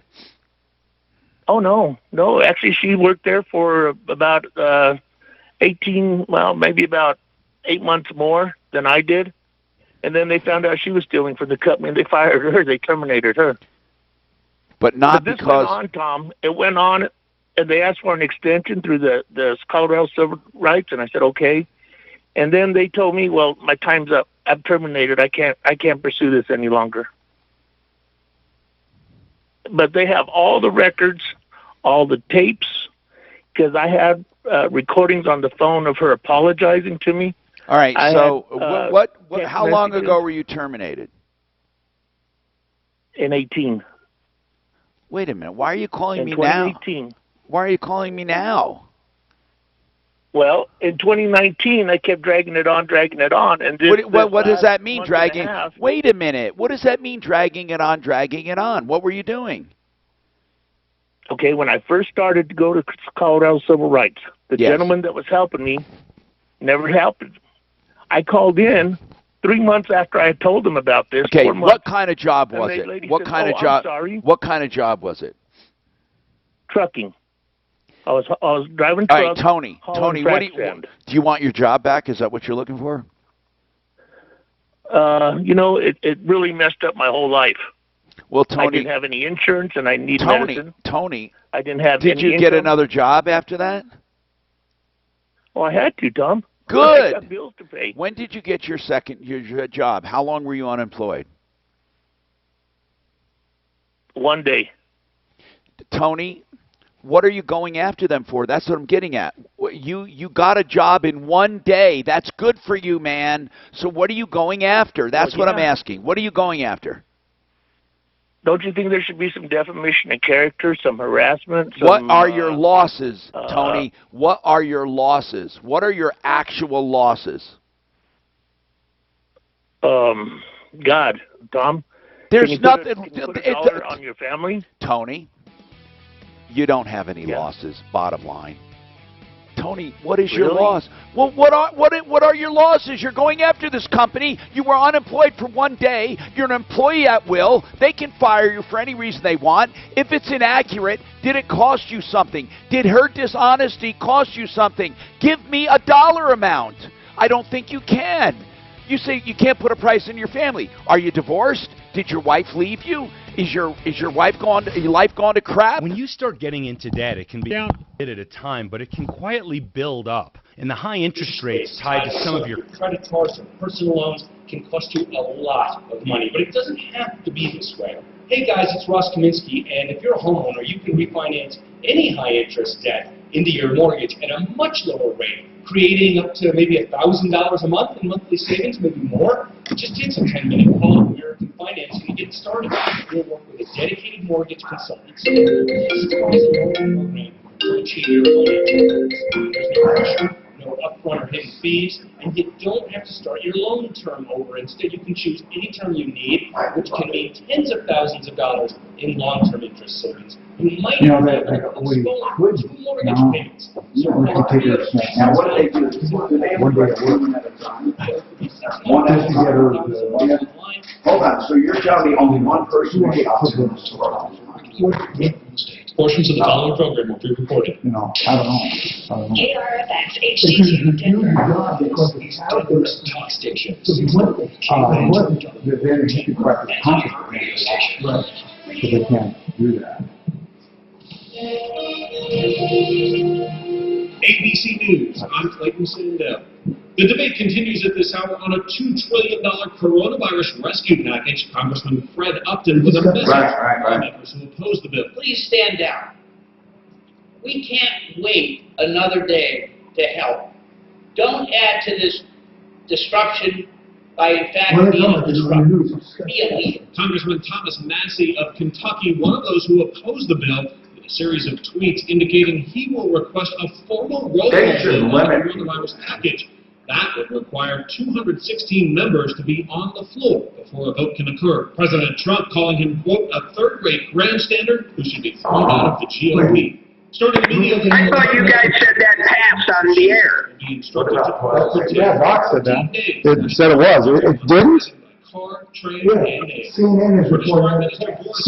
Oh no. Actually, she worked there for about 18, well, maybe about 8 months more than I did. And then they found out she was stealing from the company, and they fired her. They terminated her. But not this because. went on, Tom. It went on, and they asked for an extension through the Colorado Civil Rights, and I said okay. And then they told me, well, my time's up. I'm terminated. I can't pursue this any longer. But they have all the records, all the tapes, because I had recordings on the phone of her apologizing to me. All right. So text how long messages. ago were you terminated? In 18. Wait a minute. Why are you calling In me now? 2018. Why are you calling me now? Well, in 2019, I kept dragging it on, and this, What does last that mean, month and a dragging? half- Wait a minute. What does that mean, dragging it on, dragging it on? What were you doing? Okay, when I first started to go to Colorado Civil Rights, the Yes. gentleman that was helping me never helped. I called in 3 months after I had told him about this. Okay, 4 months, what kind of job and was the it? lady What said, kind "Oh, of job? I'm sorry, What kind of job was it? trucking. I was driving All trucks. right, Tony. hauling Tony, frac what sand. do you want your job back? Is that what you're looking for? It really messed up my whole life. Well, I Tony, didn't have any insurance, and I need Tony, medicine. Tony, I didn't have did any you get income. another job after that? Well, I had to, Tom. I Good. got bills to pay. When did you get your job? How long were you unemployed? One day. Tony, what are you going after them for? That's what I'm getting at. You got a job in one day. That's good for you, man. So what are you going after? That's what I'm yeah. asking. What are you going after? Don't you think there should be some defamation of character, some harassment? What some, are your losses, Tony? What are your losses? What are your actual losses? God, Tom. There's can you nothing. Put can you put a dollar on your family? Tony, you don't have any losses. Bottom line. Tony, what is your Really? loss? Well, what are your losses? You're going after this company. You were unemployed for one day. You're an employee at will. They can fire you for any reason they want. If it's inaccurate, did it cost you something? Did her dishonesty cost you something? Give me a dollar amount. I don't think you can. You say you can't put a price on your family. Are you divorced? Did your wife leave you? Is your life gone to crap? When you start getting into debt, it can be a bit at a time, but it can quietly build up. And the high interest rates tied to some of your credit cards or personal loans can cost you a lot of money, but it doesn't have to be this way. Hey guys, it's Ross Kaminsky, and if you're a homeowner, you can refinance any high-interest debt into your mortgage at a much lower rate, creating up to maybe $1,000 a month in monthly savings, maybe more. It just takes a 10-minute call to American Financing to get started. We'll work with a dedicated mortgage consultant. So program to achieve your financial goals. There's no pressure, no upfront or hidden fees, and you don't have to start your loan term over. Instead, you can choose any term you need, which can mean tens of thousands of dollars in long-term interest savings. You might have to postpone 2 mortgage payments. So Now, what do they do? One day at work. One has to get her. Hold on, so you're telling me only one person will shops in the store? Portions of the following program will be recorded. You know, I don't know. KRFX HD2 Denver. Denver's talk stations. Then you can practice consequences. Right. So they can't do that. ABC News, I'm Clayton Sandell. The debate continues at this hour on a $2 trillion coronavirus rescue package. Congressman Fred Upton with a message for members who oppose the bill. Please stand down. We can't wait another day to help. Don't add to this disruption by, in fact, being a disruptor. Be a leader. Congressman Thomas Massey of Kentucky, one of those who oppose the bill, in a series of tweets indicating he will request a formal roll call on the coronavirus package. That would require 216 members to be on the floor before a vote can occur. President Trump calling him, quote, a third-rate grandstander who should be thrown out of the GOP. Starting immediately. I thought you guys said that passed on the air. Yeah, Rock said that. It said it was. It didn't? CNN is reporting.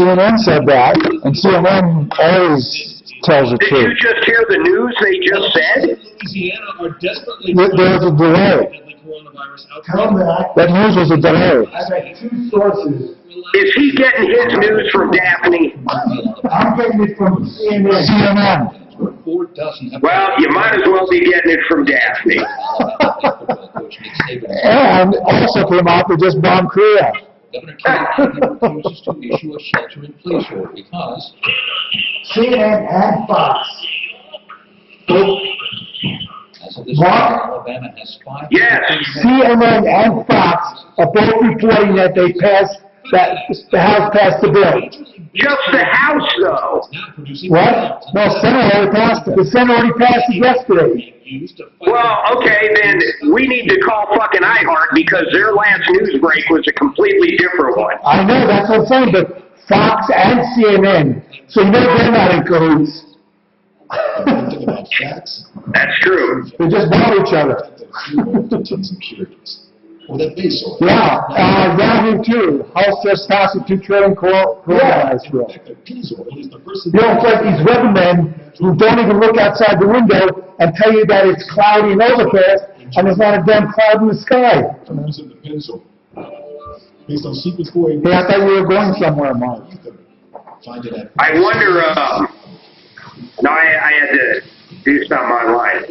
CNN said that, and CNN always tells the Did truth. you just hear the news they just said? Louisiana are desperately There's a delay. That news was a delay. I've had 2 sources. Is he getting his news from Daphne? I'm getting it from CNN. CNN. Well, you might as well be getting it from Daphne. And also came out they just bombed Korea. Governor Kennedy refuses to issue a shelter-in-place order because CNN and Fox. as of this morning, Alabama has 5. Yes. CNN and Fox are both reporting that they passed, that the House passed the bill. Just the House, though. What? No, Senate already passed it. The Senate already passed it yesterday. Well, okay, then we need to call fucking iHeart because their last news break was a completely different one. I know, that's what I'm saying, but Fox and CNN, so you know they're not in cahoots. That's true. They just know each other. Yeah, Yahoo too. House just passed a $2 trillion coronavirus bill. You know, it's like these weathermen who don't even look outside the window and tell you that it's cloudy and overcast, and there's not a damn cloud in the sky. Hey, I thought you were going somewhere, Mark. I wonder, no, I had to do something online.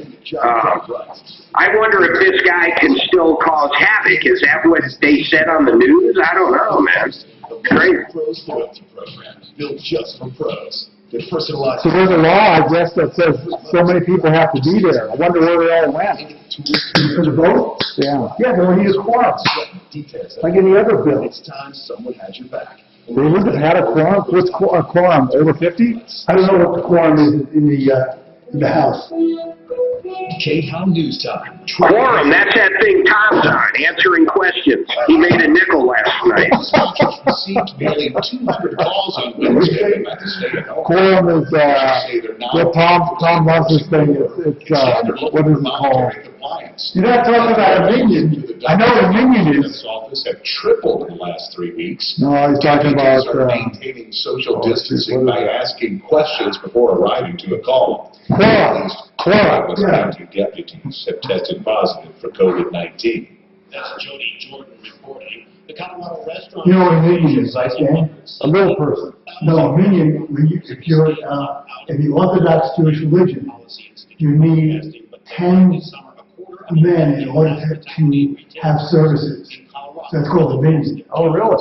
I wonder if this guy can still cause havoc. Is that what they said on the news? I don't know, man. Crazy. Built just for pros. They're personalized. So there's a law, I guess, that says so many people have to be there. I wonder where they all went. For the vote? Yeah. Yeah, they don't need a quorum. Like any other bill. It's time someone had your back. They wouldn't have had a quorum. What's a quorum? Over 50? I don't know what the quorum is in the House. K-Town News Time. Quorum, that's that thing Tom's on, answering questions. He made a nickel last night. Received nearly 200 calls on Wednesday by the state of Quorum is, what Tom loves this thing. It's what is it called? You're not talking about a minion. I know what a minion is. Office have tripled in the last 3 weeks. No, he's talking about maintaining social distancing by asking questions before arriving to a call. Quorum. Quorum. County deputies have tested positive for COVID-19. That's Jody Jordan reporting. The Colorado restaurant. You know what a minion is, right, Dan? A little person. No, a minion, if you're in the Orthodox Jewish religion, you need 10 men in order to have services. So that's called a minion. Oh, really?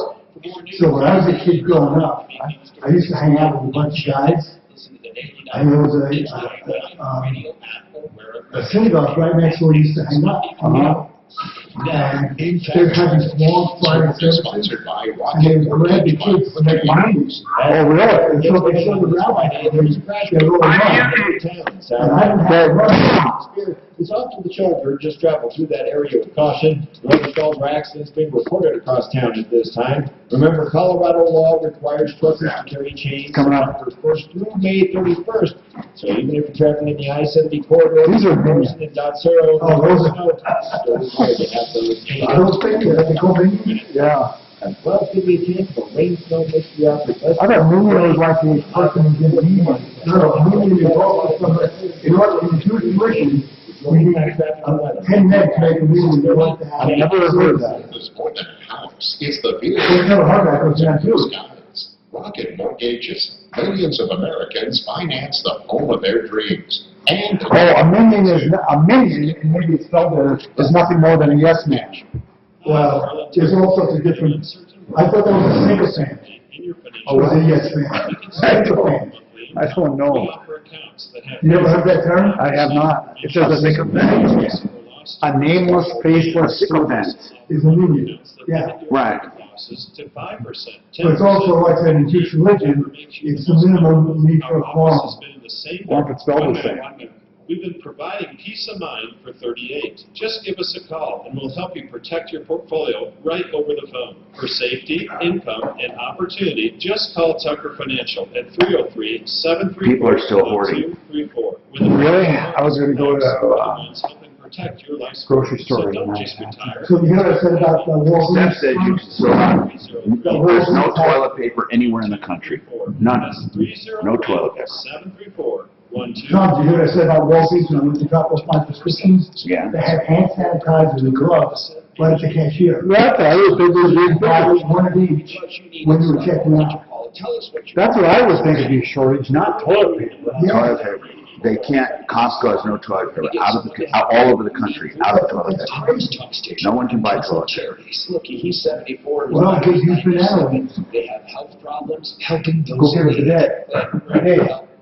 So when I was a kid growing up, I used to hang out with a bunch of guys, and there was a synagogue right next door we used to hang out. And they had these long Friday services, and they would grab the kids to make movies. Oh, really? And so they showed the rabbi, and they really run. And I didn't have to run. It's up to the chauffeur. Just travel through that area with caution. No calls or accidents being reported across town at this time. Remember, Colorado law requires truckers to carry chains September 1st through May 31st. So even if you're traveling in the I-70 corridor, these are good. in Dotsero, Oh, those are. I don't think they go in. Yeah. Well, could be a chance for rain, snow, mystery out there. I thought Mooney was like the person who did the money. No, Mooney is also from in order to do tuition, we need 10 men to make a movie. I've never heard that. It's more than a house. It's the view. We've never heard that goes down too. Rocket Mortgages. Millions of Americans finance the home of their dreams. And Oh, a minion, and maybe it's spelled there, is nothing more than a yes man. Well, there's all sorts of different, I thought that was a single fan. Oh, was a yes fan. Single fan. I don't know. You never heard that term? I have not. It says a sycophant. A nameless, faceless sycophant. Is a minion, yeah. Right. To 5%. But it's also, like I said, in Jewish religion, it's the minimum need for a quorum. Or if it's spelled the same. We've been providing peace of mind for 38. Just give us a call and we'll help you protect your portfolio right over the phone. For safety, income, and opportunity, just call Tucker Financial at 303-734-1234. People are still hoarding. Really? I was going to go to Protect your life's grocery store. So don't just retire. So you heard I said about the Walgreens? Steph said you should still there's no toilet paper anywhere in the country. None. No toilet paper. 734-1234. Tom, did you hear what I said about Walgreens when I went to drop off my prescriptions? Yeah. They had hand sanitizer and gloves right at the cashier. That's what I was thinking. One of each when you were checking out. That's what I was thinking would be a shortage, not toilet paper. Toilet paper. They can't, Costco has no toilet paper, all over the country, out of toilet paper. No one can buy toilet paper. Looky, he's 74. Well, because he's been out. They have health problems, helping those Go get it today.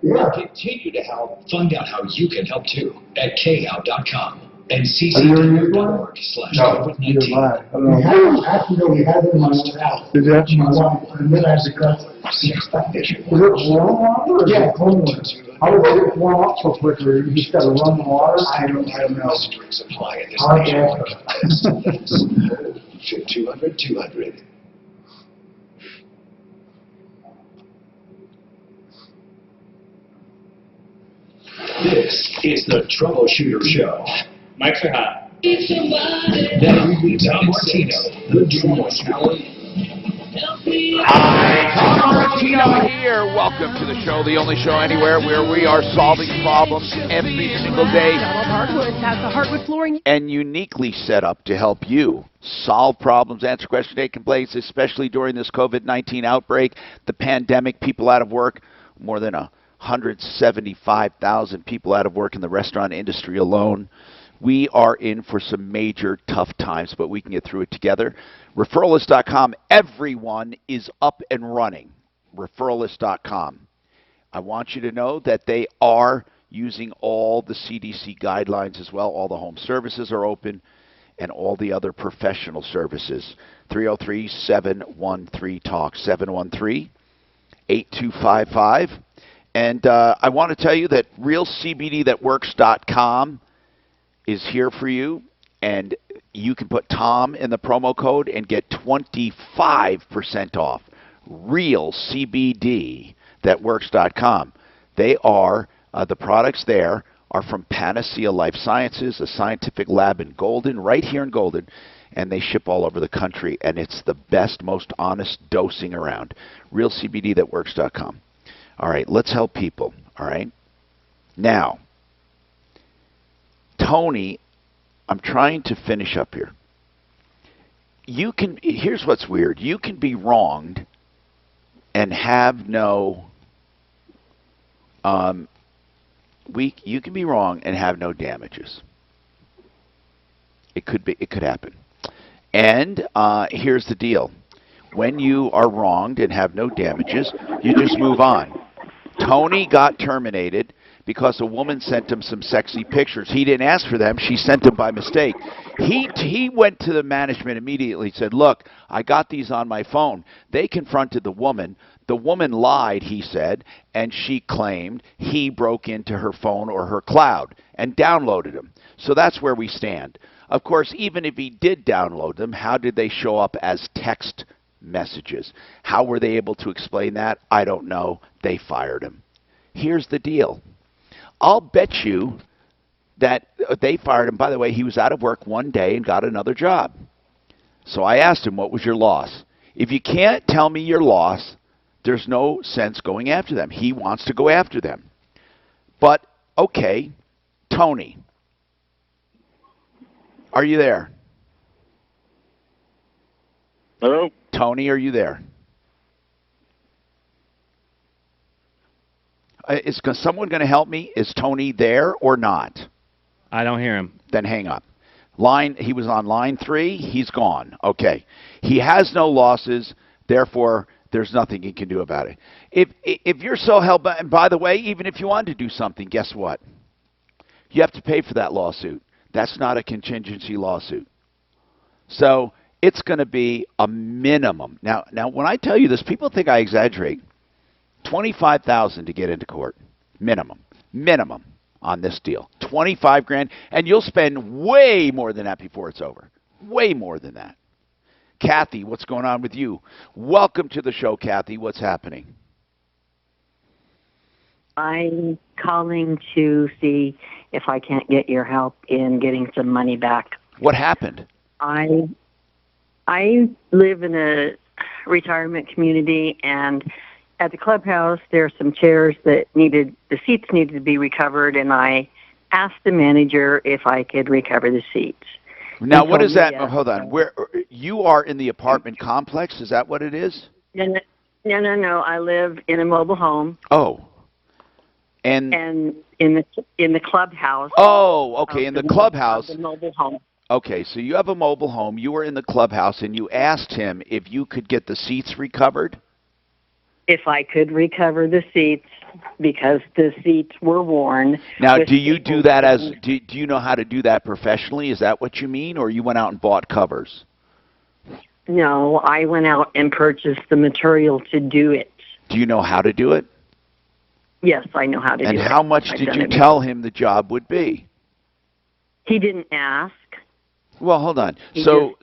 We'll continue to help. Find out how you can help too at khow.com and cc.org/COVID-19. Actually, no, we had it in my own house. Did you have My wife, and then I had to cut. Was it warm water or Yeah, cold water. How does it warm up so quickly? You just got to run the water? I don't know. Supply in this Hard nation. 200. This is the Troubleshooter Show. Mics are hot. Now, Tom Martino, the Troubleshooter. Hi, Tom Martino here. Welcome to the show, the only show anywhere where we are solving problems every single day. Hardwood has the hardwood flooring. And uniquely set up to help you solve problems, answer questions, take complaints, especially during this COVID-19 outbreak, the pandemic, people out of work, more than 175,000 people out of work in the restaurant industry alone. We are in for some major tough times, but we can get through it together. Referralist.com, everyone is up and running. Referralist.com. I want you to know that they are using all the CDC guidelines as well. All the home services are open and all the other professional services. 303-713-TALK, 713-8255. And I want to tell you that realcbdthatworks.com is here for you, and you can put Tom in the promo code and get 25% off. Realcbdthatworks.com. They are, the products there are from Panacea Life Sciences, a scientific lab in Golden, right here in Golden, and they ship all over the country, and it's the best, most honest dosing around. Realcbdthatworks.com. All right, let's help people, all right? Now, Tony, I'm trying to finish up here. Here's what's weird. You can be wronged and have no, you can be wrong and have no damages. It could happen. And here's the deal. when you are wronged and have no damages, you just move on. Tony got terminated because a woman sent him some sexy pictures. He didn't ask for them. She sent them by mistake. He went to the management immediately, said, look, I got these on my phone. They confronted the woman. The woman lied, he said, and she claimed he broke into her phone or her cloud and downloaded them. So that's where we stand. Of course, even if he did download them, how did they show up as text messages? How were they able to explain that? I don't know. They fired him. Here's the deal. I'll bet you that they fired him. By the way, he was out of work one day and got another job. So I asked him, what was your loss? If you can't tell me your loss, there's no sense going after them. He wants to go after them. But, okay, Tony, are you there? Hello? Tony, are you there? Is someone going to help me? Is Tony there or not? I don't hear him. Then hang up. He was on line 3. He's gone. Okay. He has no losses. Therefore, there's nothing he can do about it. If you're so hell-bent, and by the way, even if you wanted to do something, guess what? You have to pay for that lawsuit. That's not a contingency lawsuit. So it's going to be a minimum. Now, when I tell you this, people think I exaggerate. $25,000 to get into court, minimum on this deal. $25,000, and you'll spend way more than that before it's over. Way more than that. Kathy, what's going on with you? Welcome to the show, Kathy. What's happening? I'm calling to see if I can't get your help in getting some money back. What happened? I live in a retirement community, and at the clubhouse there are some chairs that the seats needed to be recovered, and I asked the manager if I could recover the seats. Now, what is that? Oh, hold on. Where you are in the apartment complex? Is that what it is? No. I live in a mobile home. Oh. And in the clubhouse. Oh, okay, in the clubhouse. The mobile home. Okay, so you have a mobile home. You were in the clubhouse, and you asked him if you could get the seats recovered? If I could recover the seats, because the seats were worn. Now, do you do that do you know how to do that professionally? Is that what you mean, or you went out and bought covers? No, I went out and purchased the material to do it. Do you know how to do it? Yes, I know how to do it. And how much did you tell him the job would be? He didn't ask. Well, hold on. So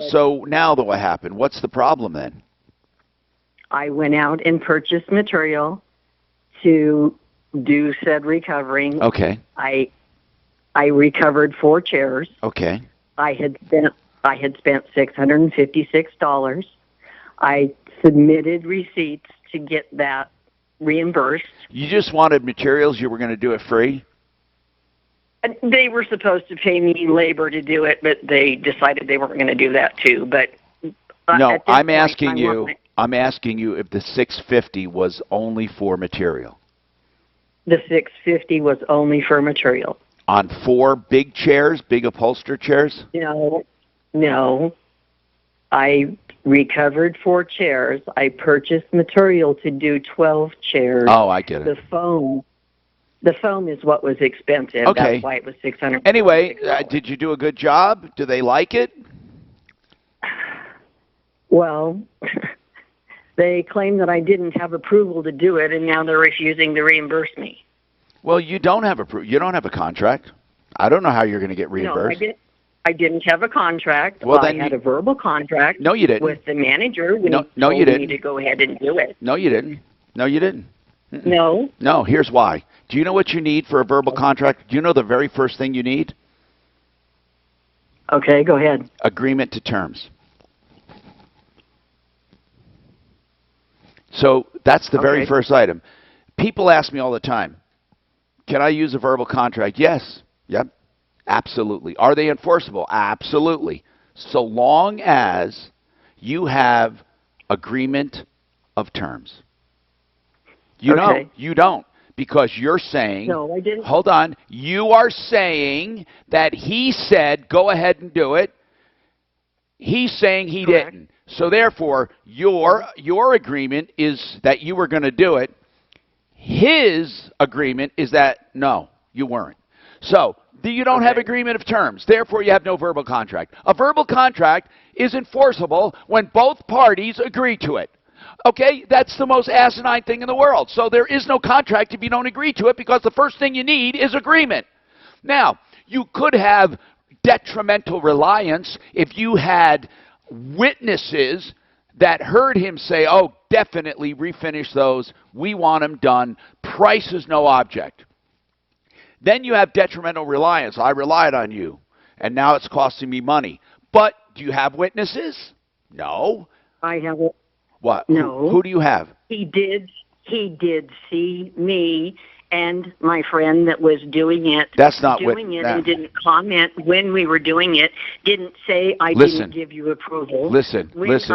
now what happened? What's the problem then? I went out and purchased material to do said recovering. Okay. I recovered 4 chairs. Okay. I had spent $656. I submitted receipts to get that reimbursed. You just wanted materials, you were going to do it free? They were supposed to pay me labor to do it, but they decided they weren't going to do that too. But no, I'm asking you if the $650 was only for material. The $650 was only for material. On 4 big chairs, big upholstered chairs? No. I recovered 4 chairs. I purchased material to do 12 chairs. Oh, I get it. The foam is what was expensive. Okay. That's why it was $600. Anyway, did you do a good job? Do they like it? Well, they claim that I didn't have approval to do it, and now they're refusing to reimburse me. Well, you don't have you don't have a contract. I don't know how you're going to get reimbursed. No, I didn't have a contract. Well, I had a verbal contract. No, you didn't. With the manager. When no, he told you didn't. me to go ahead and do it. No, you didn't. No, you didn't. Mm-mm. No. No, here's why. Do you know what you need for a verbal contract? Do you know the very first thing you need? Okay, go ahead. Agreement to terms. So that's the very first item. People ask me all the time, can I use a verbal contract? Yes. Yep. Absolutely. Are they enforceable? Absolutely. So long as you have agreement of terms. You don't. Because you're saying, no, I didn't. Hold on, you are saying that he said, go ahead and do it. He's saying he didn't. So therefore, your agreement is that you were going to do it. His agreement is that, no, you weren't. So you don't have agreement of terms. Therefore, you have no verbal contract. A verbal contract is enforceable when both parties agree to it. Okay? That's the most asinine thing in the world. So there is no contract if you don't agree to it, because the first thing you need is agreement. Now, you could have detrimental reliance if you had witnesses that heard him say, oh, definitely refinish those. We want them done. Price is no object. Then you have detrimental reliance. I relied on you, and now it's costing me money. But do you have witnesses? No. I have it. What? No. Who do you have? He did see me and my friend that was doing it. That's not doing it and didn't comment when we were doing it. Didn't say I didn't give you approval. Listen. That's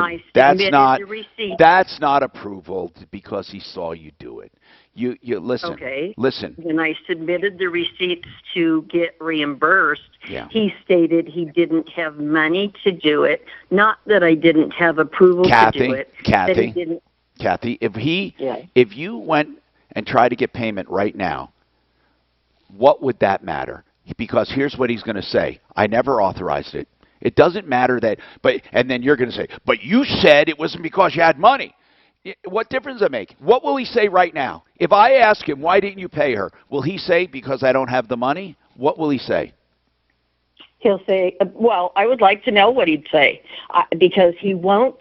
That's not approval because he saw you do it. You listen. Okay. Listen. When I submitted the receipts to get reimbursed, he stated he didn't have money to do it. Not that I didn't have approval to do it. Kathy, if you went and tried to get payment right now, what would that matter? Because here's what he's going to say. I never authorized it. It doesn't matter that, and then you're going to say, but you said it wasn't because you had money. What difference does it make? What will he say right now? If I ask him, why didn't you pay her? Will he say, because I don't have the money? What will he say? He'll say, well, I would like to know what he'd say, because he won't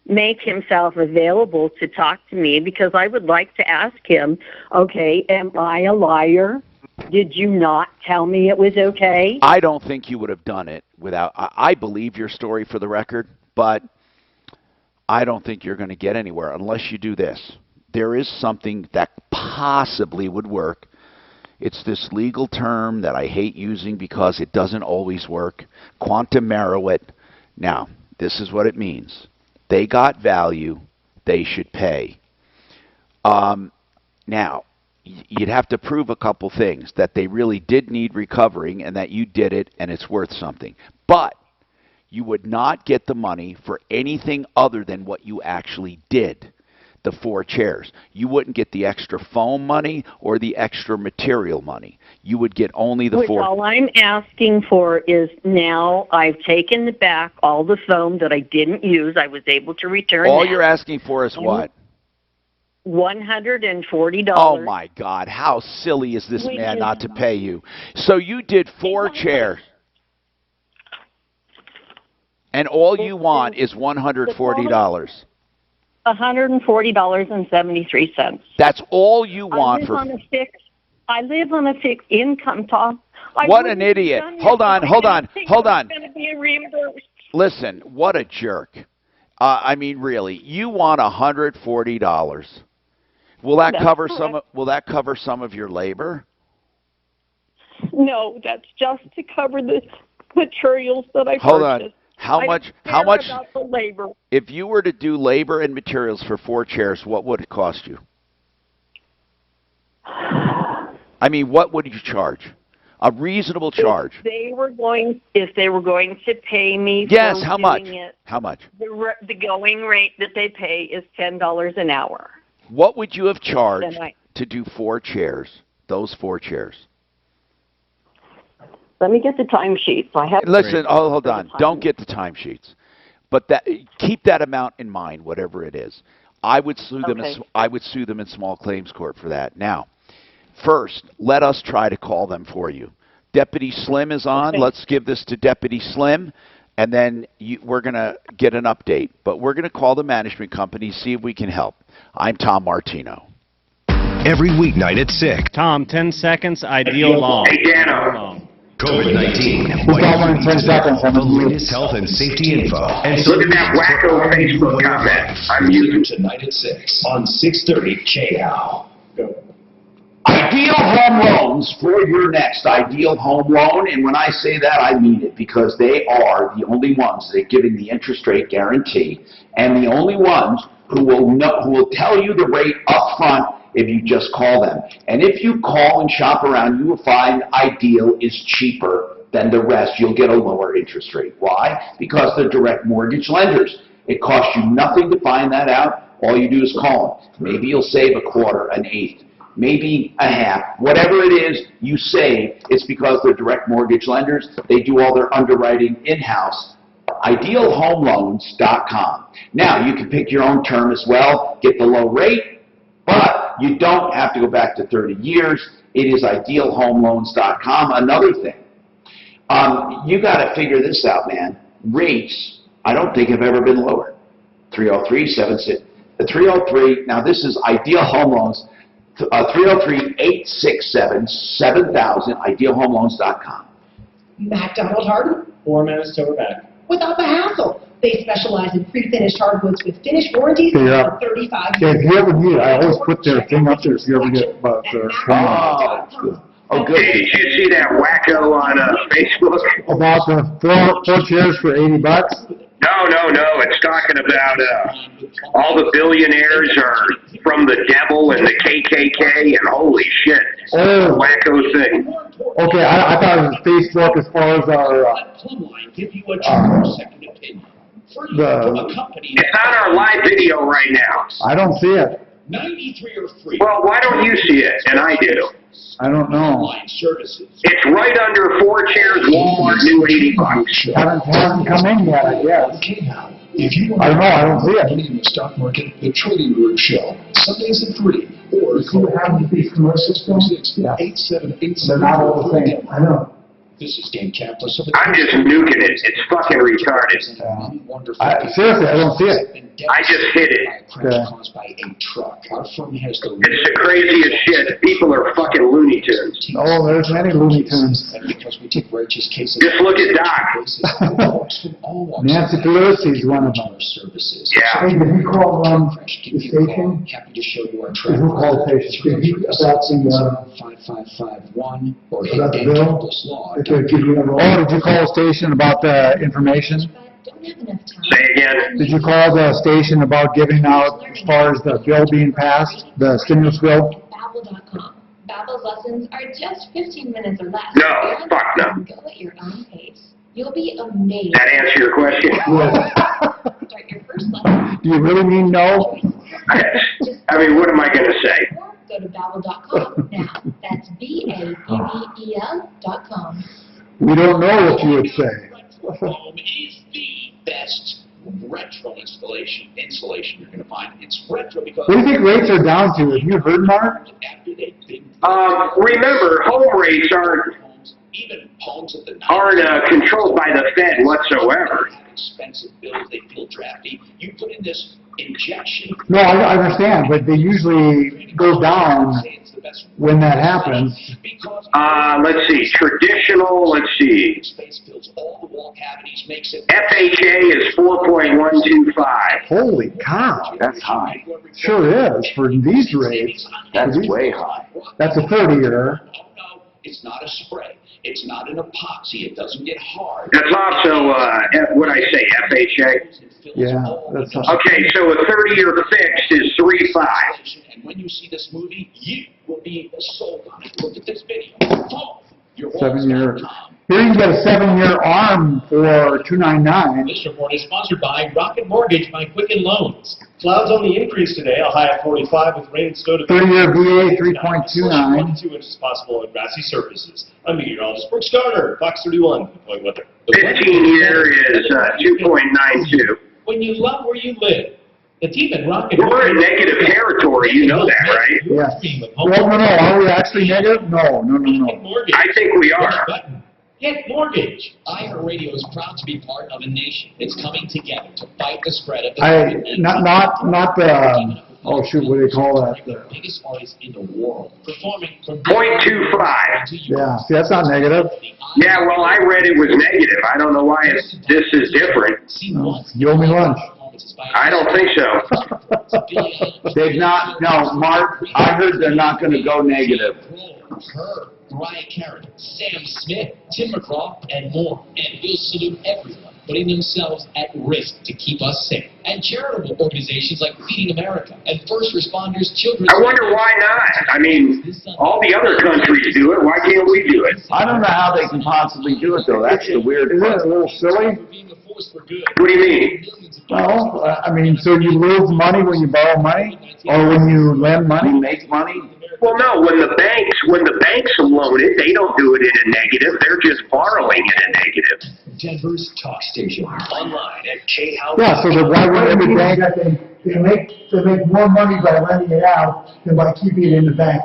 make himself available to talk to me, because I would like to ask him, okay, am I a liar? Did you not tell me it was okay? I don't think you would have done it without, I believe your story for the record, but I don't think you're going to get anywhere unless you do this. There is something that possibly would work. It's this legal term that I hate using because it doesn't always work. Quantum meruit. Now, this is what it means. They got value. They should pay. Now, you'd have to prove a couple things, that they really did need recovering and that you did it and it's worth something. But you would not get the money for anything other than what you actually did, the 4 chairs. You wouldn't get the extra foam money or the extra material money. You would get only the 4. All I'm asking for is, now I've taken back all the foam that I didn't use. I was able to return all that. You're asking for is what? $140. Oh, my God. How silly is this man not to pay you? So you did 4 chairs. And all you want is $140. $140.73. That's all you want for. I live on a fixed income, Tom. What an idiot! Hold on. Reimbursed. Listen, what a jerk! I mean, really, you want $140. Will that cover some? Will that cover some of your labor? No, that's just to cover the materials that I purchased. Hold on. How much? About the labor. If you were to do labor and materials for 4 chairs, what would it cost you? I mean, what would you charge? A reasonable charge. If they were going to pay me. Yes. For how much? It, how much? The going rate that they pay is $10 an hour. What would you have charged to do 4 chairs? Those 4 chairs. Let me get the timesheets. I have. Listen, hold on. Don't get the timesheets, but keep that amount in mind, whatever it is. I would sue them. I would sue them in small claims court for that. Now, first, let us try to call them for you. Deputy Slim is on. Let's give this to Deputy Slim, and then we're going to get an update. But we're going to call the management company, see if we can help. I'm Tom Martino. Every weeknight at 6. Tom, 10 seconds, ideal long. Hey, Dano. COVID-19. We'll call in 10 seconds. The latest health and safety info. And look at that wacko Facebook comment. I'm using tonight at 6 on 630 KHOW. Ideal home loans for your next ideal home loan. And when I say that, I mean it, because they are the only ones that are giving the interest rate guarantee, and the only ones who will tell you the rate up front if you just call them. And if you call and shop around, you will find Ideal is cheaper than the rest, you'll get a lower interest rate. Why? Because they're direct mortgage lenders. It costs you nothing to find that out. All you do is call them. Maybe you'll save a quarter, an eighth, maybe a half. Whatever it is you save, it's because they're direct mortgage lenders. They do all their underwriting in-house. IdealHomeLoans.com. Now, you can pick your own term as well, get the low rate, but you don't have to go back to 30 years. It is IdealHomeLoans.com. Another thing, you got to figure this out, man. Rates, I don't think have ever been lower. 303, now this is Ideal Home Loans, 303-867-7000, IdealHomeLoans.com. MacDonald Hardwood. 4 minutes till we're back. Without the hassle. They specialize in pre-finished hardwoods with finished warranties Yeah. for 35 Yeah, years. if you ever need it, I always put their thing up there if you ever get their Oh, good. Hey, did you see that wacko on Facebook? about the four chairs for $80. No. It's talking about all the billionaires are from the devil and the KKK, and holy shit. Oh. Wacko thing. Okay, I thought it was Facebook as far as our Give you a true second opinion. It's on our live video right now. I don't see it. 93 or free. Well, why don't you see it? And I do. I don't know. Online services. It's right under 4 chairs, Walmart, new $80. Hasn't come in yet, I guess. Okay, now, if you want I don't know, I don't see it. money in the stock market, the Trading Group Show, Sundays at 3, or You see what happens with these commercials? Yeah. 8787. They're not all the same. I know. This is Game Capitalist. I'm just nuking it. It's fucking retarded. Seriously, I don't see it. I just hit it. Okay. Caused by a truck. Our firm has the It's the craziest shit. People are fucking Looney Tunes. Oh, there's many Looney Tunes. because we take righteous cases. Just look at Doc. Nancy Pelosi's one of them. Services. Yeah. Hey, did you call the station? Happy to show you our Did you call the station? Did you about the 5551 or about the Game bill? Capitalist Law. If they give you a roll. Oh, did you call the station about the information? Say again. Did you call the station about giving out as far as the bill being passed, the stimulus bill? Babbel.com. Babbel's lessons are just 15 minutes or less. No, fuck no. Go at your own pace. You'll be amazed. That answer your question? Start your first lesson. Do you really mean no? I mean, what am I going to say? Go to Babbel.com now. That's BABBEL.com. We don't know what you would say. Home is the best retro insulation you're going to find. It's retro because... What do you think rates are down to? Have you heard, Mark? Remember, home rates aren't controlled by the Fed whatsoever. Expensive bills, they feel drafty. You put in this injection. No, I understand, but they usually go down when that happens. Let's see, traditional, let's see. Space fills all the wall cavities, makes it... FHA is 4.125. Holy cow. That's high. Sure is, for these rates. That's way high. That's a 30-year. No, it's not a spray. It's not an epoxy. It doesn't get hard. That's also, what I say, FHA? Yeah, that's Okay, so a 30-year fixed is 3.5. And when you see this movie, you will be sold on it. Look at this video. Oh, 7-year. Here you can get a 7-year ARM for $299. This report is sponsored by Rocket Mortgage by Quicken Loans. Clouds on the increase today, a high of 45 with rain and snow to 30-year VA 3.29. 22 inches possible on grassy surfaces. I'm meteorologist Brooks Garner, Fox 31. Point weather. 15-year is 2.92. When you love where you live, the team at Rocket We're in negative territory, you know that, right? Yes. Well, no, are we actually negative? No. I think we are. Get mortgage. iHeartRadio is proud to be part of a nation that's coming together to fight the spread of the Not the, oh shoot, what do they call that? The biggest artists in the world performing from 0.25. Yeah, see, that's not negative. Yeah, well, I read it was negative. I don't know why this is different. You owe me lunch. I don't think so. They've not, no, Mark, I heard they're not going to go negative. Her, Mariah Carey, Sam Smith, Tim McGraw, and more. And we'll salute everyone putting themselves at risk to keep us safe. And charitable organizations like Feeding America and first responders, children. I wonder why not. I mean, all the other countries do it. Why can't we do it? I don't know how they can possibly do it, though. That's the weird Isn't part. it a little silly? What do you mean? Well, I mean, so you lose money when you borrow money, or when you lend money? You make money? Well, no. When the banks loan it, they don't do it in a negative. They're just borrowing in a negative. Denver's talk station. Online at khow. Yeah, so then why would every bank? They make more money by lending it out than by keeping it in the bank.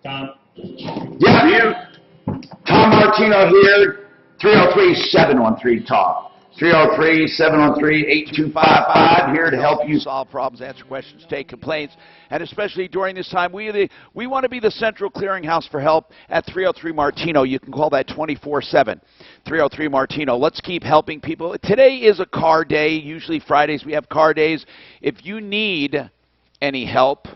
Yeah. Tom Martino here, 303-713-TALK. 303-713-8255, here to help you solve problems, answer questions, take complaints, and especially during this time, we want to be the central clearinghouse for help at 303-MARTINO. You can call that 24/7, 303-MARTINO. Let's keep helping people. Today is a car day. Usually Fridays we have car days. If you need any help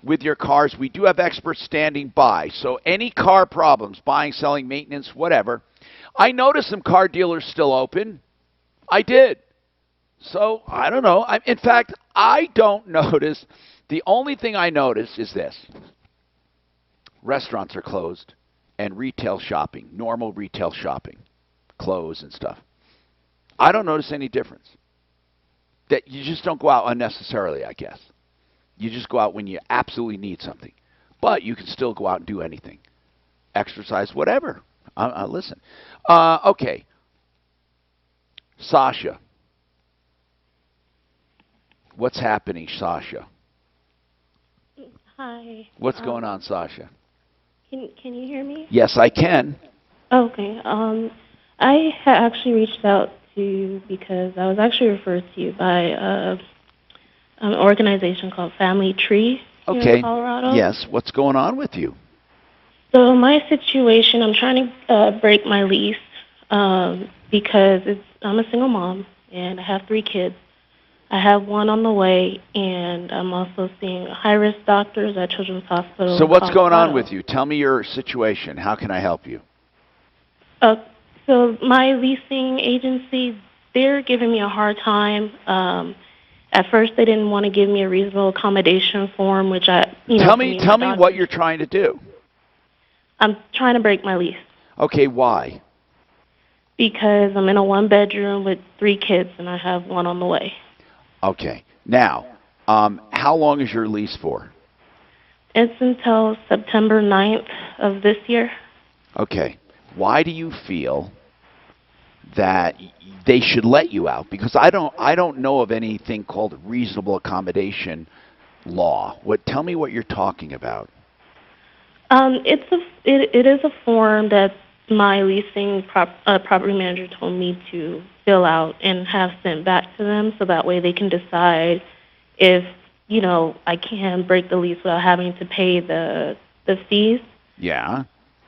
with your cars, we do have experts standing by. So any car problems, buying, selling, maintenance, whatever. I noticed some car dealers still open. I did. So, I don't know. In fact, I don't notice. The only thing I notice is this. Restaurants are closed and retail shopping, normal retail shopping, clothes and stuff. I don't notice any difference. That you just don't go out unnecessarily, I guess. You just go out when you absolutely need something. But you can still go out and do anything. Exercise, whatever. Listen. Okay. Sasha. What's happening, Sasha? Hi. What's going on, Sasha? Can you hear me? Yes, I can. Okay. I had actually reached out to you because I was actually referred to you by an organization called Family Tree here in Colorado. Yes. What's going on with you? So my situation, I'm trying to break my lease because I'm a single mom and I have 3 kids. I have one on the way, and I'm also seeing high-risk doctors at Children's Hospital. So what's going on with you? Tell me your situation. How can I help you? So my leasing agency, they're giving me a hard time. At first, they didn't want to give me a reasonable accommodation form, which Tell me what you're trying to do. I'm trying to break my lease. Okay, why? Because I'm in a 1-bedroom with 3 kids, and I have one on the way. Okay. Now, how long is your lease for? It's until September 9th of this year. Okay. Why do you feel that they should let you out? Because I don't know of anything called reasonable accommodation law. Tell me what you're talking about. It is a form that my leasing property manager told me to fill out and have sent back to them, so that way they can decide if I can break the lease without having to pay the fees. Yeah.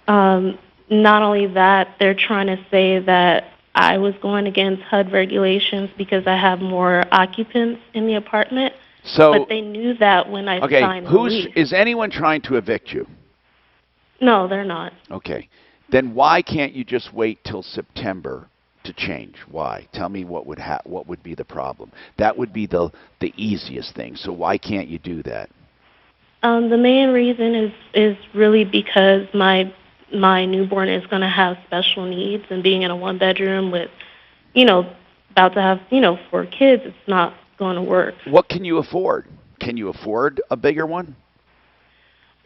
Not only that, they're trying to say that I was going against HUD regulations because I have more occupants in the apartment. But they knew that when I signed the lease. Is anyone trying to evict you? No, they're not. Okay. Then why can't you just wait till September to change? Why? Tell me what would be the problem. That would be the easiest thing. So why can't you do that? The main reason is really because my newborn is going to have special needs, and being in a 1-bedroom with, about to have, 4 kids, it's not going to work. What can you afford? Can you afford a bigger one?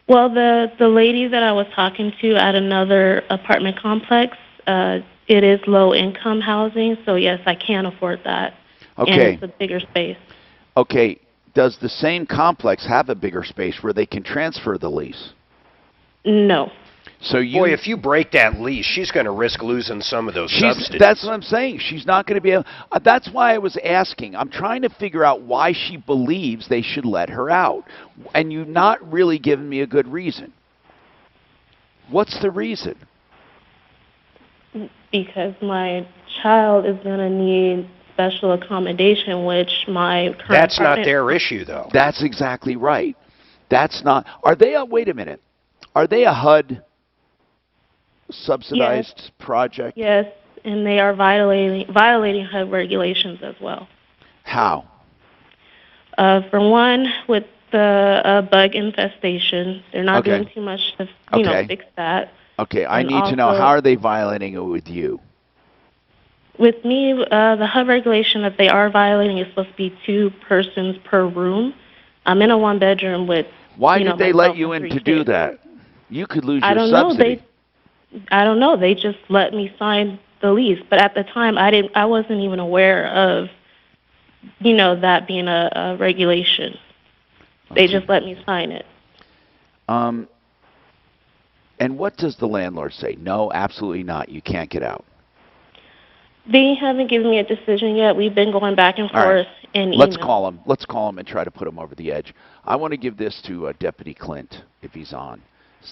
Well, the lady that I was talking to at another apartment complex, it is low-income housing, so yes, I can afford that. Okay. And it's a bigger space. Okay. Does the same complex have a bigger space where they can transfer the lease? No. So Boy, if you break that lease, she's going to risk losing some of those subsidies. That's what I'm saying. She's not going to be able... that's why I was asking. I'm trying to figure out why she believes they should let her out. And you've not really given me a good reason. What's the reason? Because my child is going to need special accommodation, which my current That's not their issue, though. That's exactly right. That's not... Are they a... Wait a minute. Are they a HUD... subsidized project? Yes, and they are violating HUD regulations as well. How? For one, with the bug infestation, they're not doing too much to fix that. Okay, I And need to know, also- how are they violating it with you? With me, the HUD regulation that they are violating is supposed to be 2 persons per room. I'm in a 1-bedroom with. Why did they let you in to do kids. that? You could lose I your don't subsidy. know. I don't know. They just let me sign the lease, but at the time, I wasn't even aware of, that being a regulation. They just let me sign it. And what does the landlord say? No, absolutely not. You can't get out. They haven't given me a decision yet. We've been going back and forth in email. Let's call him. Let's call him and try to put him over the edge. I want to give this to Deputy Clint, if he's on.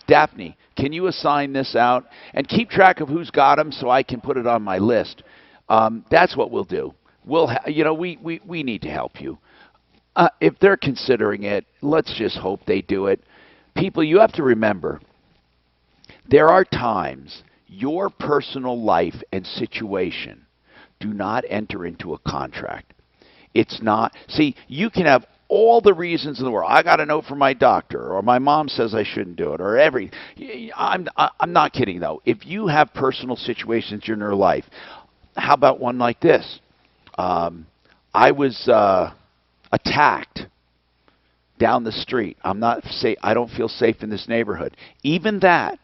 Daphne, can you assign this out? And keep track of who's got him so I can put it on my list. That's what we'll do. We need to help you. If they're considering it, let's just hope they do it. People, you have to remember, there are times your personal life and situation do not enter into a contract. It's not. See, you can have all the reasons in the world. I got a note from my doctor, or my mom says I shouldn't do it, or I'm not kidding, though. If you have personal situations in your life, how about one like this? I was attacked down the street. I don't feel safe in this neighborhood. Even that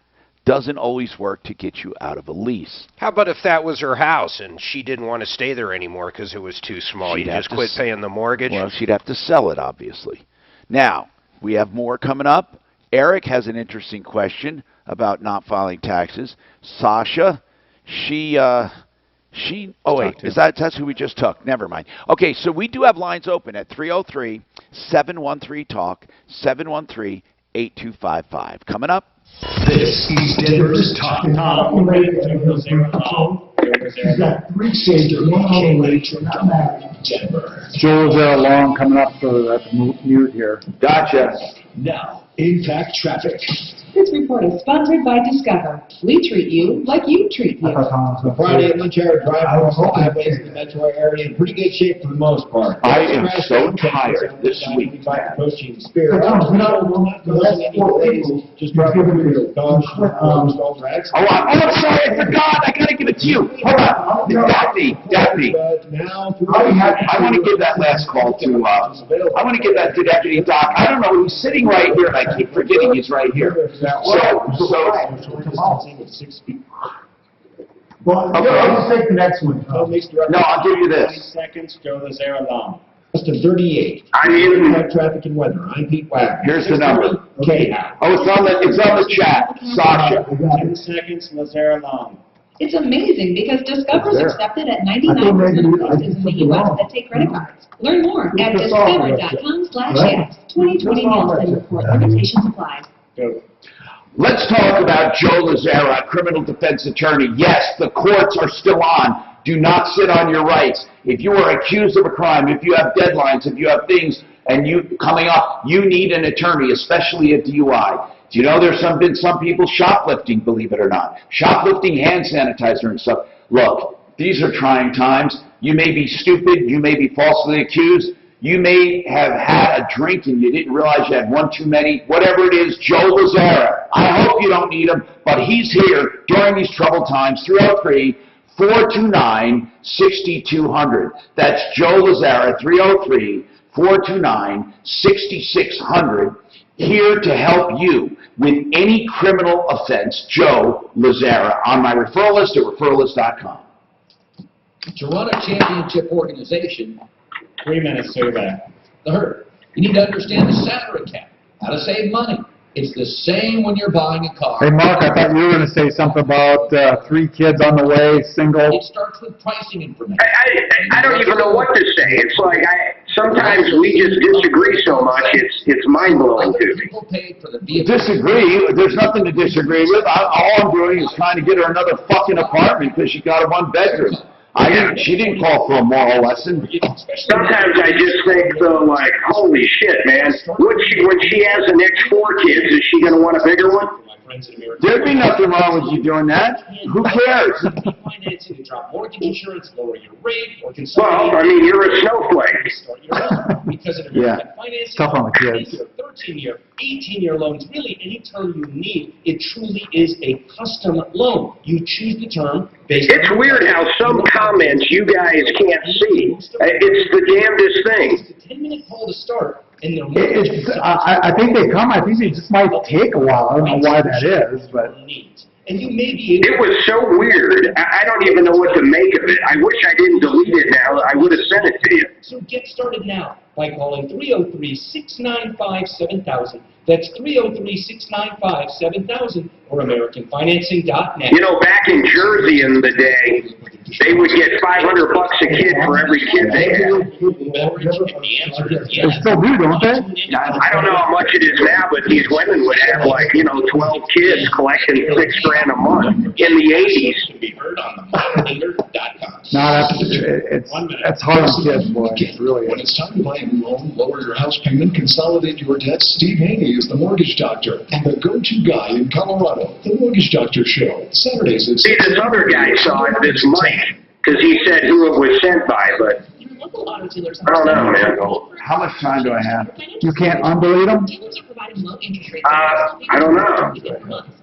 doesn't always work to get you out of a lease. How about if that was her house and she didn't want to stay there anymore because it was too small? You just quit paying the mortgage? Well, she'd have to sell it, obviously. Now, we have more coming up. Eric has an interesting question about not filing taxes. Sasha, that's who we just took. Never mind. Okay, so we do have lines open at 303-713-TALK, 713-8255. Coming up. This is Denver's Top. She's got 3 kids, one overweight, not married. Denver. Joe Lazaro Long coming up for mute here. Gotcha. Now, Impact Traffic. This report is sponsored by Discover. We treat you like you treat you. The Friday at Lunch Hour drive along the highways in the metro area in pretty good shape for the most part. I am so tired this week. Approaching Spear. Not causing any delays. Just driving through the Dodge tracks. Oh, I'm sorry, I forgot. I gotta give it to you. Hold on. Daphne. I want to give that last call to, I want to give that to Deputy Doc. I don't know, he's sitting right here, and I keep forgetting he's right here. Well, I'll take the next one. No, I'll give you this. 20 seconds, Joe Lazaro Long. Just a 38. I'm in. Traffic and weather. I'm Pete Wagner. Here's the number. Okay. Oh, it's on the chat. Sasha. 10 seconds, Lazaro Long. It's amazing because Discover's accepted at 99% of places in the U.S. that take credit cards. Learn more at discover.com/yes. 2020 Nielsen report. Limitations apply. Go. Let's talk about Joe Lazaro, criminal defense attorney. Yes, the courts are still on. Do not sit on your rights. If you are accused of a crime, if you have deadlines, if you have things and you coming up, you need an attorney, especially a DUI. Do you know there's been some people shoplifting, believe it or not? Shoplifting hand sanitizer and stuff. Look, these are trying times. You may be stupid. You may be falsely accused. You may have had a drink and you didn't realize you had one too many. Whatever it is, Joe Lazaro. I hope you don't need him, but he's here during these troubled times. 303-429-6200. That's Joe Lazaro, 303-429-6600. Here to help you with any criminal offense, Joe Lazaro. On my referral list at referrallist.com. To run a championship organization, 3 minutes, say that. The hurt. You need to understand the salary cap, how to save money. It's the same when you're buying a car. Hey, Mark, I thought you were going to say something about 3 kids on the way, single. It starts with pricing information. I don't even know what to say. It's like sometimes we just disagree so much. It's mind blowing to me. Disagree? There's nothing to disagree with. All I'm doing is trying to get her another fucking apartment because she got a 1-bedroom. She didn't call for a moral lesson. Sometimes I just think, though, holy shit, man. When she has the next 4 kids, is she going to want a bigger one? friends at American There'd be nothing wrong with you doing that. Who cares? Financing to drop mortgage insurance, lower your rate, or Well, I mean, you're a snowflake. start your own. Because in Yeah. American financing, Tough on the kids. 13-year, 18-year loans, really any term you need, it truly is a custom loan. You choose the term based on... It's weird how some comments you guys can't see. It's the damnedest thing. It's a 10-minute call to start, and they're mortgage I think they come. I think they just might take a while. I don't know why that is, but. And you may be able It was so weird. I don't even know what to make of it. I wish I didn't delete it now. I would have sent it to you. So get started now by calling 303-695-7000. That's 303-695-7000 or AmericanFinancing.net. You know, back in Jersey in the day, they would get $500 a kid for every kid they had. They still do, don't they? I don't know how much it is now, but these women would have 12 kids collecting $6,000 a month in the 80s. Can be heard on themoderleader.com. No, that's hard on kids, boy. It really When is. it's time to buy a new home, lower your house payment, consolidate your debts, Steve Haney is the mortgage doctor and the go-to guy in Colorado. The Mortgage Doctor Show, Saturdays at See, this other guy saw it, this Mike, because he said who it was sent by, but Local auto dealers I don't know, man. How much time do I have? You can't undelete them? Dealers are providing low interest rates. I don't know.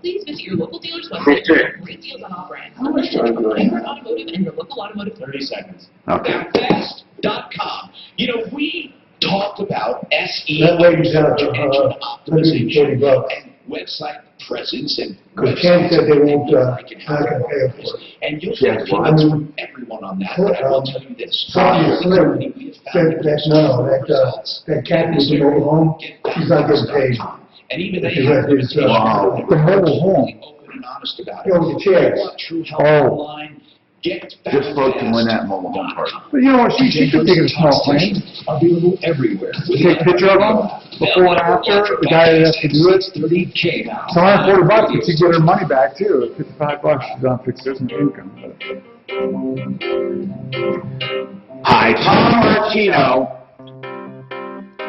Please visit your local dealer's Let's website see. for great deals on all brands. Automotive and your local automotive. 30 seconds. Okay. Fast.com. You know, we talked about SEO, That lady's search got, engine optimization, $140. and website presence, and Because Ken said they won't, websites that not gonna pay for it. and you'll Yeah, get well, comments from everyone on that, but I will tell you this. Sonia Slim said that, that Kathy was a mobile home, she's not getting paid. And even they Because have it's, Wow. The mobile home. open and honest about You know, the chairs. True Health Oh. Online. Get This folk can win that mobile home party. But you know what? She could take it a small claim. available everywhere. Take a picture of them before and after. The guy that has to do it. $30K now. It's $140, but she get her money back too. $55, she's done fixed business income. Hi, Tom Martino.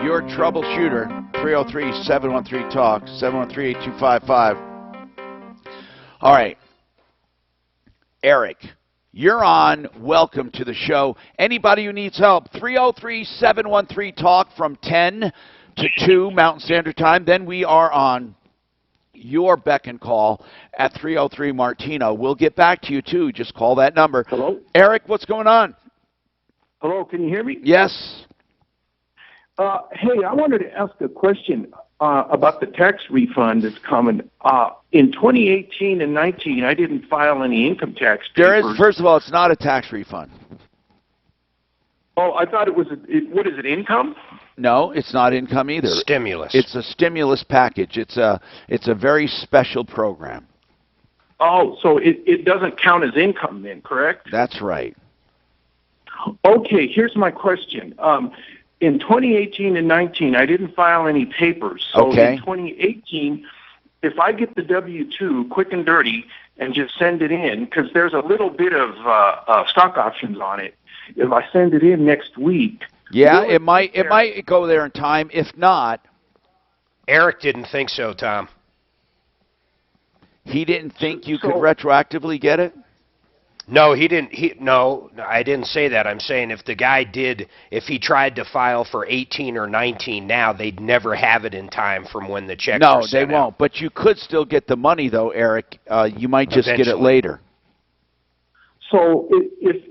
Your troubleshooter, 303-713-TALK, 713-8255. All right. Eric, you're on. Welcome to the show. Anybody who needs help, 303-713-TALK from 10 to 2 Mountain Standard Time. Then we are on your beck and call at 303-MARTINO. We'll get back to you, too. Just call that number. Hello? Eric, what's going on? Hello, can you hear me? Yes. Hey, I wanted to ask a question about the tax refund that's coming. In 2018 and 19, I didn't file any income tax papers. There is, first of all, it's not a tax refund. Oh, I thought it was, what is it, income? No, it's not income either. Stimulus. It's a stimulus package. It's a very special program. Oh, so it doesn't count as income then, correct? That's right. Okay, here's my question. In 2018 and 19, I didn't file any papers. So Okay. in 2018, if I get the W-2 quick and dirty and just send it in, because there's a little bit of stock options on it, if I send it in next week. Yeah, it might go there in time. If not, Eric didn't think so, Tom. he didn't think you could retroactively get it? No, he didn't. No, I didn't say that. I'm saying if the guy did, if he tried to file for 18 or 19 now, they'd never have it in time from when the checks No, are they sent won't. out. But you could still get the money, though, Eric. You might just get it Eventually. later. So if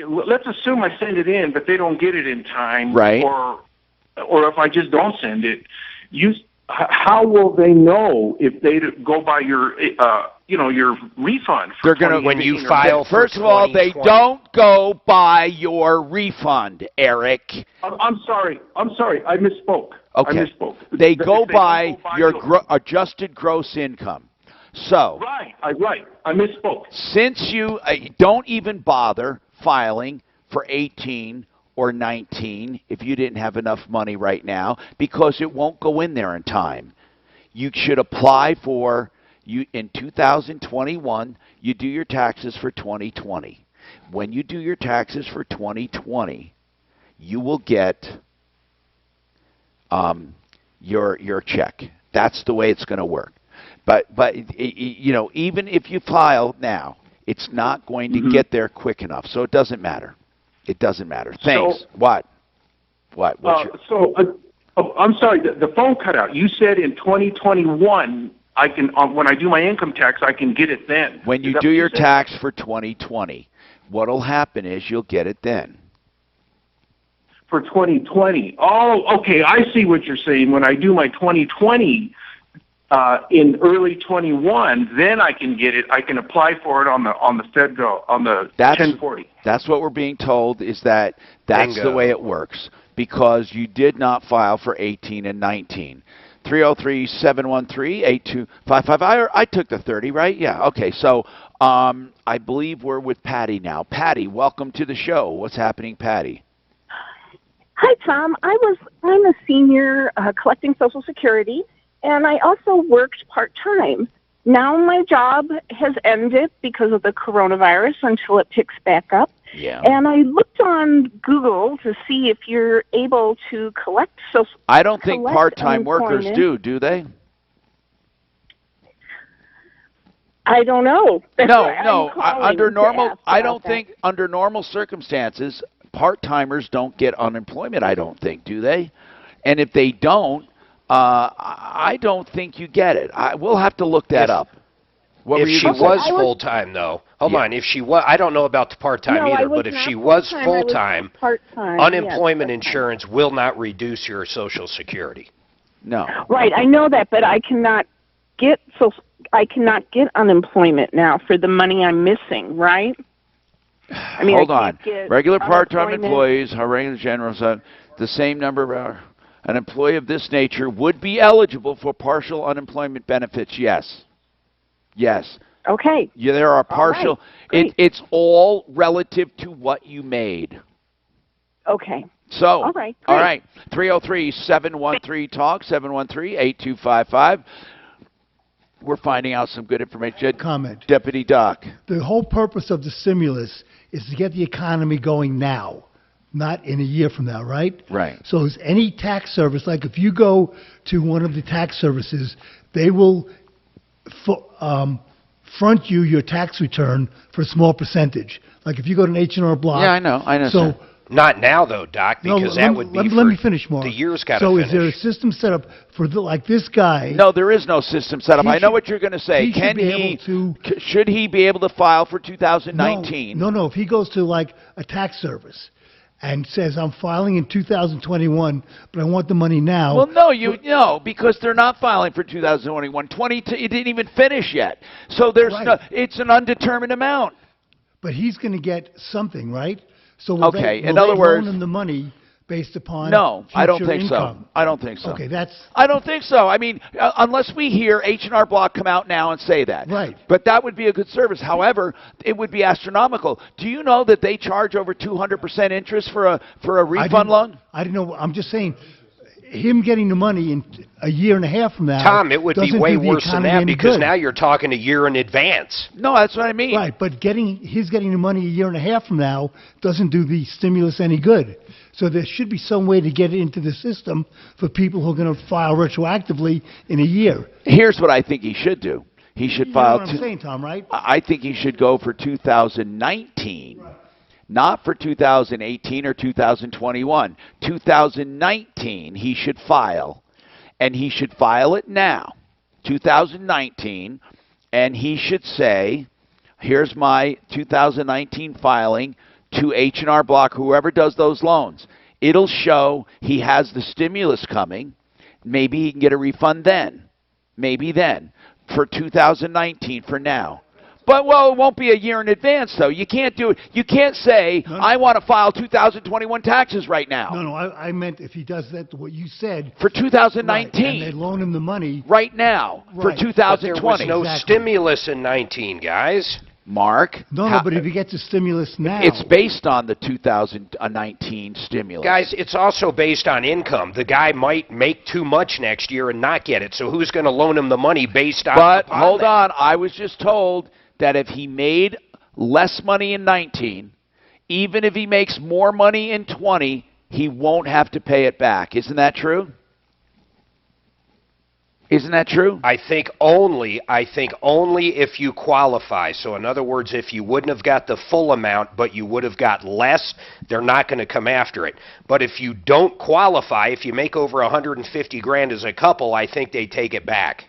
let's assume I send it in, but they don't get it in time, Right. Or if I just don't send it, how will they know if they go by your your refund? They're gonna when you file for First of all, they 2020. don't go by your refund, Eric. I'm sorry. I misspoke. Okay. I misspoke. They If go don't by your your adjusted gross income. So, right. I misspoke. since you don't even bother filing for 18 or 19 if you didn't have enough money right now, because it won't go in there in time, you should apply for in 2021. You do your taxes for 2020. When you do your taxes for 2020, you will get your check. That's the way it's going to work. But you know, even if you file now, it's not going to get there quick enough. So it doesn't matter. It doesn't matter. Thanks. What? What's your... I'm sorry, the phone cut out. You said in 2021, I can, when I do my income tax, I can get it then. When you do your tax for 2020, what'll happen is you'll get it then. For 2020. Oh, okay. I see what you're saying. When I do my 2020 in early 21, then I can get it. I can apply for it on the federal, on the 1040. That's what we're being told, is that that's Bingo. the way it works, because you did not file for 18 and 19. 303-713-8255. I took the 30, right? Yeah, okay. So I believe we're with Patty now. Patty, welcome to the show. What's happening, Patty? Hi, Tom. I'm a senior collecting Social Security, and I also worked part-time. Now my job has ended because of the coronavirus until it picks back up. Yeah. And I looked on Google to see if you're able to collect social. I don't think part-time workers do they? I don't know. No. Under normal, I don't think under normal circumstances, part-timers don't get unemployment. I don't think, do they? And if they don't, I don't think you get it. We'll have to look that up. If she was full-time, though, hold on. If she was, I don't know about the part-time either, but if she was full-time, unemployment insurance will not reduce your Social Security. No. Right, I know that, but I cannot get unemployment now for the money I'm missing, right? I mean, hold I on. can't get Regular part-time unemployment. employees, our regular generals, the same number of hours. An employee of this nature would be eligible for partial unemployment benefits. Yes. Yes. Okay. Yeah, there are partial. Right. It's all relative to what you made. Okay. So, all right. All right. 303-713-TALK, 713-8255. We're finding out some good information. Comment. Deputy Doc. The whole purpose of the stimulus is to get the economy going now, not in a year from now, right? Right. So is any tax service, like if you go to one of the tax services, they will front you your tax return for a small percentage. Like if you go to an H&R Block. Yeah, I know. So not now, though, Doc, because that would be let me finish, Mark. The year's got to So finish. is there a system set up for like this guy? No, there is no system set up. I know what you're going to say. Should he be able to file for 2019? No. If he goes to like a tax service and says, I'm filing in 2021, but I want the money now. Well, no, because they're not filing for 2021. It didn't even finish yet. So it's an undetermined amount. But he's going to get something, right? So will in other words, loan him the money based upon No, I don't think income? so. I don't think so. Okay, I don't think so. I mean, unless we hear H&R Block come out now and say that. Right. But that would be a good service. However, it would be astronomical. Do you know that they charge over 200% interest for a refund loan? I didn't know. I'm just saying, him getting the money in a year and a half from now. Tom, it would be way worse than that because good. now you're talking a year in advance. No, that's what I mean. Right, but his getting the money a year and a half from now doesn't do the stimulus any good. So there should be some way to get it into the system for people who are going to file retroactively in a year. Here's what I think he should do. He should file. You know what I'm saying, Tom, right? I think he should go for 2019. Right. Not for 2018 or 2021. 2019 he should file, and he should file it now, 2019, and he should say, here's my 2019 filing to H&R Block, whoever does those loans. It'll show he has the stimulus coming. Maybe he can get a refund then. Maybe then. For 2019, for now. But, well, it won't be a year in advance, though. You can't do it. You can't say, I want to file 2021 taxes right now. No, I meant if he does that, what you said. For 2019. Right, and they loan him the money. Right now. For 2020. But there was no stimulus in 19, guys. Mark. No, but if he gets a stimulus now. It's based on the 2019 stimulus. Guys, it's also based on income. The guy might make too much next year and not get it. So who's going to loan him the money based on But hold on. I was just told that if he made less money in 19, even if he makes more money in 20, he won't have to pay it back. Isn't that true? Isn't that true? I think only if you qualify. So in other words, if you wouldn't have got the full amount, but you would have got less, they're not going to come after it. But if you don't qualify, if you make over 150 grand as a couple, I think they take it back.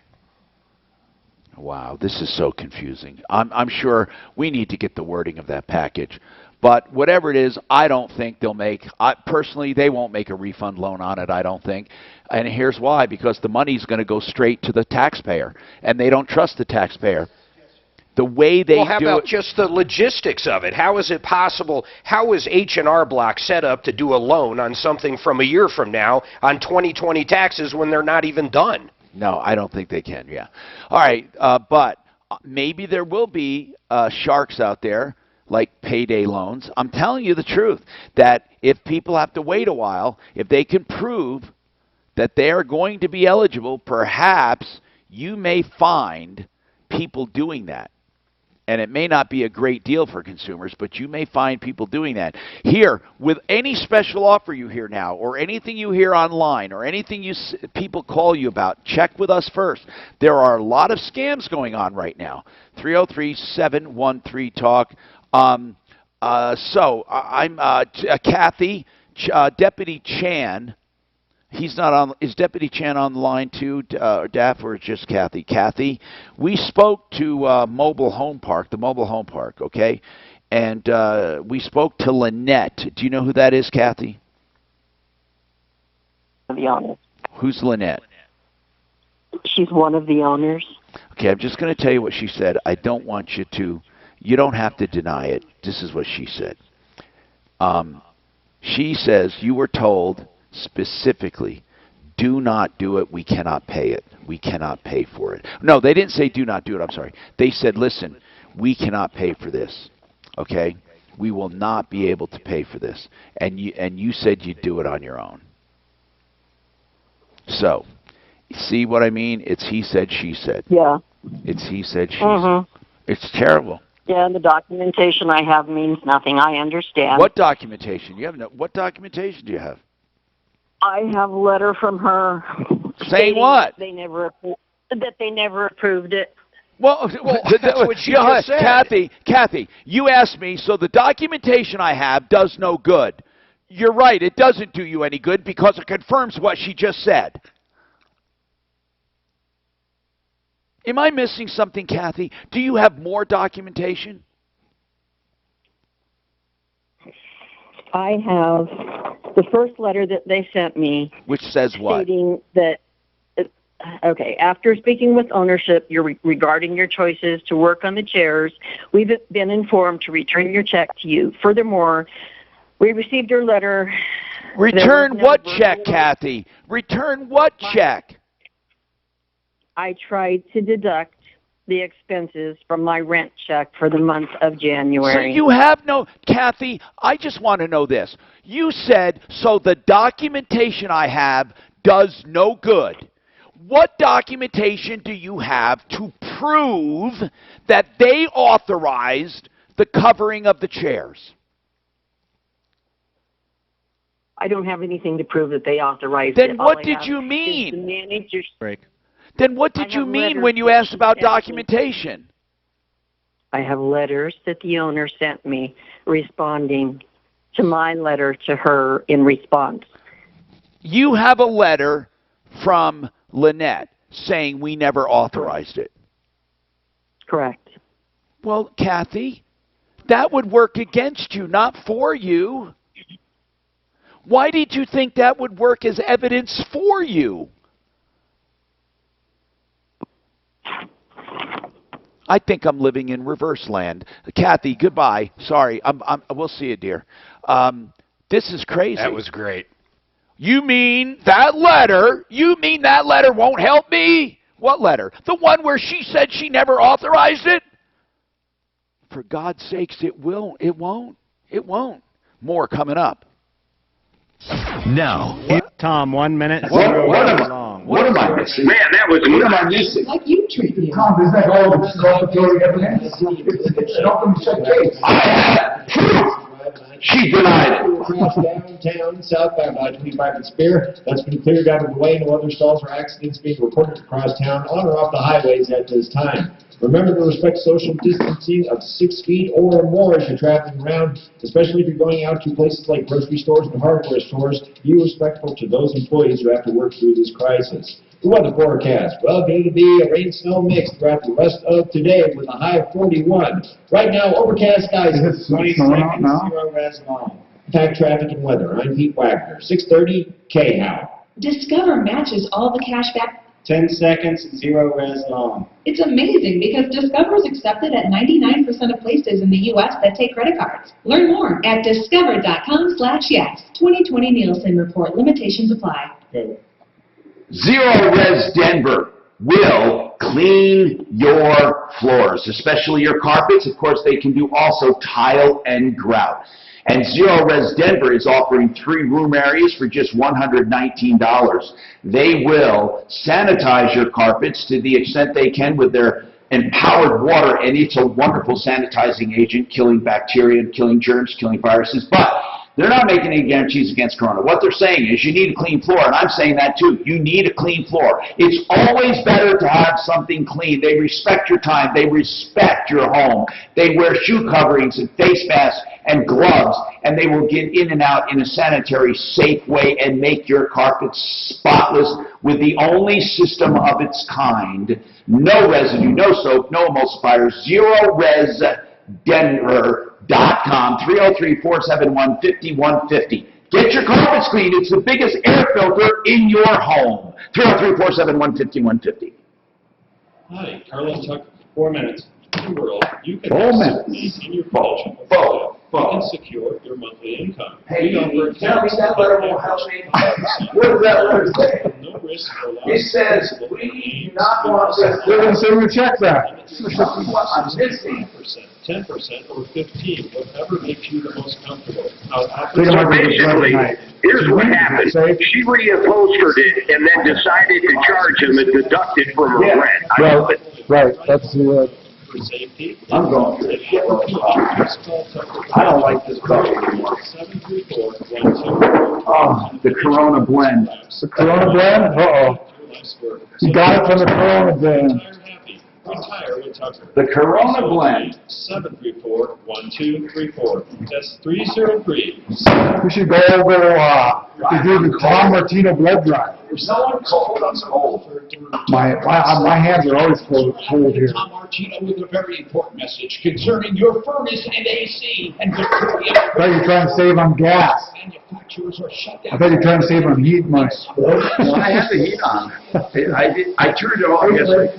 Wow, this is so confusing. I'm sure we need to get the wording of that package. But whatever it is, I don't think they'll make, personally, they won't make a refund loan on it, I don't think. And here's why, because the money's going to go straight to the taxpayer, and they don't trust the taxpayer. The way they how do about it, just the logistics of it? How is it possible? How is H&R Block set up to do a loan on something from a year from now on 2020 taxes when they're not even done? No, I don't think they can, yeah. All right, but maybe there will be sharks out there like payday loans. I'm telling you the truth, that if people have to wait a while, if they can prove that they are going to be eligible, perhaps you may find people doing that. And it may not be a great deal for consumers, but you may find people doing that. Here, with any special offer you hear now, or anything you hear online, or anything people call you about, check with us first. There are a lot of scams going on right now. 303-713-TALK. Kathy, Deputy Chan. He's not on. Is Deputy Chan on the line too, Daff, or just Kathy? Kathy, we spoke to Mobile Home Park, the Mobile Home Park, okay? And we spoke to Lynette. Do you know who that is, Kathy? The owners. Who's Lynette? She's one of the owners. Okay, I'm just going to tell you what she said. I don't want you to. You don't have to deny it. This is what she said. She says you were told specifically, do not do it, we cannot pay it. We cannot pay for it. No, they didn't say do not do it, I'm sorry. They said, listen, we cannot pay for this, okay? We will not be able to pay for this. And you said you'd do it on your own. So, see what I mean? It's he said, she said. Yeah. It's he said, she said. It's terrible. Yeah, and the documentation I have means nothing. I understand. What documentation? You have no. What documentation do you have? I have a letter from her saying what? They never approved it. Well, that's what she just said. Kathy, you asked me, so the documentation I have does no good. You're right, it doesn't do you any good because it confirms what she just said. Am I missing something, Kathy? Do you have more documentation? I have the first letter that they sent me. Which says what? Stating that, okay, after speaking with ownership regarding your choices to work on the chairs, we've been informed to return your check to you. Furthermore, we received your letter. Return what check, Kathy? Return what check? I tried to deduct the expenses from my rent check for the month of January. So you have no, Kathy, I just want to know this. You said, so the documentation I have does no good. What documentation do you have to prove that they authorized the covering of the chairs? I don't have anything to prove that they authorized it. Then what did you mean? The manager's break. Then what did you mean when you asked about documentation? I have letters that the owner sent me responding to my letter to her in response. You have a letter from Lynette saying we never authorized it. Correct. Well, Kathy, that would work against you, not for you. Why did you think that would work as evidence for you? I think I'm living in reverse land. Kathy, goodbye. Sorry, we'll see you, dear. This is crazy. That was great. You mean that letter? You mean that letter won't help me? What letter? The one where she said she never authorized it? For God's sakes, it will. It won't. It won't. More coming up. No. Tom, 1 minute. What am I missing? Man, that was what am I missing? Like you treat me. Tom, isn't that all exculpatory evidence? It's an open shut case. I have proof. She denied it. Across downtown, southbound I-25 and Spear. That's been cleared out of the way. No other stalls or accidents being reported across town on or off the highways at this time. Remember to respect social distancing of 6 feet or more as you're traveling around, especially if you're going out to places like grocery stores and hardware stores. Be respectful to those employees who have to work through this crisis. The weather forecast. Well, going to be a rain-snow mix throughout the rest of today with a high of 41. Right now, overcast skies. 20 seconds, 0 res long. Pack traffic and weather. I'm Pete Wagner. 6:30 K-How. Discover matches all the cash back. 10 seconds, 0 res long. It's amazing because Discover is accepted at 99% of places in the U.S. that take credit cards. Learn more at discover.com/yes. 2020 Nielsen Report. Limitations apply. Okay. Zero Res Denver will clean your floors, especially your carpets. Of course, they can do also tile and grout. And Zero Res Denver is offering 3 room areas for just $119. They will sanitize your carpets to the extent they can with their empowered water, and it's a wonderful sanitizing agent, killing bacteria, killing germs, killing viruses. But they're not making any guarantees against corona. What they're saying is you need a clean floor, and I'm saying that too. You need a clean floor. It's always better to have something clean. They respect your time. They respect your home. They wear shoe coverings and face masks and gloves, and they will get in and out in a sanitary, safe way and make your carpets spotless with the only system of its kind. No residue, no soap, no emulsifiers. Zero Res Denver.com, 303-471-5150. Get your carpets cleaned. It's the biggest air filter in your home. 303-471-5150. Hi, Carlos Tucker. 4 minutes. In the world, you can 4 have minutes. certainty in your possession of data. You can secure your monthly income. Hey, We offer tell me that letter will help me. What does that letter say? No risk or loss. It says, we do not want this. They're going to send you a check back. I'm missing. 10% or 15%, whatever makes you the most comfortable. So basically, here's what happened. She reupholstered it and then decided to charge him and deduct it from her rent. Right. That's For safety, I'm going to shit with the car. I don't like this car anymore. 734-12. Oh, the Corona blend. the Corona blend? Uh-oh. You got it from the Corona blend. Retire with Tucker. The Corona blend. 734-1234. That's 303. We should go over to do the Tom Martino blood drive. If someone cold, I'm cold. My hands are always cold here. Tom Martino with a very important message concerning your furnace and AC and Victoria. I thought you were trying to save on gas. Manufacturers are shut down. I thought you were trying to save on heat money. Well, I have the heat on. I turned it off yesterday.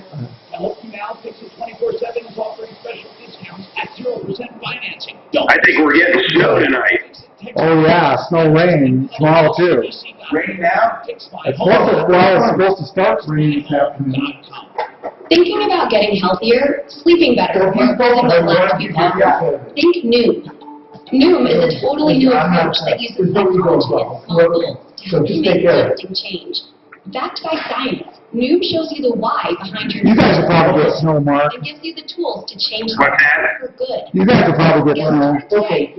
Now Pixel 24/7 is offering special discounts at 0% financing. I think we're getting snow tonight. Oh yeah, snow rain tomorrow too. Rain now? It's supposed to start raining this afternoon. Thinking about getting healthier, sleeping better, or building a life you love? Think Noom. Noom is a totally new approach that uses technology and self-build to help you make lasting change. Backed by science, Noom shows you the why behind your You guys will probably get snow, Mark. and gives you the tools to change What's life that? for good. You guys will probably get snow. Okay,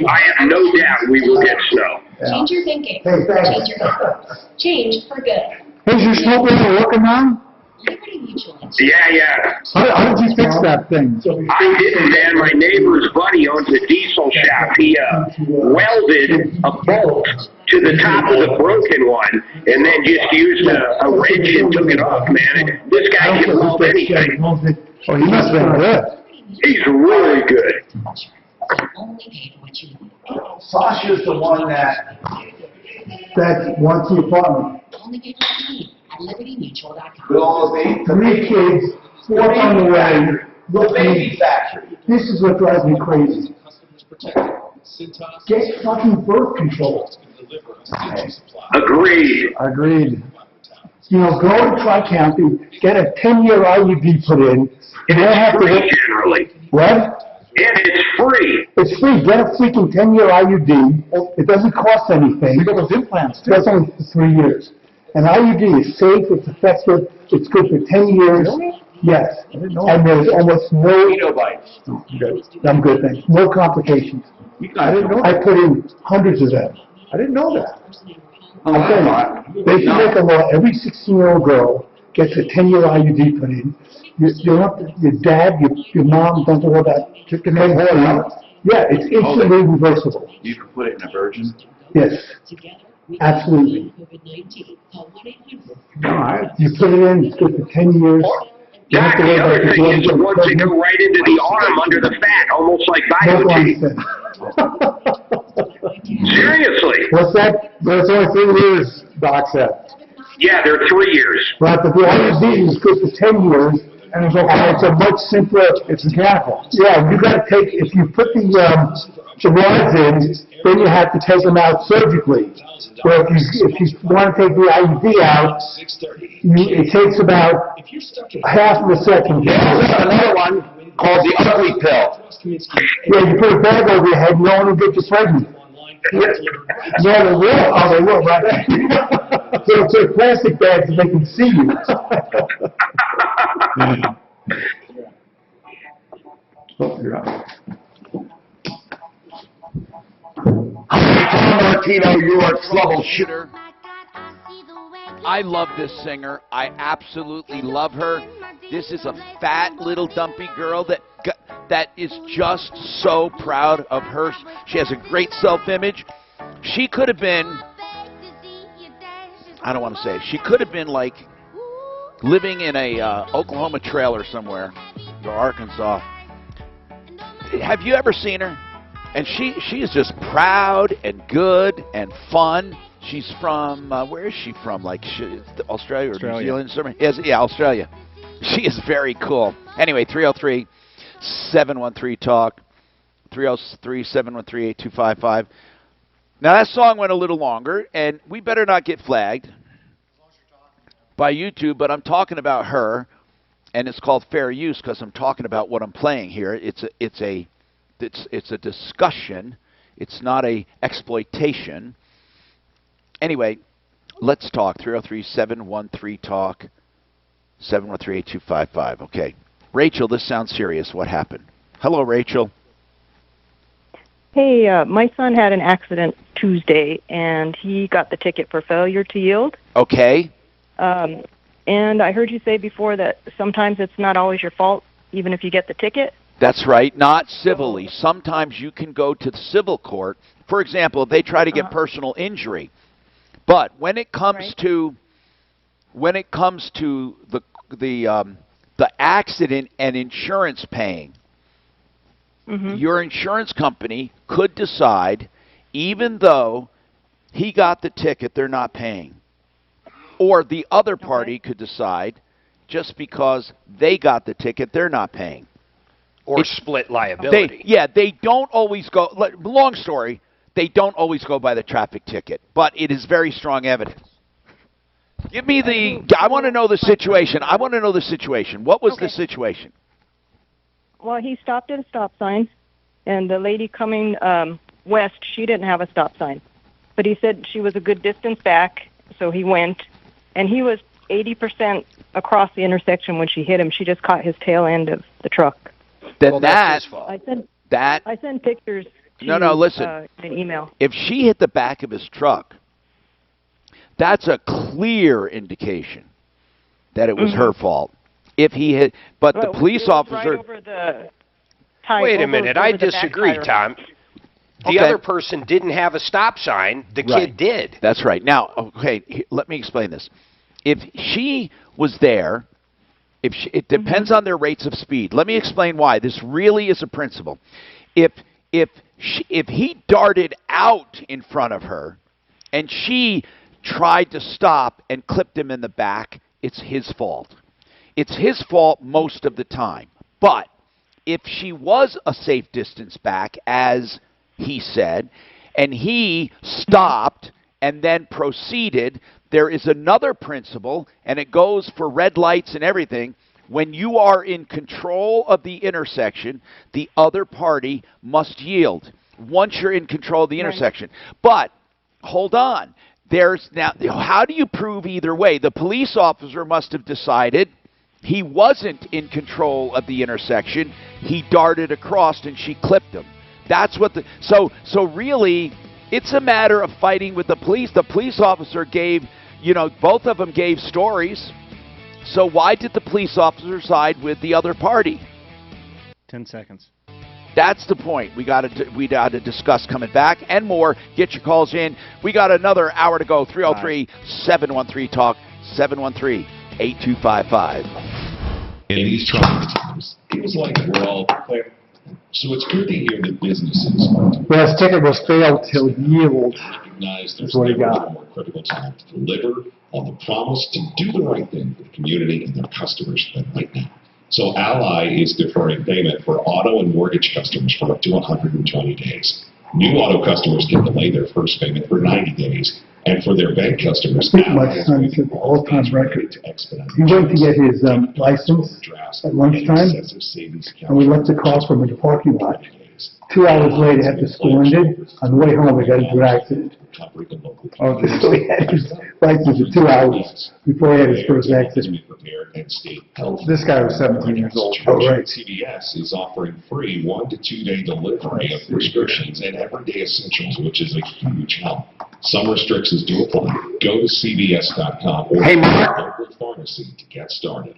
I have no doubt we will get snow. Change your thinking. Hey, thanks. Change your habits. Change for good. Is your snow blower working now? Liberty Mutual. Yeah. How did you fix that thing? I didn't, man. My neighbor's buddy owns a diesel shop. He welded a bolt to the top of the broken one and then just used a wrench and took it off, man. This guy can weld anything. Oh, he must have been good. He's really good. Sasha's the one that wants the apartment. Only get what you need at libertymutual.com. with all the baby. 3 kids, 4 on the way. The baby factory. This is what drives me crazy. Get fucking birth control. Agreed. You know, go to Tri-County, get a 10-year IUD put in. You don't have to Free generally. What? And it's free. It's free. Get a freaking 10-year IUD. It doesn't cost anything. You got those implants too. That's only 3 years. An IUD is safe, it's effective, it's good for 10 years. Yes. And there's almost no. bites. I'm good, thanks. No complications. I put in hundreds of them. I didn't know that. I'm telling you, they should make a law, every 16-year-old girl gets a 10-year IUD put in. Your dad, your mom don't worry about chicken egg. Yeah, it's instantly reversible. You can put it in a virgin? Yes, absolutely. You put it in, it's good for 10 years. Jack, the other thing is the ones that go right into the arm under the fat, almost like Biotin. Seriously. What's that? That's only 3 years, Doc said. Yeah, they're 3 years. Right, but the IUD is good for 10 years, and it's a much simpler. It's mechanical. Yeah, you got to take, if you put the rods in, then you have to take them out surgically. Well, if you want to take the IUD out, it takes about half of a second. Another one called the ugly pill. Yeah, you put a bag over your head, no one will get you pregnant. Yeah, they will. Oh, they will, right? So it's a plastic bag so they can see you. Oh, you're out. Tom Martino, you are Troubleshooter. I love this singer. I absolutely love her. This is a fat little dumpy girl that is just so proud of her. She has a great self-image. She could have been, I don't want to say it, she could have been like living in a Oklahoma trailer somewhere, or Arkansas. Have you ever seen her? And she is just proud and good and fun. She's from, where is she from? Like Australia or New Zealand? Yeah, Australia. She is very cool. Anyway, 303-713-TALK, 303-713-8255. Now, that song went a little longer, and we better not get flagged by YouTube, but I'm talking about her, and it's called Fair Use because I'm talking about what I'm playing here. It's a discussion. It's not a exploitation. Anyway, let's talk. 303-713-TALK, 713-8255. Okay. Rachel, this sounds serious. What happened? Hello, Rachel. Hey, my son had an accident Tuesday, and he got the ticket for failure to yield. Okay. And I heard you say before that sometimes it's not always your fault, even if you get the ticket. That's right, not civilly. Sometimes you can go to the civil court. For example, if they try to get personal injury. But when it comes to the accident and insurance paying, your insurance company could decide, even though he got the ticket, they're not paying. Or the other party could decide, just because they got the ticket, they're not paying. Or split liability. They don't always go, long story, they don't always go by the traffic ticket, but it is very strong evidence. Give me I want to know the situation. What was the situation? Well, he stopped at a stop sign, and the lady coming west, she didn't have a stop sign. But he said she was a good distance back, so he went, and he was 80% across the intersection when she hit him. She just caught his tail end of the truck. Then that's his fault. I sent pictures to listen. an email. If she hit the back of his truck, that's a clear indication that it was her fault. If he hit, but the police officer. Right over the Wait a minute, I disagree, Tom. The other person didn't have a stop sign. The kid did. That's right. Now, okay, let me explain this. If she was there, it depends on their rates of speed. Let me explain why. This really is a principle. If he darted out in front of her and she tried to stop and clipped him in the back, it's his fault. It's his fault most of the time. But if she was a safe distance back, as he said, and he stopped and then proceeded, there is another principle, and it goes for red lights and everything. When you are in control of the intersection, the other party must yield once you're in control of the intersection. But hold on. How do you prove either way? The police officer must have decided He wasn't in control of the intersection. He darted across and she clipped him. That's what the so really it's a matter of fighting with the police. The police officer gave, both of them gave stories. So why did the police officer side with the other party? 10 seconds. That's the point. We got to discuss coming back and more. Get your calls in. We got another hour to go. 303-713-TALK, 713-8255. In these trying times, feels like we're all clear. So it's good to hear that businesses Well, his ticket was failed till yield. recognize That's there's what he never got. been a more critical time to deliver on the promise to do the right thing for the community and their customers than right now. So Ally is deferring payment for auto and mortgage customers for up to 120 days. New auto customers can delay their first payment for 90 days. And for their bank customers, My son set the all-time record. He went to get his license at lunchtime, and we left the car from in the parking lot. 2 hours later, after school ended, on the way home, we got into an accident. So he had his license for 2 hours before he had his first accident. This guy was 17 years old. Oh, right. CVS is offering free 1 to 2 day delivery of prescriptions and everyday essentials, which is a huge help. Some restrictions do apply. Go to CVS.com or your local pharmacy to get started.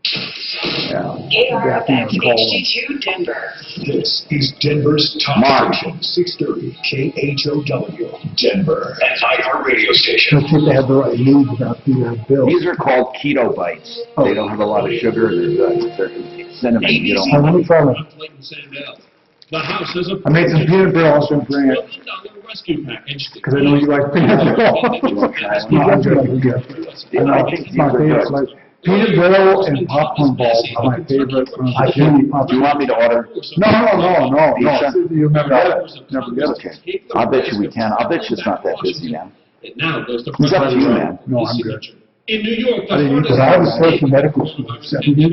KRFX HD2 Denver. This is Denver's top station, 630 KHOW, Denver. An iHeart radio station. I think they have the right news about the bill. These are called keto bites. They don't have a lot of sugar. They're good. They're cinnamon. You don't Let me try one. The house has a I made some peanut butter also and bring it, rescue package. because I know you like peanut butter. No, I'm good. I know, it's my favorite. Like, peanut butter and popcorn balls are my favorite. I can't eat popcorn. Do you want me to order? No. You'll never get it. Never get it. Okay. I'll bet you we can. I'll bet you it's not that busy now. It now goes to It's up to you, man. No, I'm good. In New York, the Because I was first in medical school in the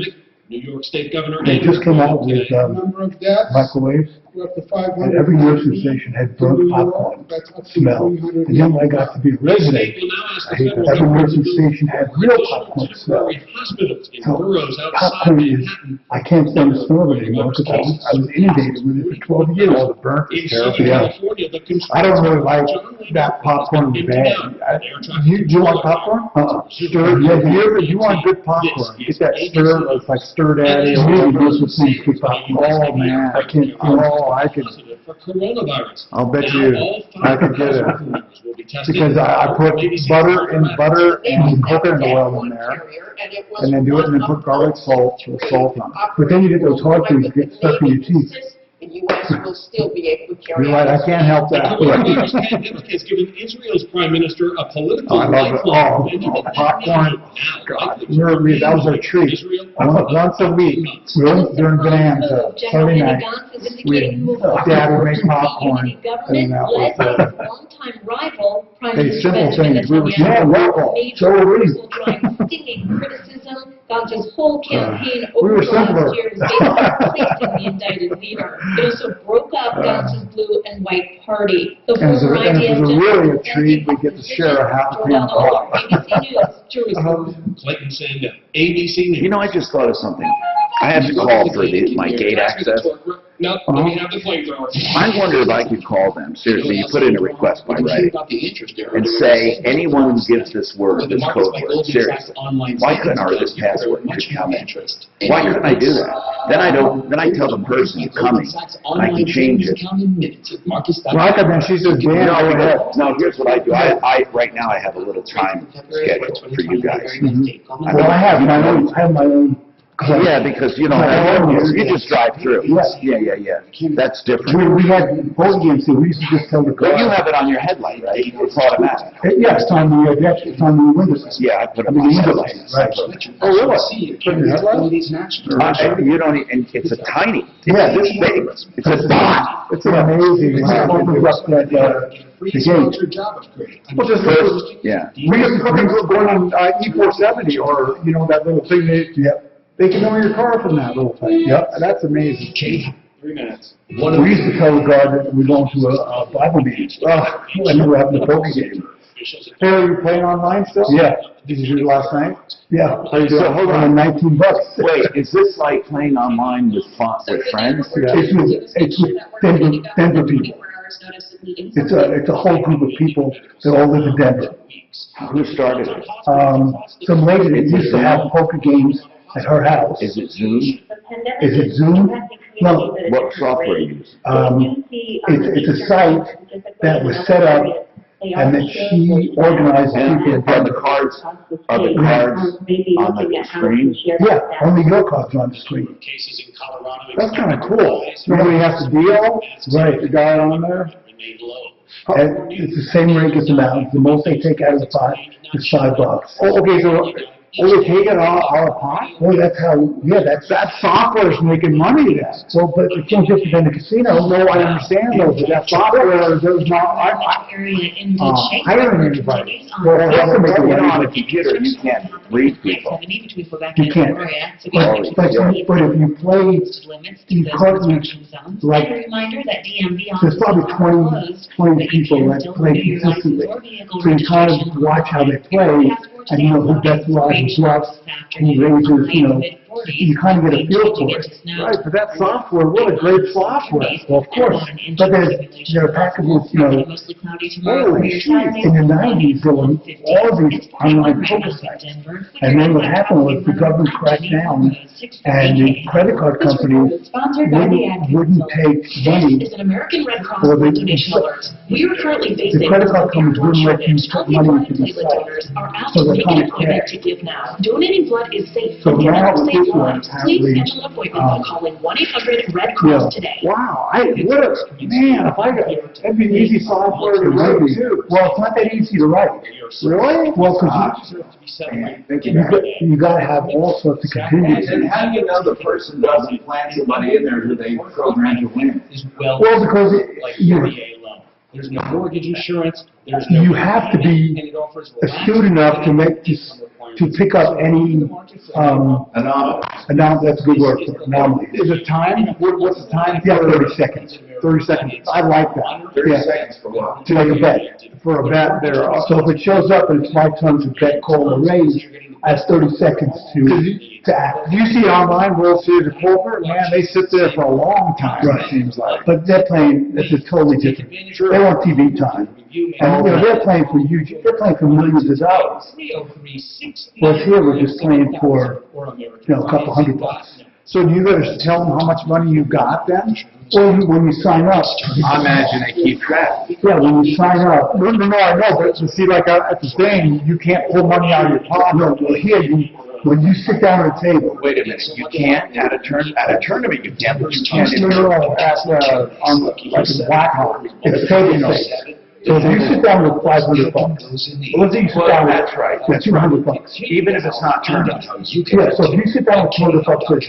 70s. New York State Governor. They just came out with microwaves, and every nursing station had burnt popcorn smell. And then when I got to be a resident, every nursing station had real popcorn smell. So popcorn is, I can't stand the smell of it anymore because I was inundated with it for 12 years. The burnt is terrible. Yeah. I don't really like that popcorn is bad. Do you want popcorn? Stir. Yeah, you want good popcorn. Get that stir, it's like stir daddy. Oh man, I can't. Oh, I could. I'll bet you I could get it because I put butter and coconut oil in there, and then do it, and then put garlic salt on it. But then you get those hard things that get stuck in your teeth. The U.S. will still be able to carry You're right, I can't help that. The coronavirus pandemic has given Israel's prime minister a political I love it. Popcorn. God, that was our treat. Once a week, during Bonanza, Sunday night, Dad would make popcorn, and that was longtime rival, Prime hey, Minister simple Benjamin things. We were Netanyahu, simple. So were we. stinging criticism about his whole campaign we over were the last simpler. year is basically replacing the indicted leader. It also broke up Gantz's blue and white party. The And former it IDF was general really a treat. We get to share a half a pan of coffee. ABC News, Jerusalem. Clayton Sandell, ABC News. You know, I just thought of something. I have to call for my gate access. No, let me have the flamethrower. I wonder if I could call them. Seriously, you put in a request by writing and say anyone who gives this word, this code word, seriously, why couldn't this password just come in? Why couldn't I do that? Then I tell the person who's coming, and I can change it. Like I mean, she says, Dan, go ahead. No, here's what I do. I right now I have a little time schedule for you guys. Well, I have my own. Yeah, because you just drive through. Yeah. That's different. We had both games, so we used to just tell the car. But you have it on your headlight, right? It's automatic. Yeah, it's on the windows. Yeah, I put it on on the my windows. headlight. Right. Oh, really? You don't even, it's a tiny. Yeah, this big. It's a dot. It's amazing. It opens up that the gate. Well, just yeah. We used to go going on E470 or that little thing they can know your car from that little thing. Yep, that's amazing. 3 minutes. We used to tell the guard that we were going to a Bible meeting. I never happened to poker game. officials at Hey, are you playing online still? Yeah. Did you do it last night? Yeah. How you doing? So hold on. $19. Wait, is this like playing online with friends? It's with Denver people. It's a whole group of people that all live in Denver. Who started it? Some lady that used to have poker games at her house. Is it Zoom? Is it Zoom? No. What software do you use? It's a site that was set up and that she organized people. Are the cards on the screen? Yeah, only your cards are on the screen. cases in Colorado. That's kind of cool. Nobody has to deal. Right. The guy on there. Remain low. And it's the same rate as the amount. The most they take out of the pot is $5. Oh, okay, so they take it all out of pot? Well, that's how, yeah, That software is making money then. well, but it's no different than the casino. No, I understand those, but that software, there's not, Area in good shape. hiring anybody. Well, they have to make You it know, on money. a computer, you can't read people. You can't. But if you play, you can't, like, Reminder that DMV there's probably 20 people that play consistently. So you kind of watch how they play, and you know who bets large and bluffs, who raises, you kind of get a feel for it. Right, but that software, what a great software. Well, of course, but there are packages, Mostly cloudy tomorrow. holy shit, in the 90s, there were all these online poker sites. And then what happened was the government cracked down, and the credit card companies wouldn't take money. Is an American Red Cross Or the- donation alert. We are currently facing The credit card companies wouldn't let you put money into the platelet site. donors are asked So to they're make kind an of appointment cracked. to give now. Donating blood is safe. So It can now help with save this one, lives. Please apparently, schedule an appointment by calling 1-800-RED-CROSS today. Wow, man, if I got, that'd be easy software to write too. Well, it's not that easy to write. Really? Well, because you gotta have all sorts of contingencies. And how do you know the person doesn't plant somebody in there who they program to win? Well, because you There's no mortgage insurance, there's no. you have to be astute enough to pick up any, that's a good word, anomaly. Is it time? What's the time? Yeah, 30 seconds. 30 seconds. I like that. 30 Yeah. seconds for what? To make a bet. For a bet there. So if it shows up and it's my turn to bet, call, or raise, I have 30 seconds to act. You see online World Series of Poker, man, they sit there for a long time, Right. it seems like. But they're playing, it's a totally different, they want TV time. And, they're playing for huge, they're playing for millions of dollars. Well, here we're just playing for, a couple $100. So do you gotta tell them how much money you got then? Well, when you sign up. I imagine they keep track. Yeah, when you sign up. No, I know, but you see, like, at the thing, you can't pull money out of your pocket. No, well, here, when you sit down at a table. Wait a minute, you can't, at a tournament, you can't, but you can No, on, like, in Blackhawk. It's table stakes. So if you sit down with $500, let's say you sit down with, That's right. that's $200. Even if it's not tournament. Yeah, so if you sit down with $200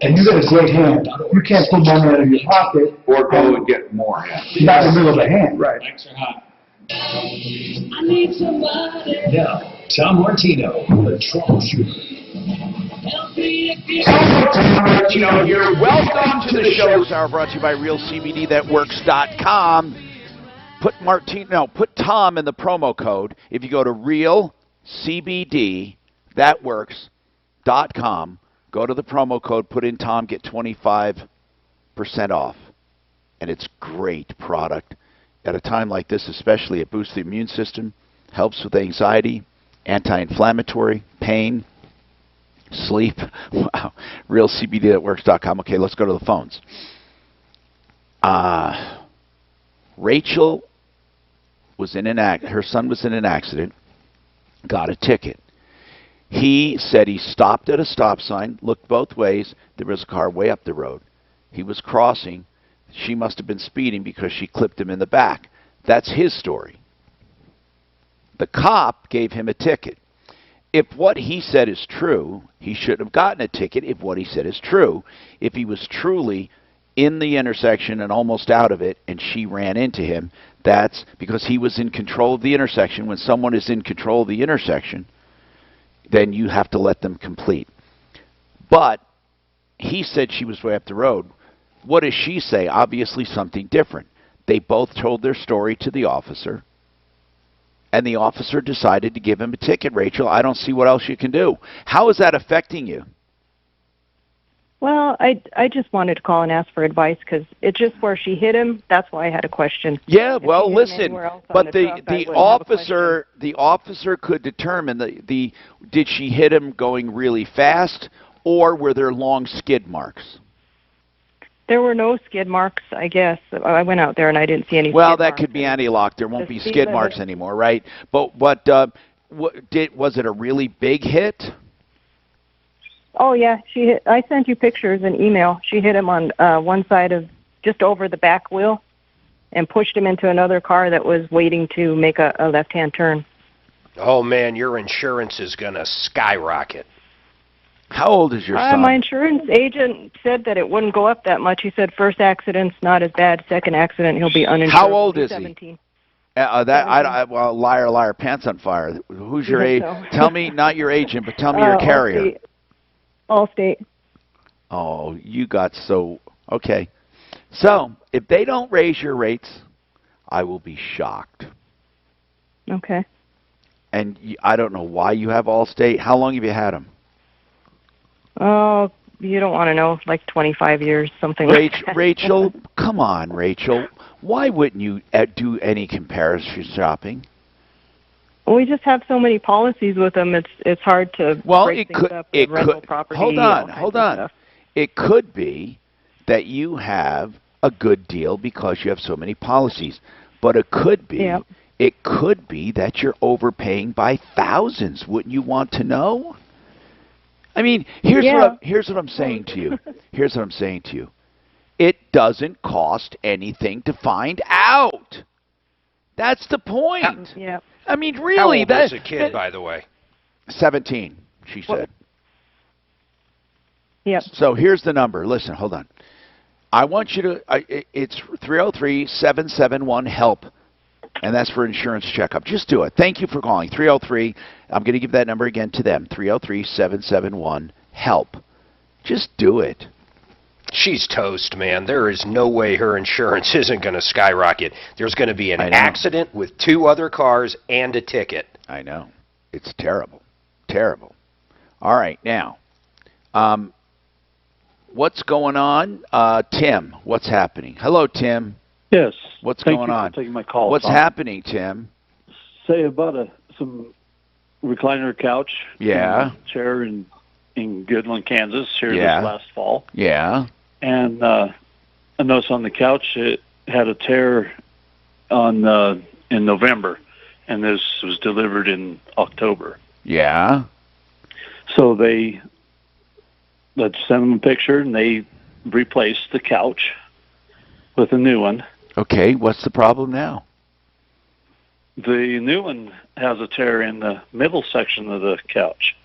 and you got a great hand, you can't pull money out of your pocket. Or go and get more, yeah. Not in the middle of the hand. Right. I need somebody. Now, Tom Martino, the Troubleshooter. You're welcome to the show. This hour brought to you by RealCBDThatWorks.com. Put Tom in the promo code. If you go to RealCBDThatWorks.com, go to the promo code, put in Tom, get 25% off. And it's great product. At a time like this, especially, it boosts the immune system, helps with anxiety, anti-inflammatory, pain, sleep. Wow. RealCBDThatWorks.com. Okay, let's go to the phones. Rachel was in her son was in an accident, got a ticket. He said he stopped at a stop sign, looked both ways. There was a car way up the road. He was crossing. She must have been speeding because she clipped him in the back. That's his story. The cop gave him a ticket. If what he said is true, he should have gotten a ticket if what he said is true. If he was truly in the intersection and almost out of it and she ran into him, that's because he was in control of the intersection. When someone is in control of the intersection, then you have to let them complete. But he said she was way up the road. What does she say? Obviously something different. They both told their story to the officer. and the officer decided to give him a ticket, Rachel. I don't see what else you can do. How is that affecting you? Well, I just wanted to call and ask for advice because it's just where she hit him. That's why I had a question. Yeah, If well, he hit him listen, anywhere else on but the truck, I wouldn't have a question. the officer could determine did she hit him going really fast, or were there long skid marks? There were no skid marks, I guess. I went out there and I didn't see any. Well, skid that marks. could be anti-lock. There won't The be speed skid limit- marks anymore, right? But was it a really big hit? Oh yeah, she hit. I sent you pictures and email. She hit him on one side of just over the back wheel, and pushed him into another car that was waiting to make a left-hand turn. Oh man, your insurance is gonna skyrocket. How old is your son? My insurance agent said that it wouldn't go up that much. He said first accident's not as bad. Second accident, he'll be uninsured. How old is 17. he? Well, liar, liar, pants on fire. Who's your You think agent? so? Tell me, not your agent, but tell me your carrier. Allstate. Oh, you got so... Okay. So, if they don't raise your rates, I will be shocked. Okay. And I don't know why you have Allstate. How long have you had them? Oh, you don't want to know, like 25 years, something like that. Rachel, come on, Rachel. Why wouldn't you do any comparison shopping? We just have so many policies with them. It's hard to break things up with rental property. Hold all on, kinds hold of on. stuff. It could be that you have a good deal because you have so many policies, but it could be that you're overpaying by thousands. Wouldn't you want to know? I mean, here's what I'm saying to you. Here's what I'm saying to you. It doesn't cost anything to find out. That's the point. Yeah. I mean, really, How old is the kid, by the way? 17, she said. Yep. So here's the number. Listen, hold on. I want you to, it's 303-771-HELP, and that's for insurance checkup. Just do it. Thank you for calling. 303, I'm going to give that number again to them, 303-771-HELP. Just do it. She's toast, man. There is no way her insurance isn't going to skyrocket. There's going to be an accident with 2 other cars and a ticket. I know. It's terrible. Terrible. All right, now, what's going on? Tim, what's happening? Hello, Tim. Yes. What's Thank going you on? for taking my call. What's Tom. happening, Tim? Say about some recliner couch. Yeah. Chair in Goodland, Kansas, here Yeah. this last fall. Yeah. And I noticed on the couch it had a tear in November, and this was delivered in October. Yeah. So let's send them a picture, and they replaced the couch with a new one. Okay, what's the problem now? The new one has a tear in the middle section of the couch.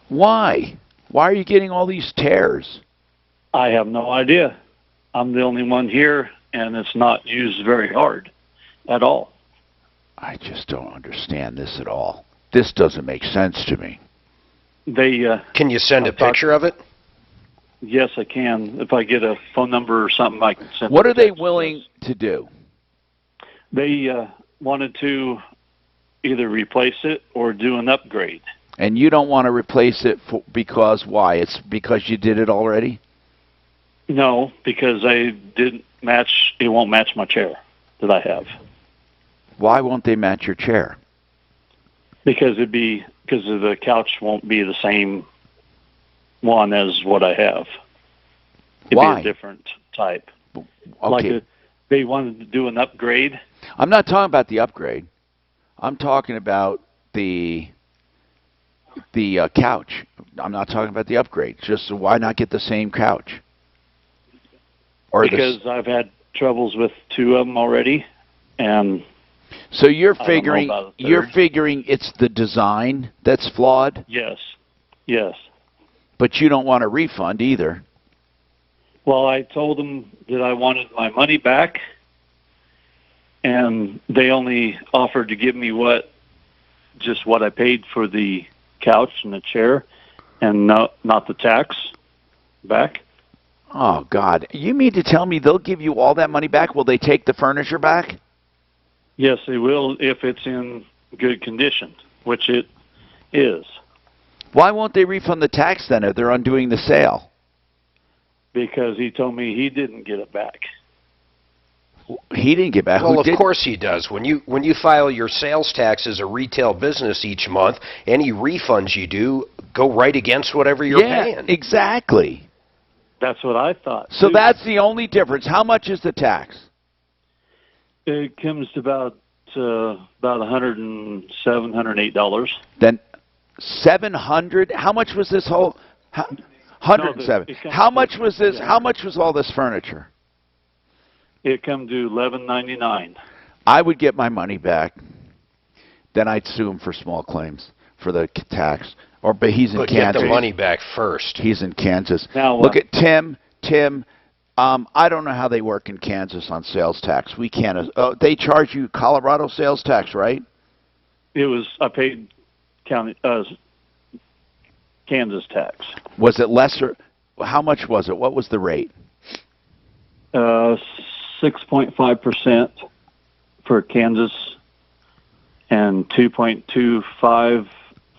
Why? Why are you getting all these tears? I have no idea. I'm the only one here, and it's not used very hard at all. I just don't understand this at all. This doesn't make sense to me. Can you send a picture of it? Yes, I can. If I get a phone number or something, I can send. What are they willing to do? They wanted to either replace it or do an upgrade. And you don't want to replace it because why? It's because you did it already? No, because I didn't match. It won't match my chair that I have. Why won't they match your chair? Because the couch won't be the same one as what I have. It'd Why? be a different type. Okay. They wanted to do an upgrade. I'm not talking about the upgrade. I'm talking about the couch. I'm not talking about the upgrade. Just why not get the same couch? Or because I've had troubles with 2 of them already, and so you're I don't know figuring about a you're third. figuring it's the design that's flawed, Yes. Yes. but you don't want a refund either. Well, I told them that I wanted my money back, and they only offered to give me just what I paid for the couch and the chair, and not the tax back. Oh God! You mean to tell me they'll give you all that money back? Will they take the furniture back? Yes, they will if it's in good condition, which it is. Why won't they refund the tax then if they're undoing the sale? Because he told me he didn't get it back. He didn't get back. Well, Who of did? course he does. When you file your sales tax as a retail business each month, any refunds you do go right against whatever you're paying. Exactly. That's what I thought. So too. that's the only difference. How much is the tax? It comes to about $107, $108. Then 700. How much was this whole? 107. How much was this? Yeah. How much was all this furniture? It come to $11.99. I would get my money back. Then I'd sue him for small claims for the tax. But he's in But Kansas. get the money back first. He's in Kansas. Now, look at Tim. I don't know how they work in Kansas on sales tax. We can't. They charge you Colorado sales tax, right? I paid Kansas tax. Was it lesser? How much was it? What was the rate? 6.5% for Kansas and 2.25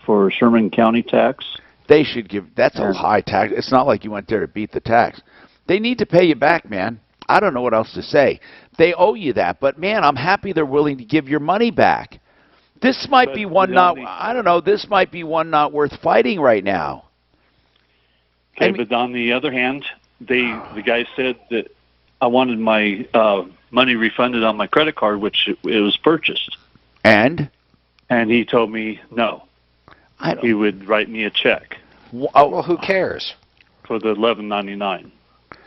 for Sherman County tax. They should give. That's a high tax. It's not like you went there to beat the tax. They need to pay you back, man. I don't know what else to say. They owe you that, but man, I'm happy they're willing to give your money back. This might be one not. I don't know. This might be one not worth fighting right now. Okay, but on the other hand, the guy said that I wanted my money refunded on my credit card, which it was purchased. And he told me no. He would write me a check. Well, who cares? For the $11.99.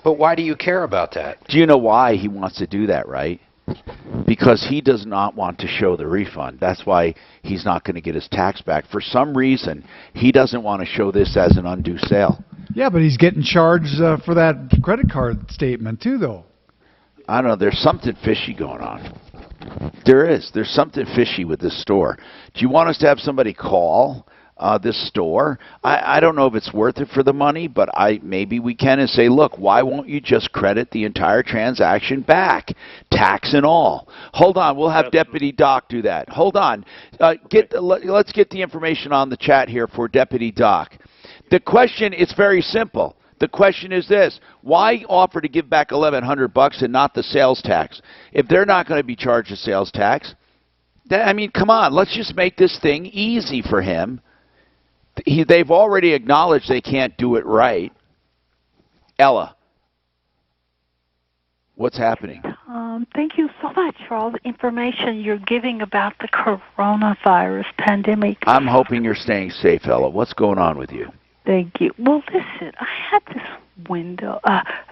But why do you care about that? Do you know why he wants to do that, right? Because he does not want to show the refund. That's why he's not going to get his tax back. For some reason, he doesn't want to show this as an undue sale. Yeah, but he's getting charged for that credit card statement too, though. I don't know. There's something fishy going on. There is. There's something fishy with this store. Do you want us to have somebody call this store? I don't know if it's worth it for the money, but maybe we can and say, look, why won't you just credit the entire transaction back, tax and all? Hold on, we'll have Deputy Doc do that. Hold on, let's get the information on the chat here for Deputy Doc. The question is very simple. The question is this: why offer to give back $1,100 and not the sales tax? If they're not going to be charged a sales tax, I mean, come on, let's just make this thing easy for him. They've already acknowledged they can't do it right. Ella, what's happening? Thank you so much for all the information you're giving about the coronavirus pandemic. I'm hoping you're staying safe, Ella. What's going on with you? Thank you. Well, listen, I had this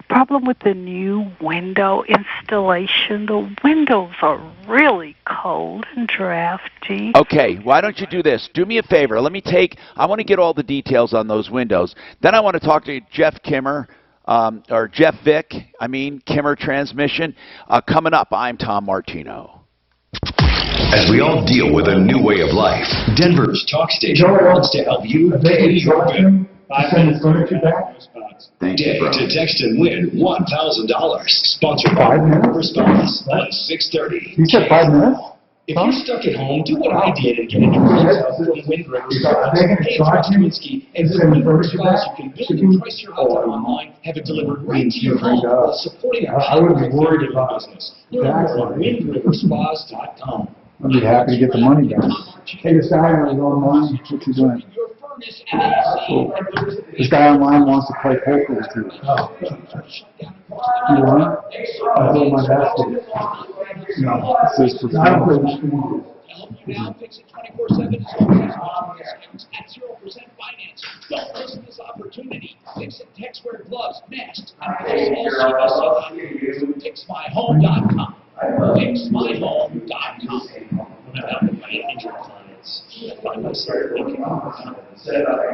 problem with the new window installation. The windows are really cold and drafty. Okay, why don't you do this? Do me a favor. I want to get all the details on those windows. Then I want to talk to Jeff Kimmer, or Jeff Vick, Kimmer Transmission. Coming up, I'm Tom Martino. As we all deal with a new way of life, Denver's talk station wants to help you pay your bill. Thank you, bro. To text and win $1,000. Sponsored by Response on 630. You said 5 minutes? If you're stuck at home, do what I did and get into yourself from Wind River Response. Hey, it's Ross Lewinsky. And with Wind River Response, you can build and price your home online, have it delivered right to your home while supporting a powerful family business. Learn more at windriverspas.com. I'd be happy to get the money back. Hey, this guy online, what's he doing? This guy online wants to play poker with you. You want it? I told my basket. No, it says for Now fix it 24/7 is at 0% finance. Don't miss this opportunity. Fix it techwear, gloves, masks, and all CBC. Fixmyhome.com. Fixmyhome.com. When I'm out with my injured clients, I find myself thinking about something similar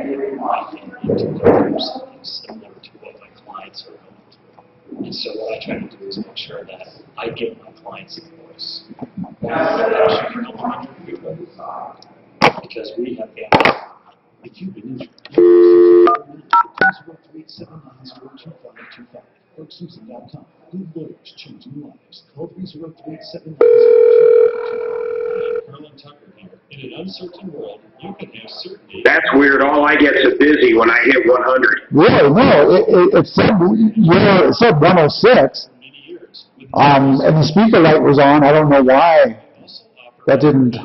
to what my clients are going through. And so what I try to do is make sure that I give my clients a voice. Because we have families. If you've been injured, call 308-790-2525 or exclusive.com. Good lawyers choose new lives. Call 308-790-2525. Carlin Tucker here. In an uncertain world, you can have certainty. That's weird. All I get is a busy when I hit 100. Really? No, it said 106. And the speaker light was on. I don't know why that didn't.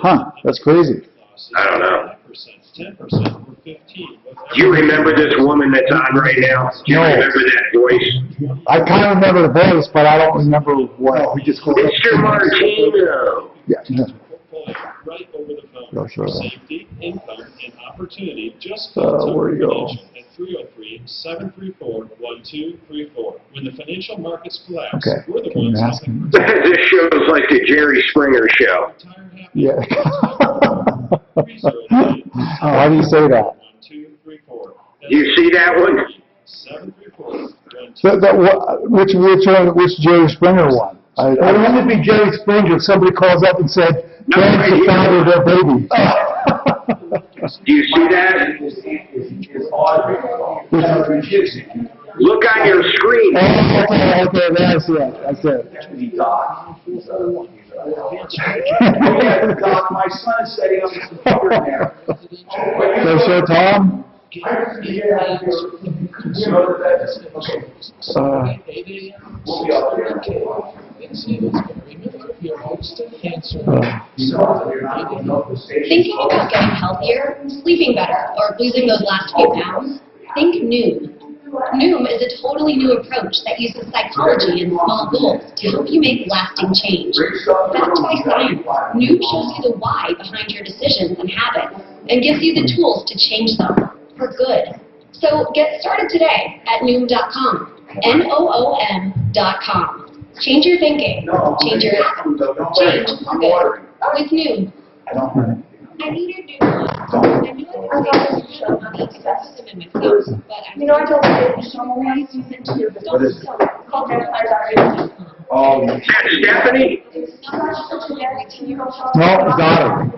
That's crazy. I don't know. Do you remember this woman that's on right now? Do you remember that voice? I kind of remember the voice, but I don't remember what. Mr. Martino. Yeah. Right over the phone. No, sure. Safety, income, and opportunity. Just Where you go? at 303-734-1234. When the financial markets collapse, Okay. we're the Can you ones ask him? This show's like the Jerry Springer show. Yeah. How do you say that? You see that one? Which Jerry Springer one? It wouldn't be Jerry Springer if somebody calls up and said, "Thanks the father of their baby." Do you see that? Look on your screen. Okay, that's it. My son is setting up his computer in there. So, Tom? We'll be up there. Thinking about getting healthier, sleeping better, or losing those last few pounds? Think Noom. Noom is a totally new approach that uses psychology and small goals to help you make lasting change. Backed by science, Noom shows you the why behind your decisions and habits and gives you the tools to change them for good. So get started today at Noom.com. Noom.com. Change your thinking. Change your habits. Change for good. With Noom. I needed new ones. I knew I was going to be excessive in my face, but I don't Oh, Stephanie? No, got it.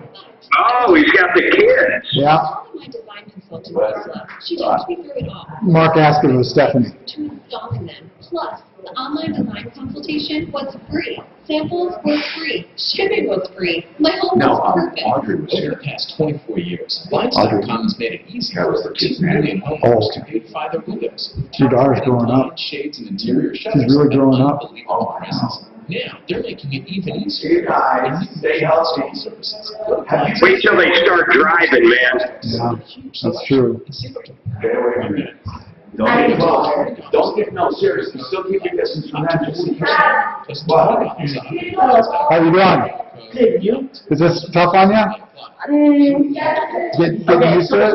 Oh, he's got the kids. Yeah. My design consultant was love. She talked me through it all. Mark asked it was Stephanie. To installing them. Plus, the online design consultation was free. Samples were free. Shipping was free. My home was perfect. Audrey was here. Over the past 24 years, Blinds.com has made it easy for over 2 million homeowners to beautify their windows. Your daughter's growing up. Shades and interior She's really growing up. Now, they're making it even easier. Stay healthy. Wait till they start driving, man. Yeah, that's true. Don't get no serious. You still keep your distance from that. How you doing? Is this tough on you? Getting used to it?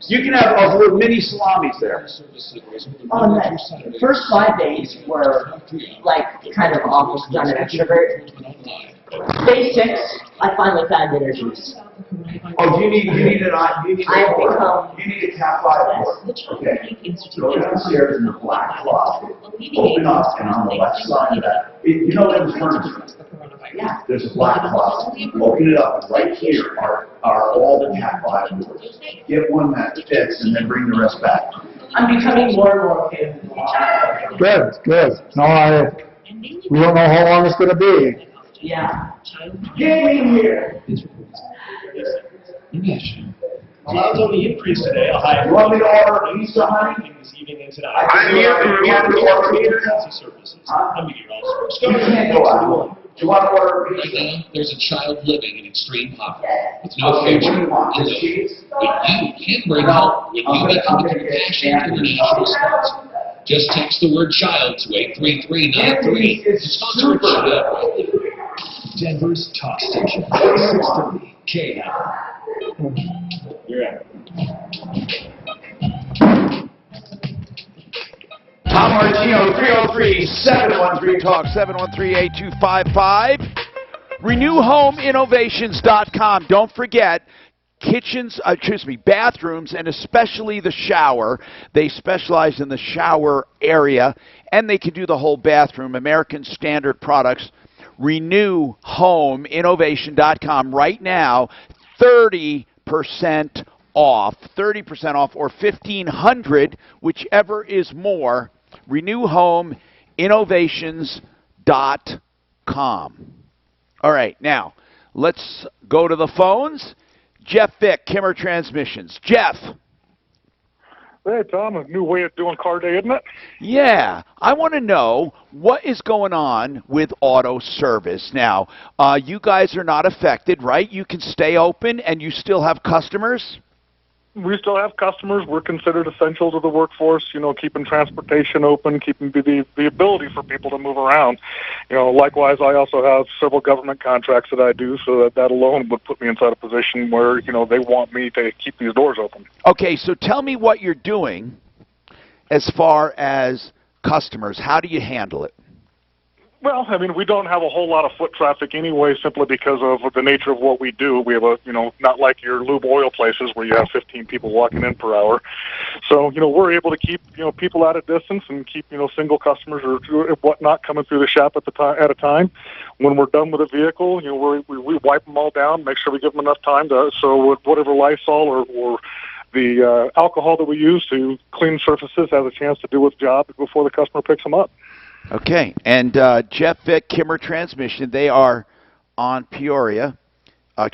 You can have a little mini salamis there. The first 5 days were like kind of almost done an extrovert. Day 6, I finally found energies. Oh, you need a tap five. Okay. Go downstairs in the black closet. Open up, and on the left side of that, you know there was furniture. There's a black closet. Open it up. Right here are all the tap five doors. Get one that fits, and then bring the rest back. I'm becoming more and more okay with the Good. No, we don't know how long it's going to be. Yeah. Get in here. Clouds on the increase today. A high. You want me to order pizza, honey? This evening and tonight. I'm here for Services. I'm You can't go out. Do you want to order Right pizza? now, there's a child living in extreme poverty with no future. And you can bring help when you become a Compassion International sponsor. Just text the word child to 83393 to sponsor a child. Denver's talk station, 630 KL. You're at. Tom Martino, 303-713-TALK, 713-8255. RenewHomeInnovations.com. Don't forget, bathrooms, and especially the shower. They specialize in the shower area, and they can do the whole bathroom. American Standard products. RenewHomeInnovation.com. Right now, 30% off, or $1,500, whichever is more. RenewHomeInnovations.com. All right, now, let's go to the phones. Jeff Vick, Kimmer Transmissions. Jeff. Hey, Tom, a new way of doing car day, isn't it? Yeah, I want to know what is going on with auto service. Now, you guys are not affected, right? You can stay open and you still have customers? We still have customers. We're considered essential to the workforce, keeping transportation open, keeping the ability for people to move around. Likewise, I also have several government contracts that I do, so that alone would put me inside a position where, they want me to keep these doors open. Okay, so tell me what you're doing as far as customers. How do you handle it? Well, we don't have a whole lot of foot traffic anyway, simply because of the nature of what we do. We have not like your lube oil places where you have 15 people walking in per hour. So, we're able to keep, people at a distance and keep, single customers or whatnot coming through the shop at a time. When we're done with a vehicle, we wipe them all down, make sure we give them enough time so with whatever Lysol or the alcohol that we use to clean surfaces has a chance to do its job before the customer picks them up. Okay, and Jeff Vick, Kimmer Transmission, they are on Peoria, on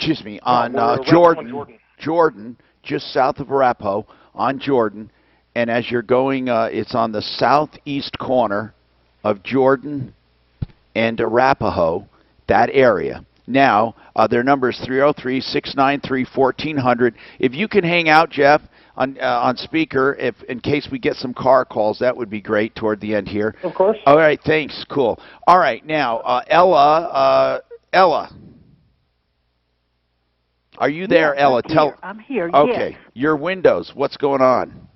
Jordan, just south of Arapahoe, on Jordan, and as you're going, it's on the southeast corner of Jordan and Arapahoe, that area. Now, their number is 303-693-1400. If you can hang out, Jeff, on speaker, if in case we get some car calls, that would be great toward the end here. Of course. All right, thanks. Cool. All right, now, Ella, are you there, Ella? I'm here. Okay, Yes. your windows. What's going on?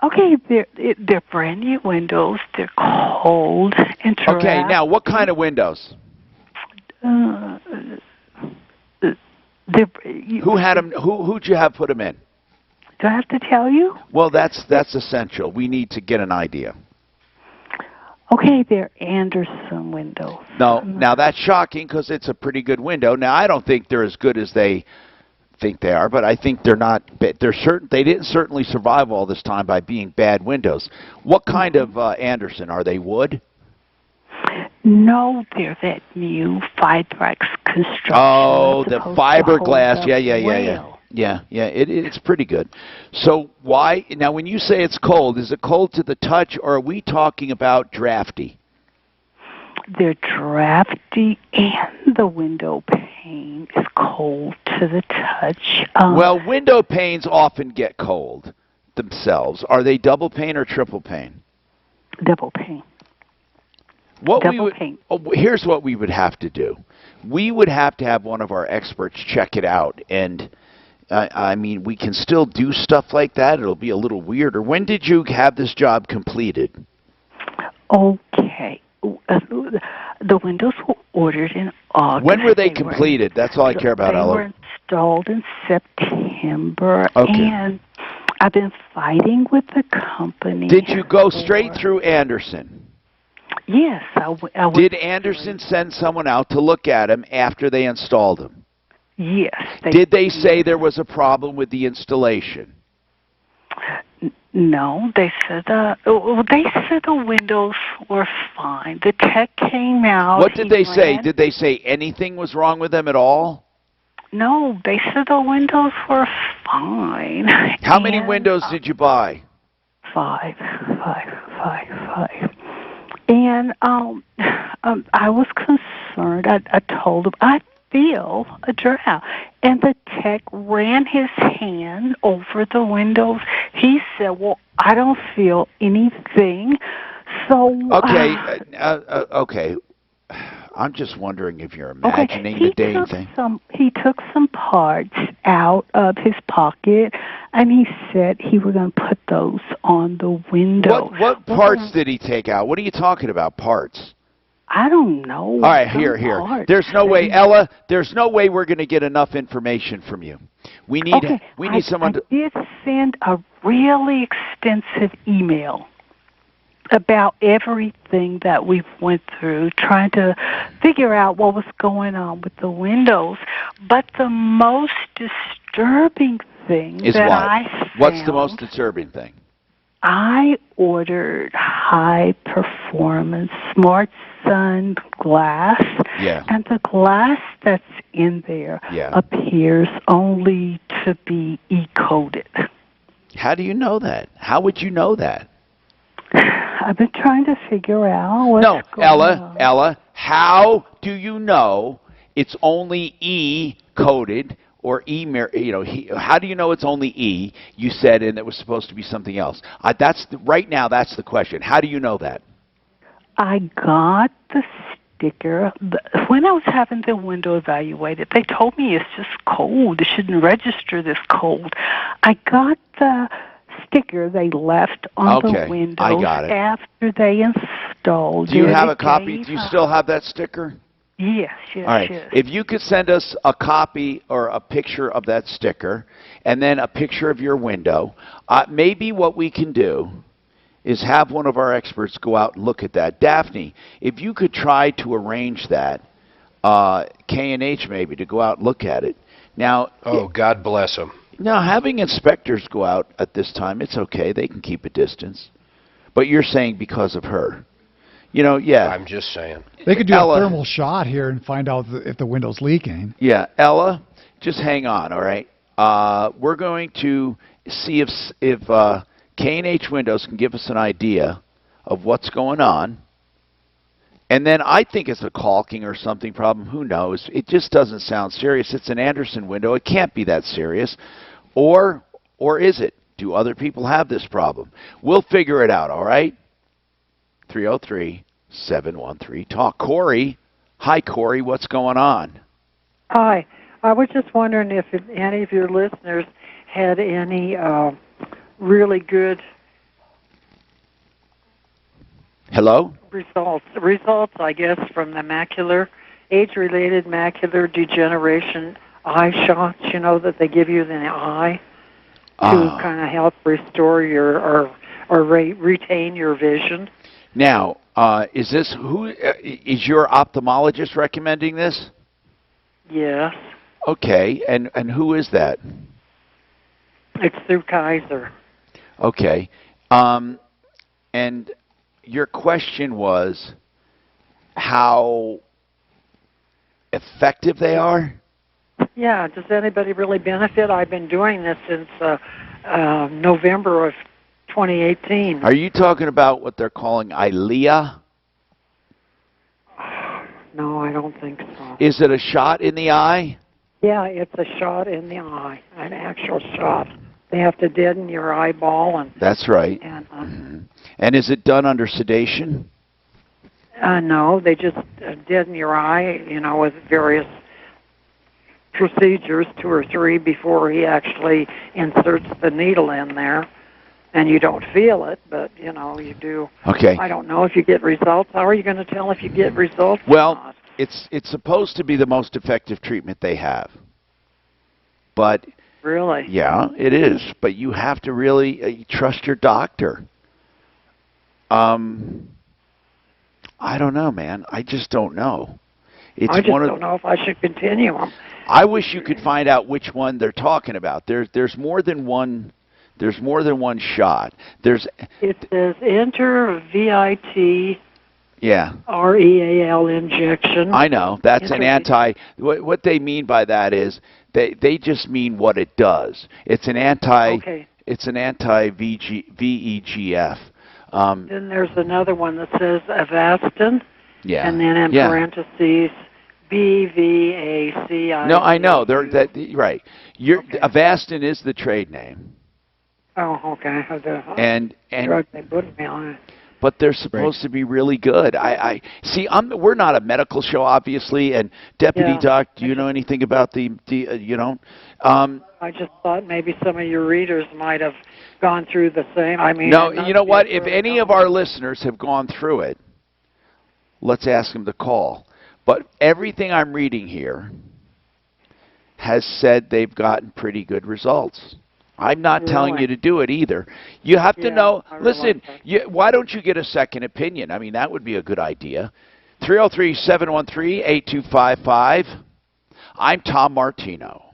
Okay, they're brand new windows. They're cold and dry. Okay, now what kind of windows? Who had them? Who'd you have put them in? Do I have to tell you? Well, that's essential. We need to get an idea. Okay, they're Anderson windows. No, now that's shocking because it's a pretty good window. Now I don't think they're as good as they think they are, but I think they're not. They didn't certainly survive all this time by being bad windows. What kind of Anderson are they? Wood? No, they're that new Fibrex construction. Oh, the fiberglass. Yeah. It's pretty good. So why now? When you say it's cold, is it cold to the touch, or are we talking about drafty? They're drafty, and the window pane is cold to the touch. Well, window panes often get cold themselves. Are they double pane or triple pane? Double pane. Here's what we would have to do. We would have to have one of our experts check it out. And, we can still do stuff like that. It'll be a little weirder. When did you have this job completed? Okay. The windows were ordered in August. When were they completed? That's all I care about, Ella. They were installed in September. Okay. And I've been fighting with the company. Did you go straight through Anderson? Yes. Did Anderson send someone out to look at them after they installed them? Yes. Did they say there was a problem with the installation? No, they said the windows were fine. The tech came out. What did they say? Did they say anything was wrong with them at all? No, they said the windows were fine. How many windows did you buy? Five. And I was concerned. I told him I feel a drought, and the tech ran his hand over the windows. He said, "Well, I don't feel anything." So okay. I'm just wondering if you're imagining the dang thing. He took some parts out of his pocket, and he said he was going to put those on the window. What parts did he take out? What are you talking about, parts? I don't know. All right, here. There's no way, Ella, there's no way we're going to get enough information from you. We need someone to... I did send a really extensive email about everything that we went through, trying to figure out what was going on with the windows. But the most disturbing thing is that what? I found... What's the most disturbing thing? I ordered high-performance smart sun glass, Yeah. And the glass that's in there appears only to be E-coated. How do you know that? How would you know that? I've been trying to figure out what's going on. Ella, how do you know it's only E-coated or how do you know it's only E? You said, and it was supposed to be something else. Right now, that's the question. How do you know that? I got the sticker. When I was having the window evaluated, they told me it's just cold. It shouldn't register this cold. I got the sticker they left on the windows I got it. after they installed it. Do you have a copy? Do you still have that sticker? Yes. All right. If you could send us a copy or a picture of that sticker and then a picture of your window, maybe what we can do is have one of our experts go out and look at that. Daphne, if you could try to arrange that, K&H maybe, to go out and look at it. Now, oh, God bless them. Now, having inspectors go out at this time, it's okay. They can keep a distance. But you're saying because of her. I'm just saying. They could do a thermal shot here and find out if the window's leaking. Yeah, Ella, just hang on, all right? We're going to see if K&H Windows can give us an idea of what's going on. And then I think it's a caulking or something problem. Who knows? It just doesn't sound serious. It's an Anderson window. It can't be that serious. Or is it? Do other people have this problem? We'll figure it out, all right? 303-713-TALK. Corey. Hi, Corey. What's going on? Hi. I was just wondering if any of your listeners had any really good results, I guess, from the age-related macular degeneration eye shots, that they give you in the eye to kind of help restore or retain your vision. Now, is your ophthalmologist recommending this? Yes. Okay, and who is that? It's through Kaiser. Okay. And your question was how effective they are? Yeah, does anybody really benefit? I've been doing this since November of 2018. Are you talking about what they're calling ILEA? No, I don't think so. Is it a shot in the eye? Yeah, it's a shot in the eye, an actual shot. They have to deaden your eyeball and. That's right. And is it done under sedation? No, they just deaden your eye, with various procedures, 2 or 3, before he actually inserts the needle in there. And you don't feel it, but, you do. Okay. I don't know if you get results. How are you going to tell if you get results Well, or not? it's supposed to be the most effective treatment they have. But really? Yeah, it is. But you have to really trust your doctor. I don't know, man. I just don't know. I just don't know if I should continue them. I wish you could find out which one they're talking about. There's more than one. There's more than one shot. It says VIT. Yeah. REAL injection. I know. That's an anti. What they mean by that is they just mean what it does. It's an anti. Okay. It's an anti-VEGF. Then there's another one that says Avastin. Yeah. And then in parentheses BVACI. No, I know. Right. Avastin is the trade name. Oh, okay. And drug they put me on it. But they're supposed to be really good. I see. We're not a medical show, obviously. And Deputy Doc, do you know anything about the you know? I just thought maybe some of your readers might have gone through the same. I mean, no. You know what? If any of our listeners have gone through it, let's ask them to call. But everything I'm reading here has said they've gotten pretty good results. I'm not telling you to do it either. You have to know. Listen, why don't you get a second opinion? I mean, that would be a good idea. 303-713-8255. I'm Tom Martino.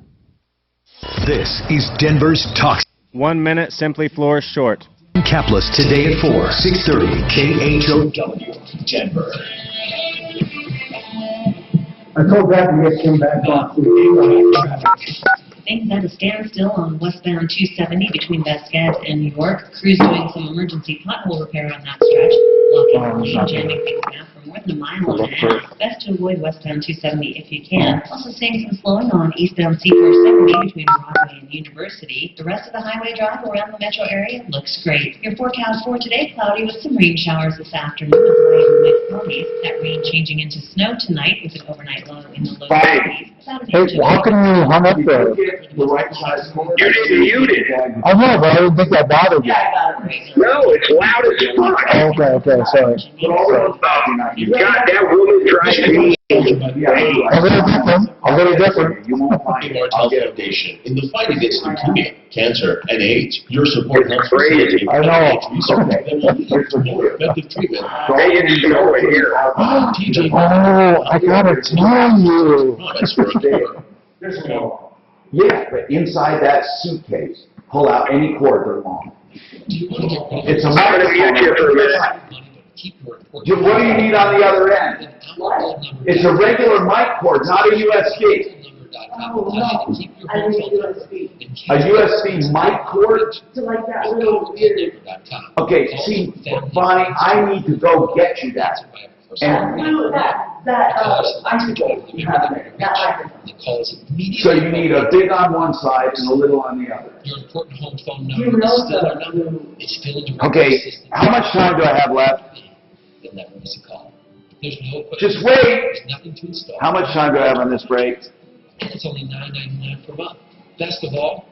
This is Denver's Talk. 1 minute, simply floors short. Capless today at 4, 6:30, KHOW, Denver. I told Dad to get came back on. Things at a standstill on westbound 270 between Vasquez and New York. Crews doing some emergency pothole repair on that stretch. Blocking the lane, jamming things down for more than a mile and a half. Best to avoid westbound 270 if you can. Also seeing some slowing on eastbound C470 between Broadway and University. The rest of the highway drive around the metro area looks great. Your forecast for today, cloudy with some rain showers this afternoon. Mid-40s. That rain changing into snow tonight with an overnight low in the low 50s. Hey, how come you hung up there? You didn't mute it. I know, but I didn't think that bothered you. No, it's loud as fuck. Okay, sorry. You got that woman driving me. A little different. You won't find Heart Health Foundation in the fight against leukemia, cancer, and AIDS. Your support helps crazy. I know. more effective treatment. Hey, it's snowing here. TJ, Oh, I gotta tell you. promise for a cure. Yeah, but inside that suitcase, pull out any cord they're long. It's a I'm going to mute you for a minute. What do you need on the other end? It's a regular mic cord, not a USB. A USB mic cord? To like that little weird. Okay, see, Bonnie, I need to go get you that. And so you need a big on one side and a little on the other. Your important home phone number is still our number. It's still in the Okay, how much time do I have left? You'll never miss a call. There's no Just wait. There's nothing to install. How much time do I have on this break? And it's only $9.99 per month. Best of all,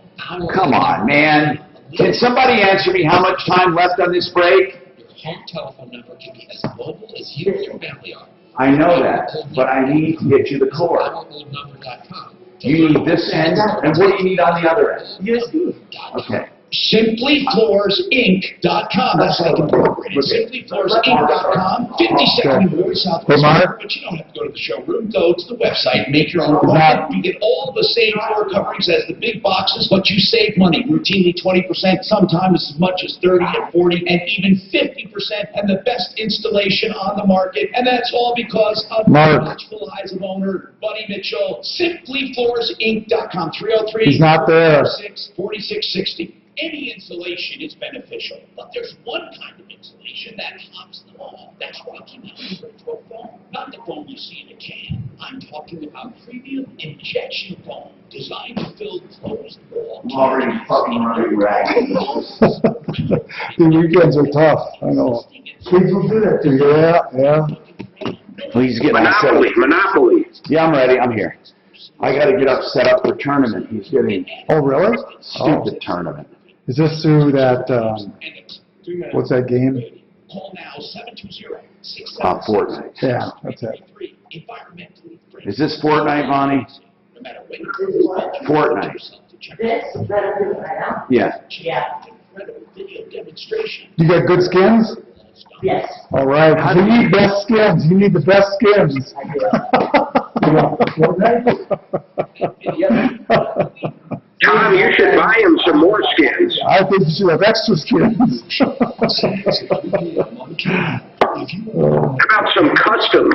Come on, man. Can somebody answer me how much time left on this break? Your home telephone number can be as mobile as you and your family are. I know that, but I need to get you the cord. OurOldNumber.com. You need this end, and what do you need on the other end? USB. Okay. SimplyFloorsInc.com. That's like incorporated. SimplyFloorsInc.com. 50-second New York Southwest. But you don't have to go to the showroom. Go to the website. Make your own appointment. You get all the same floor coverings as the big boxes, but you save money. Routinely 20%, sometimes as much as 30 and 40 and even 50%, and the best installation on the market. And that's all because of the watchful eyes of owner Buddy Mitchell. SimplyFloorsInc.com. 303 He's not there. 4660. Any insulation is beneficial, but there's one kind of insulation that tops them all. That's Rocky Mountain Retro Foam, not the foam you see in a can. I'm talking about premium injection foam, designed to fill closed wall. I'm already fucking running ragged. The weekends are tough, I know. Kids will do that to you. Yeah. Please get Monopoly. Yeah, I'm ready. I'm here. I got to get up, set up for tournament. He's getting. Oh, really? Stupid tournament. Is this through that, what's that game? Call now 720-677. Fortnite. Yeah, that's it. Is this Fortnite, Bonnie? Fortnite. Yeah. You got good skins? Yes. All right. You need best skins. You need the best skins. Tom, you should buy him some more skins. I think you should have extra skins. How about some custom?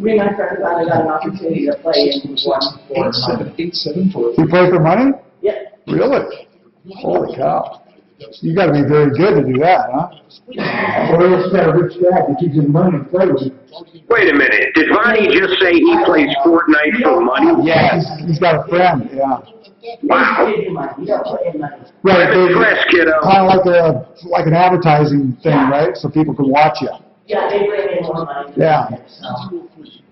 Me and my friends finally got an opportunity to play in one. 87874. You play for money? Yep. Really? Holy cow. You got to be very good to do that, huh? Well, he's got a rich dad that gives him money to play with. Wait a minute. Did Vonnie just say he plays Fortnite for money? Yes, he's got a friend, yeah. Wow. Right, Press, kiddo. kind of like an advertising thing, right? So people can watch you. Yeah, they bring in more money. Yeah.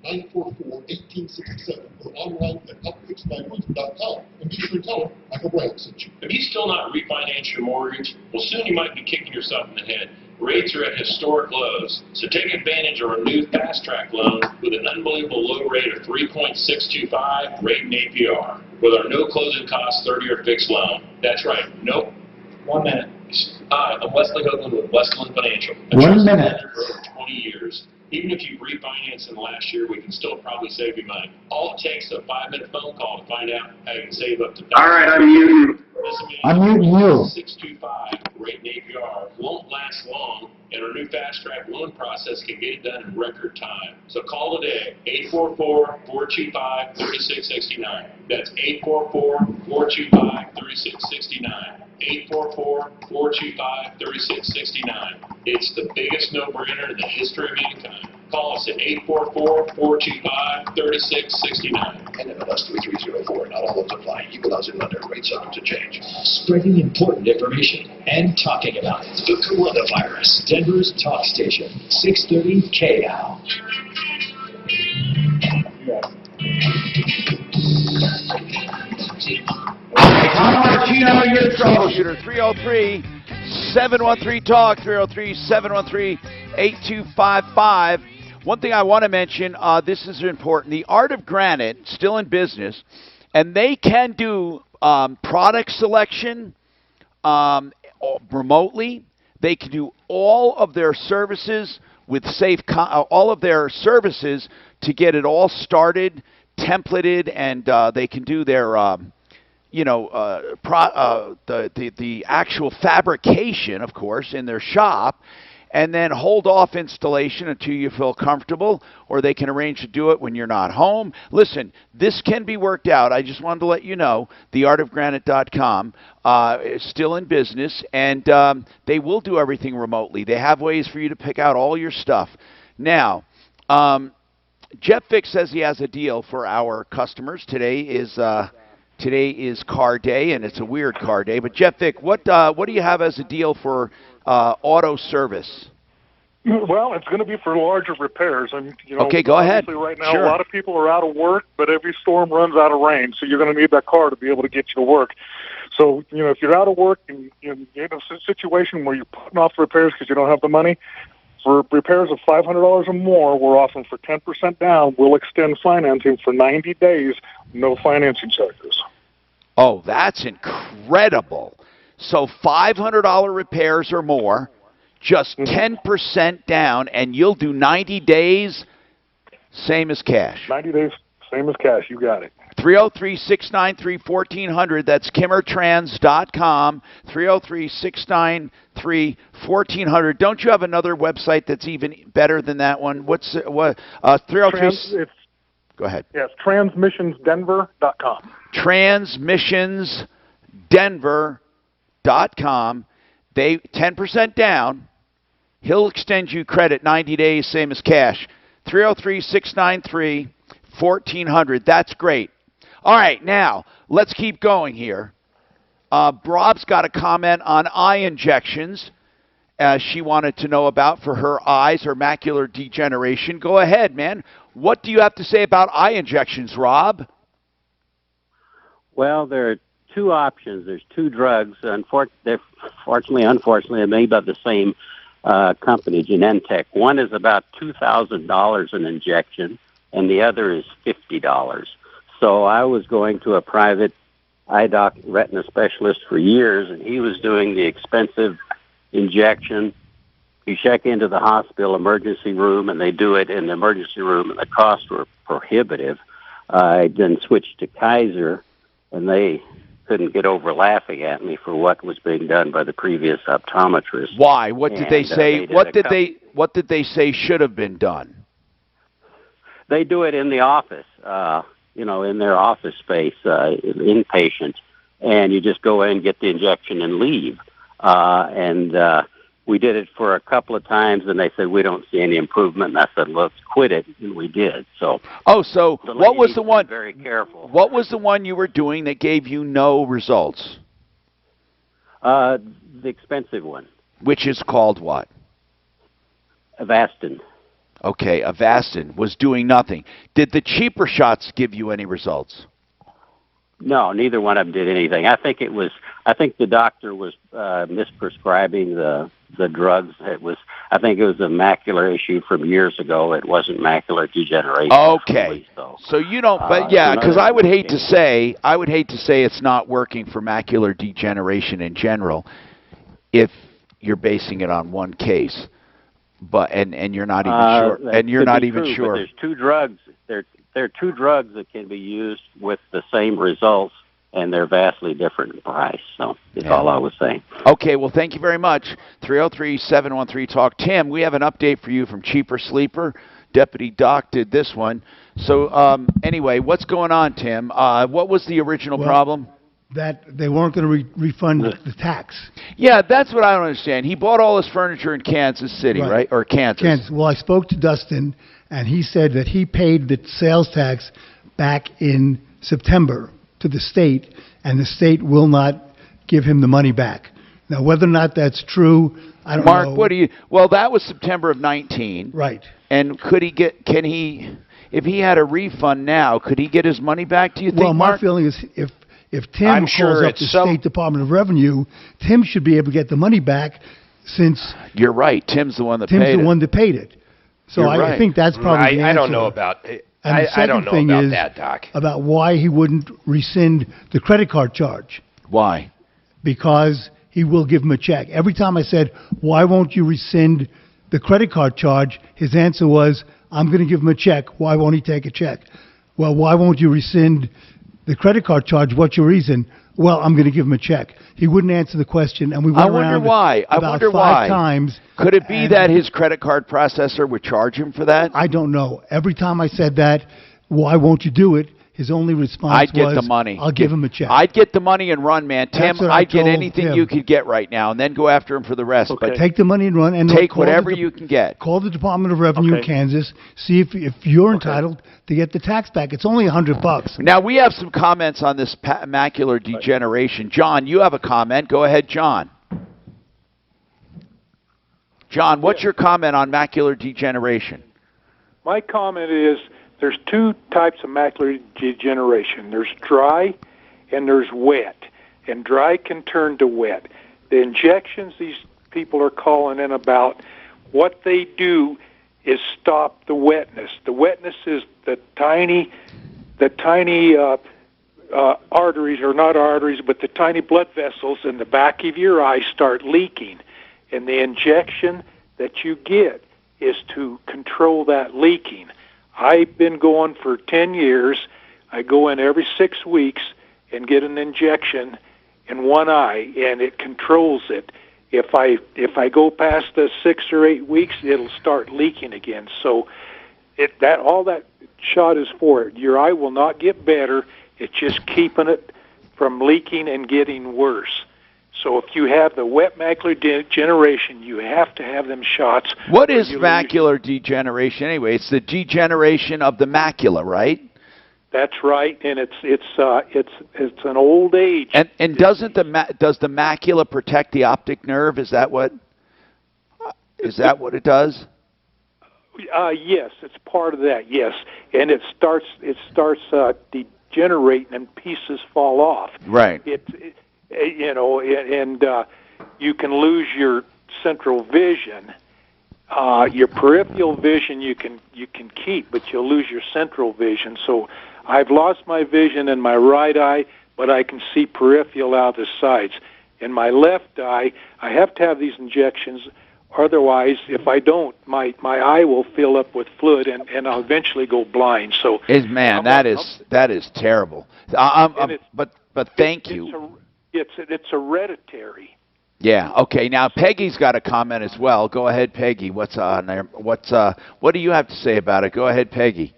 944-1867 or online at upfixmyroof.com. And be sure to tell them Michael Brown sent you. Have you still not refinanced your mortgage? Well, soon you might be kicking yourself in the head. Rates are at historic lows, so take advantage of our new Fast Track loan with an unbelievable low rate of 3.625 rate and APR. With our no closing costs 30-year fixed loan. That's right. Nope. 1 minute. Hi, I'm Wesley Hoagland with Westland Financial. 1 minute. For over 20 years. Even if you refinanced in the last year, we can still probably save you money. All it takes is a 5-minute phone call to find out how you can save up to. All right, I'm muting. I'm muting you. 625 rate and APR won't last long, and our new fast track loan process can get it done in record time. So call today, 844-425-3669. That's 844-425-3669. 844-425-3669. It's the biggest no-brainer in the history of mankind. Call us at 844-425-3669. NMLS 3304. Not all loans apply. Equal housing lender. Rates subject to change. Spreading important information and talking about it. The coronavirus. Denver's talk station. 630 KL. Tom Martino, your troubleshooter. 303-713-TALK. 303-713-8255. One thing I want to mention, this is important. The Art of Granite, still in business, and they can do product selection remotely. They can do all of their services with all of their services to get it all started, templated, and they can do their the actual fabrication, of course, in their shop, and then hold off installation until you feel comfortable, or they can arrange to do it when you're not home. Listen, this can be worked out. I just wanted to let you know, theartofgranite.com is still in business, and they will do everything remotely. They have ways for you to pick out all your stuff. Now, Jeff Vick says he has a deal for our customers. Today is car day, and it's a weird car day. But Jeff Vick, what do you have as a deal for auto service? Well, it's going to be for larger repairs. And okay, go ahead. Right now, sure. A lot of people are out of work, but every storm runs out of rain, so you're going to need that car to be able to get you to work. So, if you're out of work and you're in a situation where you're putting off repairs because you don't have the money, for repairs of $500 or more, we're offering for 10% down. We'll extend financing for 90 days, no financing charges. Oh, that's incredible. So $500 repairs or more, just 10% down, and you'll do 90 days, same as cash. 90 days, same as cash. You got it. 303-693-1400. That's kimmertrans.com. 303-693-1400. Don't you have another website that's even better than that one? What's 303? Go ahead. Yes, transmissionsdenver.com. Transmissionsdenver.com. They 10% down. He'll extend you credit 90 days, same as cash. 303-693-1400. That's great. All right, now let's keep going here. Rob's got a comment on eye injections. She wanted to know about for her eyes, her macular degeneration. Go ahead, man. What do you have to say about eye injections, Rob? Well, there are two options. There's two drugs. Unfortunately, they're made by the same company, Genentech. One is about $2,000 an injection, and the other is $50. So I was going to a private eye doc retina specialist for years, and he was doing the expensive injection. You check into the hospital emergency room, and they do it in the emergency room, and the costs were prohibitive. I then switched to Kaiser, and they couldn't get over laughing at me for what was being done by the previous optometrist. Why? What did they say? What did they say should have been done? They do it in the office, in their office space, inpatient, and you just go in, get the injection, and leave. We did it for a couple of times, and they said, we don't see any improvement. And I said, let's quit it, and we did. So what was the one? Very careful. What was the one you were doing that gave you no results? The expensive one. Which is called what? Avastin. Okay, Avastin was doing nothing. Did the cheaper shots give you any results? No, neither one of them did anything. I think the doctor was misprescribing the drugs. I think it was a macular issue from years ago. It wasn't macular degeneration. Okay. So you don't, but yeah, because I would hate to say it's not working for macular degeneration in general if you're basing it on one case. But and you're not even sure. And you're not even sure. But there's two drugs. There are two drugs that can be used with the same results, and they're vastly different in price. So that's all I was saying. Okay, well, thank you very much. 303-713-TALK. Tim, we have an update for you from Cheaper Sleeper. Deputy Doc did this one. So anyway, what's going on, Tim? What was the original problem? That they weren't going to refund the tax. Yeah, that's what I don't understand. He bought all his furniture in Kansas City, right? Or Kansas. Well, I spoke to Dustin, and he said that he paid the sales tax back in September to the state, and the state will not give him the money back. Now, whether or not that's true, I don't know. Mark, what do you? Well, that was September of 19. Right. And can he, if he had a refund now, could he get his money back? Do you think? Well, my Mark? feeling is if Tim calls up the State Department of Revenue, Tim should be able to get the money back, since you're right. Tim's the one that Tim's paid the it. one that paid it. So I think that's probably the answer. I don't know about. And the I don't second know thing about is that, Doc. about why he wouldn't rescind the credit card charge. Why? Because he will give him a check. Every time I said, why won't you rescind the credit card charge, his answer was, I'm going to give him a check. Why won't he take a check? Well, why won't you rescind the credit card charge? What's your reason? Well, I'm going to give him a check. He wouldn't answer the question, and we went around about five times. Could it be that his credit card processor would charge him for that? I don't know. Every time I said that, why won't you do it? His only response I'd get was, the money. I'll give him a check. I'd get the money and run, man. Tim, That's what I I'd get told anything him. you could get right now, and then go after him for the rest. But Take the money and run. And take call the whatever you can get. Call the Department of Revenue in Kansas. See if you're entitled to get the tax back. It's only $100. Now, we have some comments on this macular degeneration. John, you have a comment. Go ahead, John. John, what's your comment on macular degeneration? My comment is there's two types of macular degeneration. There's dry and there's wet. And dry can turn to wet. The injections these people are calling in about, what they do is stop the wetness. The wetness is the tiny arteries, or not arteries, but the tiny blood vessels in the back of your eye start leaking. And the injection that you get is to control that leaking. I've been going for 10 years. I go in every 6 weeks and get an injection in one eye, and it controls it. If I go past the 6 or 8 weeks, it'll start leaking again. So all that shot is for it. Your eye will not get better. It's just keeping it from leaking and getting worse. So if you have the wet macular degeneration, you have to have them shots. What is macular degeneration anyway? It's the degeneration of the macula, right? That's right, and it's an old age. And does the macula protect the optic nerve? Is that what it does? Yes, it's part of that. Yes, and it starts degenerating and pieces fall off. Right. You can lose your central vision. Your peripheral vision you can keep, but you'll lose your central vision. So I've lost my vision in my right eye, but I can see peripheral out the sides. In my left eye, I have to have these injections. Otherwise, if I don't, my eye will fill up with fluid, and I'll eventually go blind. So, that is terrible. But thank you. It's hereditary. Yeah. Okay. Now Peggy's got a comment as well. Go ahead, Peggy. What's on there? What do you have to say about it? Go ahead, Peggy.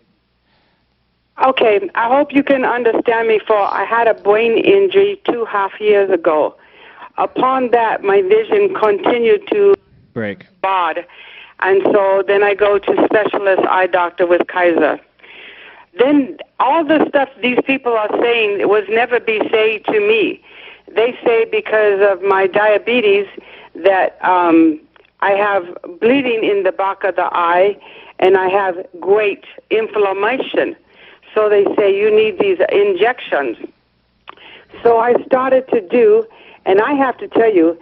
Okay. I hope you can understand me. I had a brain injury 2.5 years ago. Upon that, my vision continued to break. Bad, and so then I go to specialist eye doctor with Kaiser. Then all the stuff these people are saying was never be said to me. They say because of my diabetes that I have bleeding in the back of the eye and I have great inflammation. So they say you need these injections. So I started to do, and I have to tell you,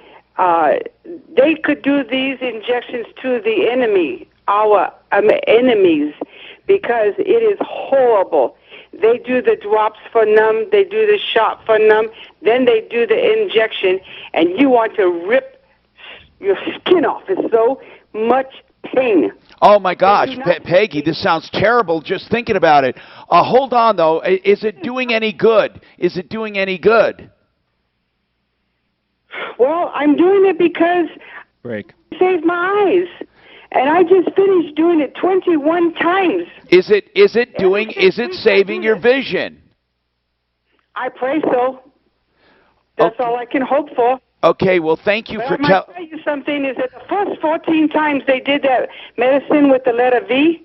they could do these injections to the enemy, our enemies, because it is horrible. They do the drops for numb, they do the shot for numb, then they do the injection, and you want to rip your skin off. It's so much pain. Oh my gosh, Peggy, this sounds terrible just thinking about it. Hold on though. Is it doing any good? Is it doing any good? Well, I'm doing it because Break. it saved my eyes. And I just finished doing it 21 times. Is it saving your vision? I pray so. That's all I can hope for. Okay, well thank you But for I might tell you something is that the first 14 times they did that medicine with the letter V,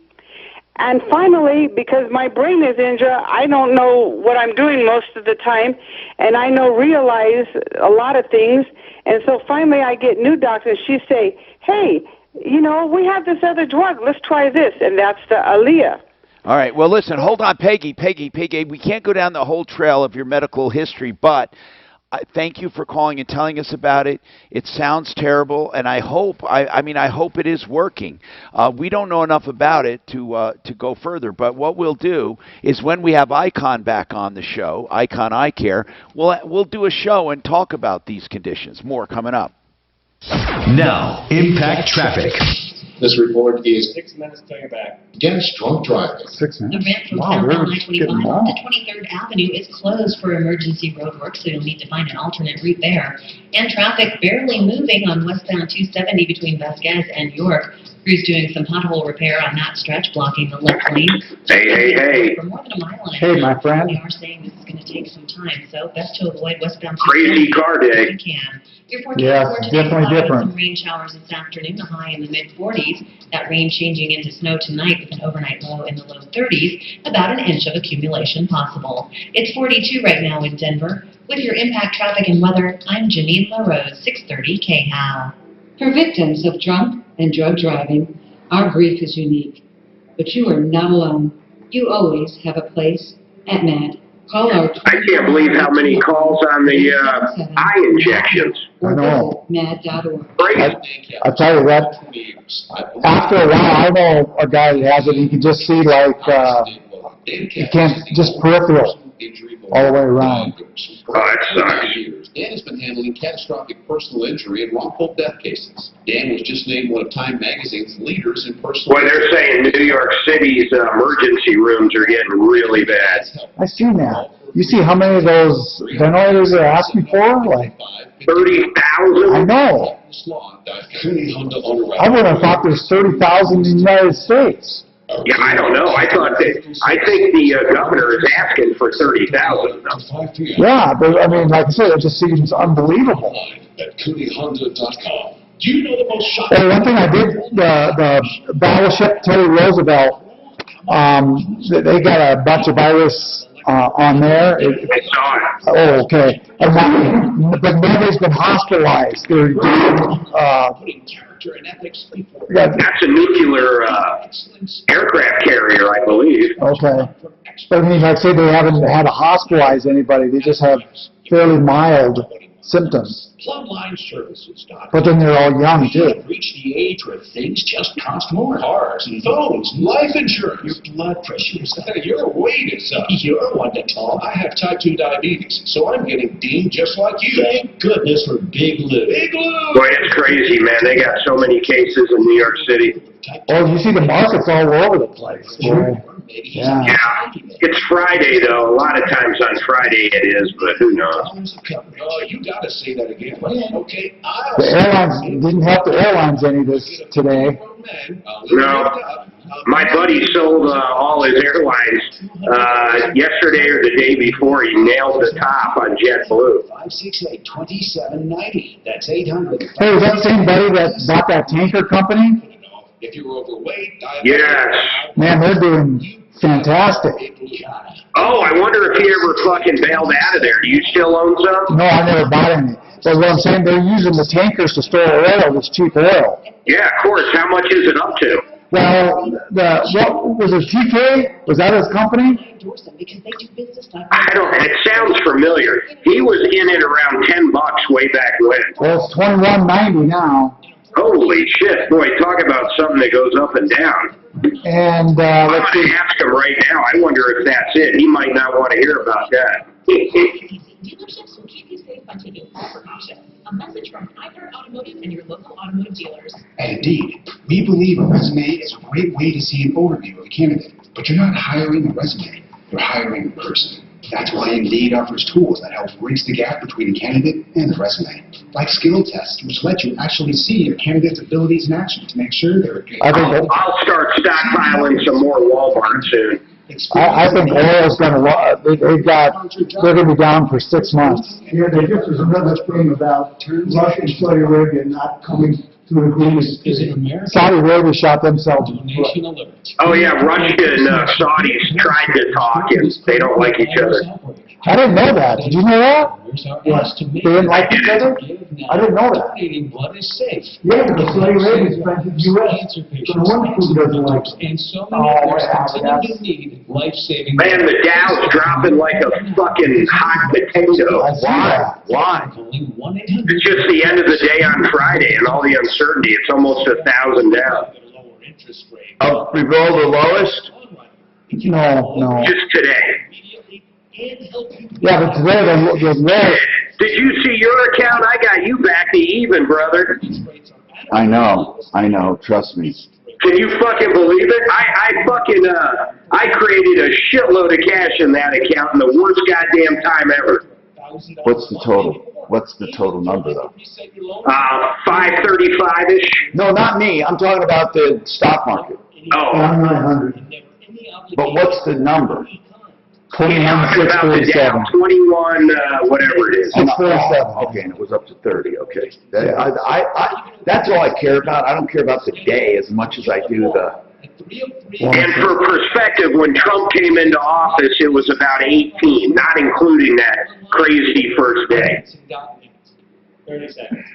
and finally, because my brain is injured, I don't know what I'm doing most of the time, and I realize a lot of things, and so finally I get new doctors. She say, hey, we have this other drug. Let's try this, and that's the Aaliyah. All right. Well, listen, hold on, Peggy. We can't go down the whole trail of your medical history, but thank you for calling and telling us about it. It sounds terrible, and I hope it is working. We don't know enough about it to go further, but what we'll do is when we have Icon back on the show, Icon Eye Care, we'll do a show and talk about these conditions. More coming up. Now, Impact Traffic. This report is 6 minutes till you're back. Against drunk driving. 6 The minutes? ramp from Wow, southbound we're I-25 getting to long. 23rd Avenue is closed for emergency road work, so you'll need to find an alternate route there. And traffic barely moving on westbound 270 between Vasquez and York. Crews doing some pothole repair on that stretch, blocking the left lane. Hey. For more than a mile and a half. Hey, my friend. They are saying this is going to take some time, so best to avoid westbound 270 Crazy car day. if you can. Your forecast Yeah, for today, definitely cloudy with different. some rain showers this afternoon, a high in the mid-40s. That rain changing into snow tonight with an overnight low in the low 30s, about an inch of accumulation possible. It's 42 right now in Denver. With your impact traffic and weather, I'm Janine LaRose, 630 KHOW. For victims of drunk and drug driving, our grief is unique. But you are not alone. You always have a place at MAD. Call our I can't believe how many calls on the eye injections. I know. MAD.org. I tell you what, after a while, I know a guy who has it, you can just see you can't, just peripheral all the way around. Oh, that sucks. Dan has been handling catastrophic personal injury and wrongful death cases. Dan was just named one of Time Magazine's leaders in personal Boy, they're saying New York City's emergency rooms are getting really bad. I seen that. You see how many of those ventilators they're asking for? Like 30,000? I know. I would have thought there's 30,000 in the United States. Yeah, I don't know. I think the governor is asking for 30,000 though. Yeah, but I mean, like I said, it just seems unbelievable. At CooneyHonda.com. Do you know the most shocking? Hey, one thing I did, the battleship Teddy Roosevelt, they got a bunch of virus on there. I saw it. Oh, okay. But nobody's been hospitalized. They're That's a nuclear aircraft carrier, I believe. okay. But I mean, like I say, they haven't had to hospitalize anybody. They just have fairly mild symptoms. PlumlineServices.com. But then they're all young, too. Reach the age where things just cost more. Cars and phones, life insurance, your blood pressure. Your weight is up. You're one to talk. I have type 2 diabetes, so I'm getting dinged just like you. Thank goodness for Big Lou. Big Lou! Boy, it's crazy, man. They got so many cases in New York City. Oh, you see the markets all over the place. Yeah. Yeah. It's Friday, though. A lot of times on Friday it is, but who knows? Oh, you gotta say that again. Okay, The airlines didn't help the airlines any today. No. My buddy sold all his airlines yesterday or the day before. He nailed the top on JetBlue. 568-2790. That's 800. Hey, is that the same buddy that bought that tanker company? If you're overweight, Yes. Man, they're doing fantastic. Oh, I wonder if he ever fucking bailed out of there. Do you still own some? No, I never bought any. But what I'm saying, they're using the tankers to store oil, this cheap oil. Yeah, of course. How much is it up to? Well, what was it, TK? Was that his company? I don't. It sounds familiar. He was in it around $10 way back when. Well, it's $21.90 now. Holy shit, boy! Talk about something that goes up and down. And I'm going to ask him right now. I wonder if that's it. He might not want to hear about that. option. A message from iHeart Automotive and your local automotive dealers. And indeed, we believe a resume is a great way to see an overview of a candidate. But you're not hiring a resume, you're hiring a person. That's why Indeed offers tools that help bridge the gap between the candidate and the resume. Like skill tests, which let you actually see your candidate's abilities in action to make sure they're good. I'll start stockpiling some more Walmart soon. I think oil's gonna, they're gonna be down for 6 months. Yeah, there's another thing about Russia and Saudi Arabia not coming to an agreement. Saudi Arabia shot themselves. Oh yeah, Russia and Saudis tried to talk and they don't like each other. I didn't know that. Did you know that? Yes. They didn't like each other? I didn't know that. What is safe? Yeah, because Saudi Arabia is friends with the U.S. So no wonder Putin doesn't like it. And so many others continue to need life-saving. Man, the Dow's dropping like a fucking hot potato. Why? It's just the end of the day on Friday and all the uncertainty. It's almost 1,000 down. Up below the lowest? No. Just today. Yeah, but today the Did you see your account? I got you back to even, brother. I know, trust me. Can you fucking believe it? I created a shitload of cash in that account in the worst goddamn time ever. What's the total? What's the total number, though? 535-ish. No, not me. I'm talking about the stock market. Oh. 900. But what's the number? 21,637. 21, whatever it is. 637. Okay, and it was up to 30. Okay, that's all I care about. I don't care about the day as much as I do the. And for perspective, when Trump came into office, it was about 18, not including that crazy first day. 30 seconds.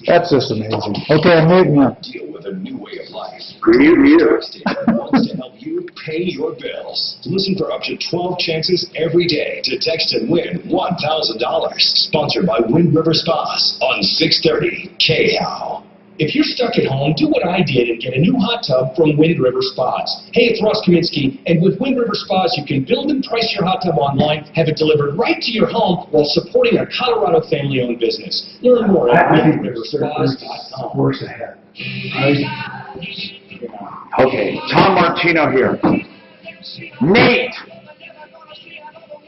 That's just amazing. Okay, I'm muting you. Deal with a new way of life. Mute. Wants to help you pay your bills. Listen for up to 12 chances every day to text and win $1,000. Sponsored by Wind River Spas on 630 KHOW. If you're stuck at home, do what I did and get a new hot tub from Wind River Spas. Hey, it's Ross Kaminsky, and with Wind River Spas, you can build and price your hot tub online, have it delivered right to your home while supporting a Colorado family-owned business. Learn more at windriverspas.com. Worse ahead. Okay, Tom Martino here. Nate!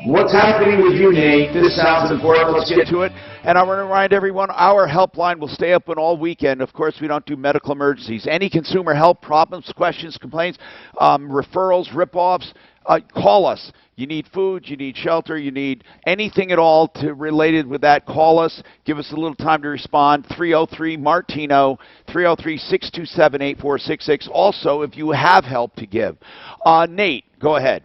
What's happening with you, Nate? This sounds important. Let's get to it. And I want to remind everyone, our helpline will stay open all weekend. Of course, we don't do medical emergencies. Any consumer help problems, questions, complaints, referrals, rip-offs, call us. You need food, you need shelter, you need anything at all related with that, call us. Give us a little time to respond. 303-MARTINO, 303-627-8466. Also, if you have help to give. Nate, go ahead.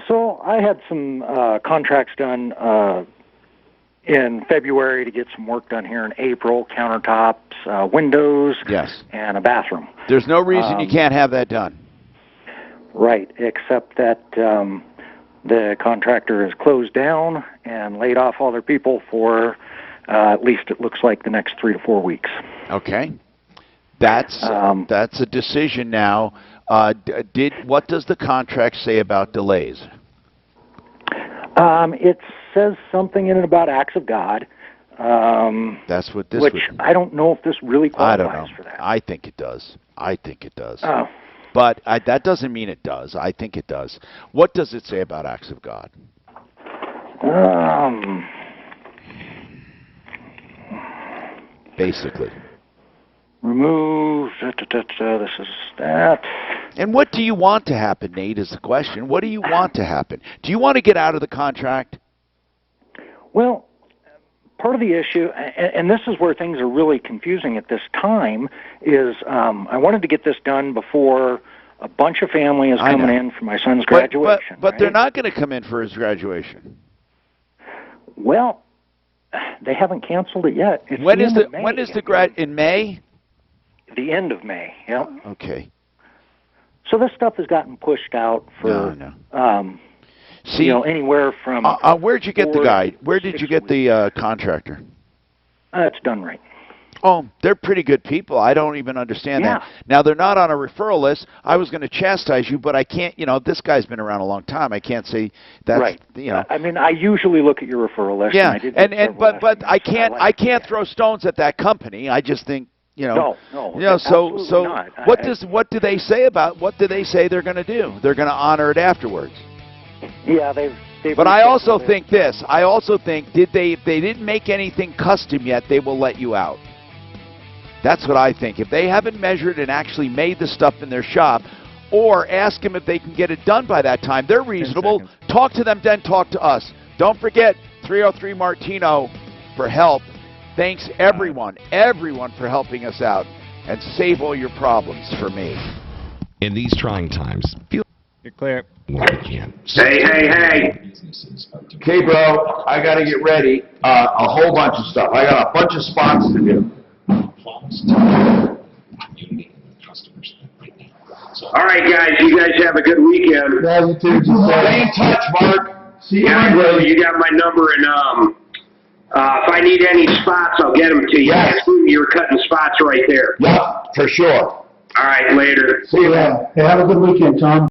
So I had some contracts done in February to get some work done here in April, countertops, windows, yes, and a bathroom. There's no reason you can't have that done. Right, except that the contractor has closed down and laid off all their people for at least it looks like the next 3 to 4 weeks. Okay. That's a decision now. What does the contract say about delays? It says something in it about acts of God. That's what this which would, I don't know if this really I qualifies don't know. for that. I think it does. I think it does. Oh. But that doesn't mean it does. I think it does. What does it say about acts of God? Basically. Remove, this is that. And what do you want to happen, Nate, is the question. What do you want to happen? Do you want to get out of the contract? Well, part of the issue, and this is where things are really confusing at this time, is I wanted to get this done before a bunch of family is coming in for my son's graduation. But they're not going to come in for his graduation. Well, they haven't canceled it yet. It's When the is end the of May. when is the grad in May? The end of May. Yeah. Okay. So this stuff has gotten pushed out for See, anywhere from. Where'd you get the guy? Where did you get the contractor? It's done right. Oh, they're pretty good people. I don't even understand that. Now, they're not on a referral list. I was going to chastise you, but I can't, this guy's been around a long time. I can't say that's, Right. I mean, I usually look at your referral list. Yeah, and I did but I can't throw stones at that company. I just think, No, so not. what do they say they're going to do? They're going to honor it afterwards. Yeah, they've But I also think this. I also think if they didn't make anything custom yet, they will let you out. That's what I think. If they haven't measured and actually made the stuff in their shop, or ask them if they can get it done by that time, they're reasonable. Talk to them, then talk to us. Don't forget 303 Martino for help. Thanks everyone for helping us out, and save all your problems for me. In these trying times, feel you're clear. when you can. Hey. Okay, bro, I got to get ready. A whole bunch of stuff. I got a bunch of spots to do. All right, guys. You guys have a good weekend. Yeah, you too. Stay in touch, Mark. See you. Yeah, I will. You got my number, and if I need any spots, I'll get them to you. Yes. You're cutting spots right there. Yeah, for sure. All right, later. See you. Hey, have a good weekend, Tom.